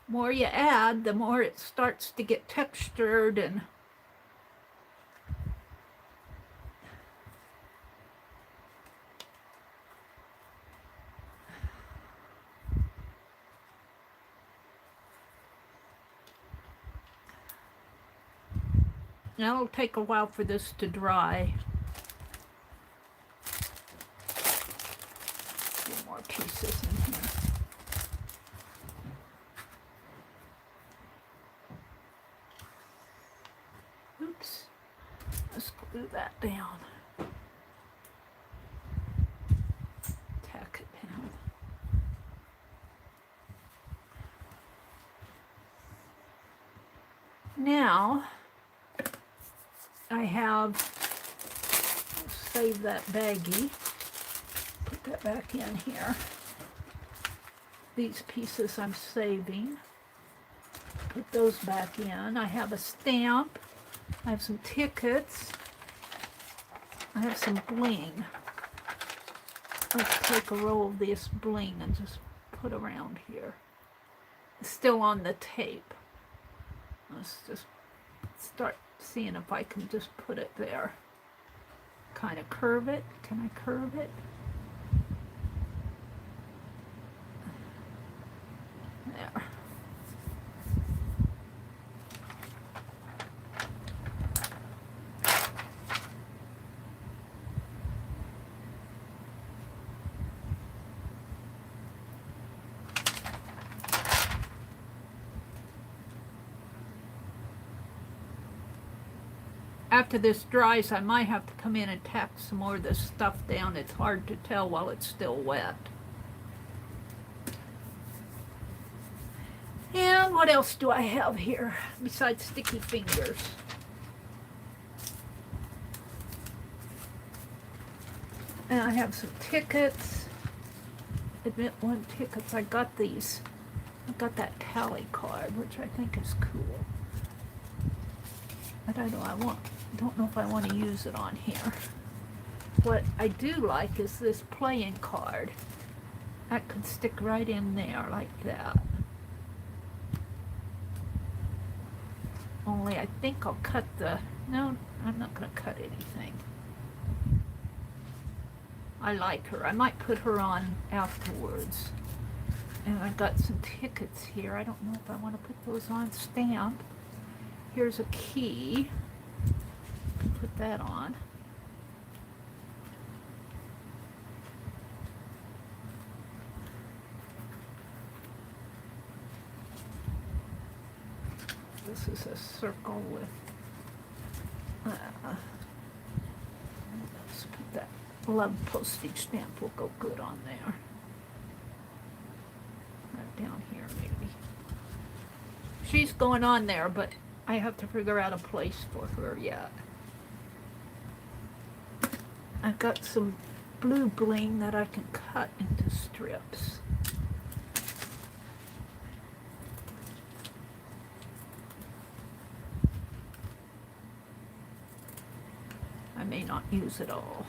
more you add, the more it starts to get textured and now it'll take a while for this to dry. A few more pieces in here. Oops. Let's glue that down. Tack it down. Now, I have, save that baggie, put that back in here. These pieces I'm saving, put those back in. I have a stamp, I have some tickets, I have some bling. Let's take a roll of this bling and just put around here. It's still on the tape. Let's just start seeing if I can just put it there. Kind of curve it. Can I curve it? There. After this dries, I might have to come in and tack some more of this stuff down. It's hard to tell while it's still wet. And what else do I have here besides sticky fingers? And I have some tickets. Admit one tickets. I got these. I got that tally card, which I think is cool. But I don't know if I want to use it on here. What I do like is this playing card. That could stick right in there like that. Only I think I'll cut no, I'm not going to cut anything. I like her. I might put her on afterwards. And I got some tickets here. I don't know if I want to put those on stamp. Here's a key. Put that on. This is a circle with let's put that love postage stamp will go good on there. Right down here maybe. She's going on there, but I have to figure out a place for her yet. I've got some blue bling that I can cut into strips. I may not use it all.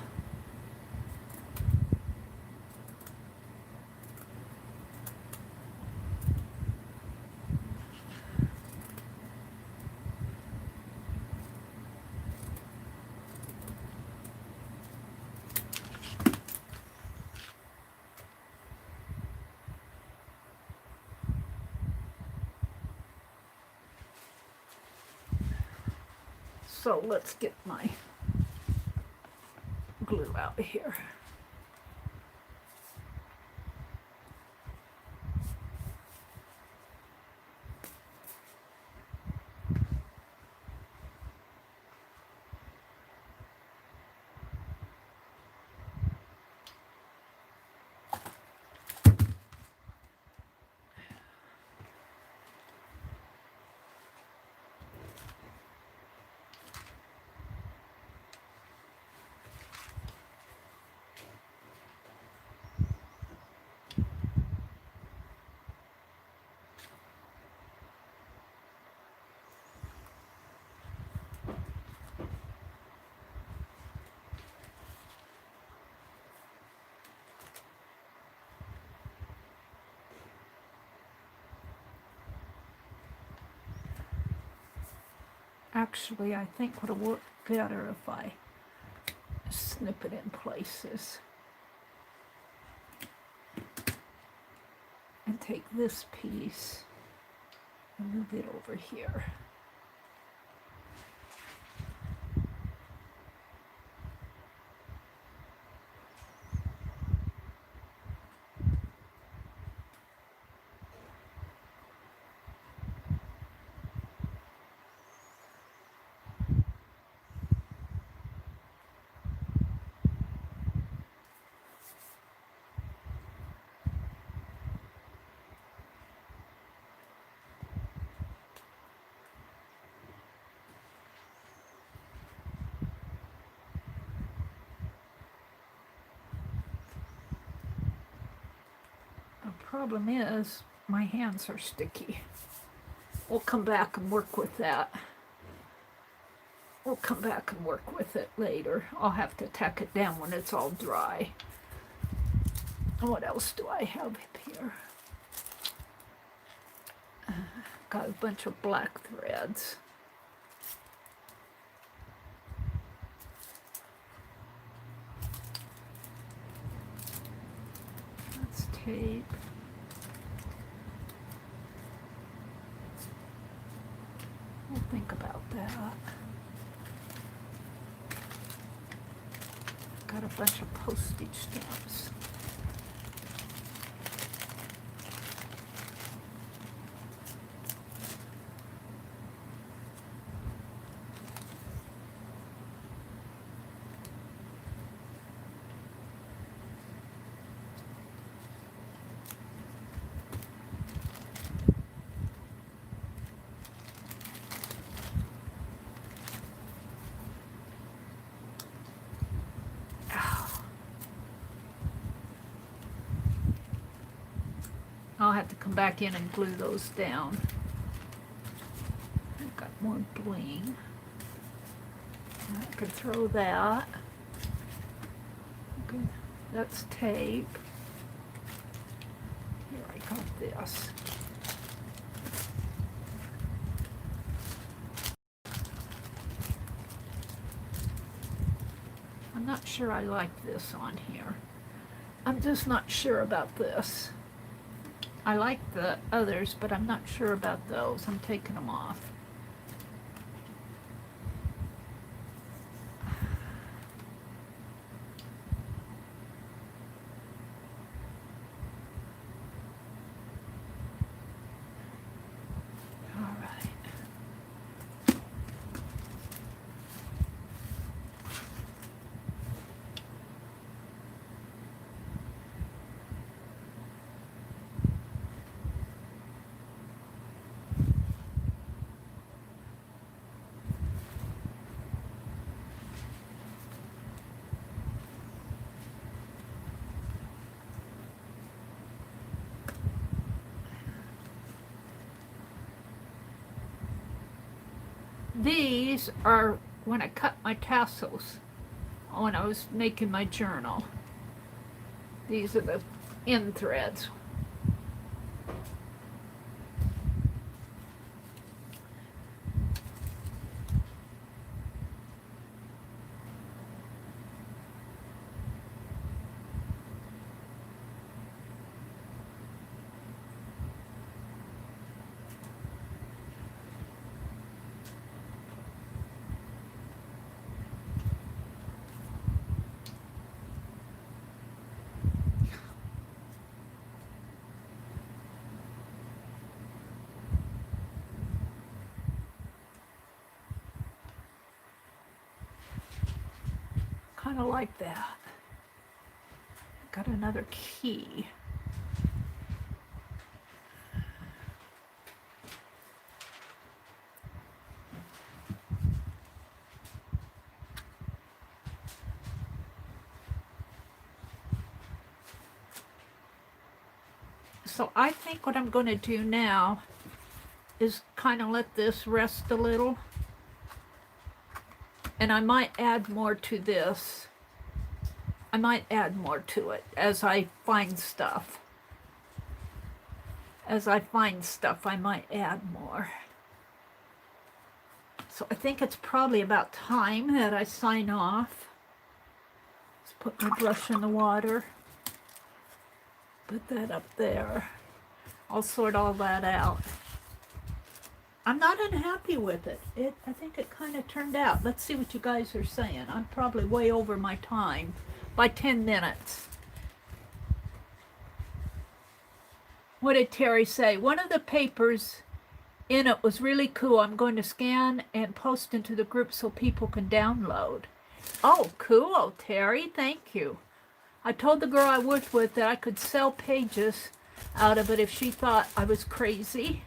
So let's get my glue out here. Actually, I think would work better if I snip it in places. And take this piece and move it over here. The problem is my hands are sticky. We'll come back and work with that. We'll come back and work with it later. I'll have to tack it down when it's all dry. What else do I have up here? Got a bunch of black threads. That's tape. We'll think about that. Got a bunch of postage stamps. I'll have to come back in and glue those down. I've got more bling. I could throw that. Okay, that's tape. Here, I got this. I'm not sure I like this on here. I'm just not sure about this. I like the others, but I'm not sure about those. I'm taking them off. All right. These are when I cut my tassels when I was making my journal. These are the end threads. kind of like that. Got another key. So I think what I'm going to do now is kind of let this rest a little. And I might add more to this. I might add more to it as I find stuff. As I find stuff, I might add more. So I think it's probably about time that I sign off. Let's put my brush in the water. Put that up there. I'll sort all that out. I'm not unhappy with it. I think it kind of turned out. Let's see what you guys are saying. I'm probably way over my time by 10 minutes. What did Terry say? One of the papers in it was really cool. I'm going to scan and post into the group so people can download. Oh, cool, Terry. Thank you. I told the girl I worked with that I could sell pages out of it if she thought I was crazy.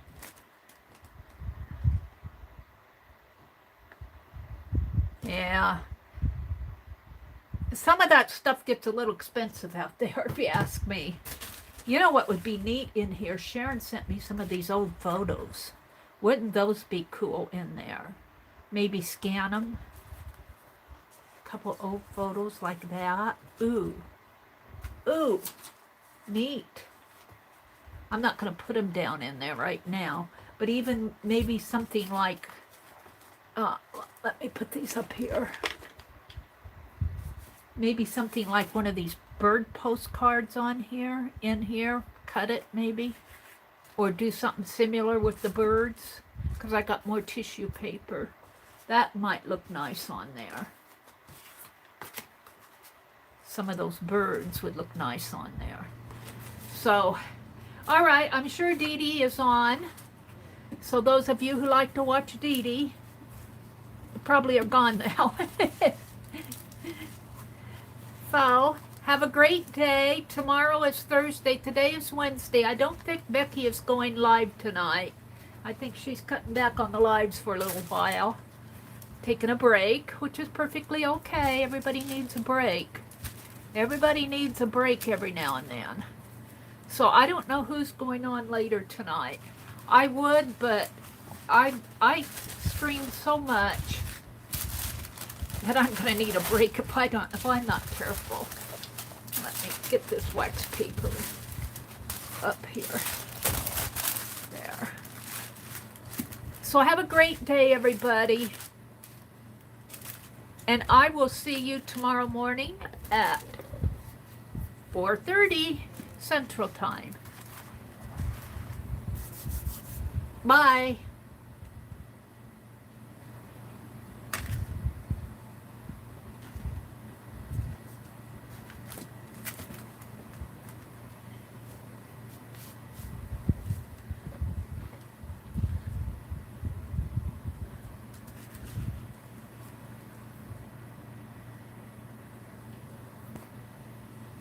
Yeah. Some of that stuff gets a little expensive out there, if you ask me. You know what would be neat in here? Sharon sent me some of these old photos. Wouldn't those be cool in there? Maybe scan them. A couple old photos like that. Ooh. Ooh, neat. I'm not going to put them down in there right now, but even maybe something like, let me put these up here. Maybe something like one of these bird postcards on here, in here, cut it maybe, or do something similar with the birds, because I got more tissue paper. That might look nice on there. Some of those birds would look nice on there. So, all right, I'm sure Dee Dee is on. So those of you who like to watch Dee Dee probably are gone now. So, have a great day. Tomorrow is Thursday. Today is Wednesday. I don't think Becky is going live tonight. I think she's cutting back on the lives for a little while. Taking a break, which is perfectly okay. Everybody needs a break. Everybody needs a break every now and then. So I don't know who's going on later tonight. I would, but I stream so much that I'm going to need a break if I'm not careful. Let me get this wax paper up here. There. So have a great day, everybody. And I will see you tomorrow morning at 4:30 Central Time. Bye.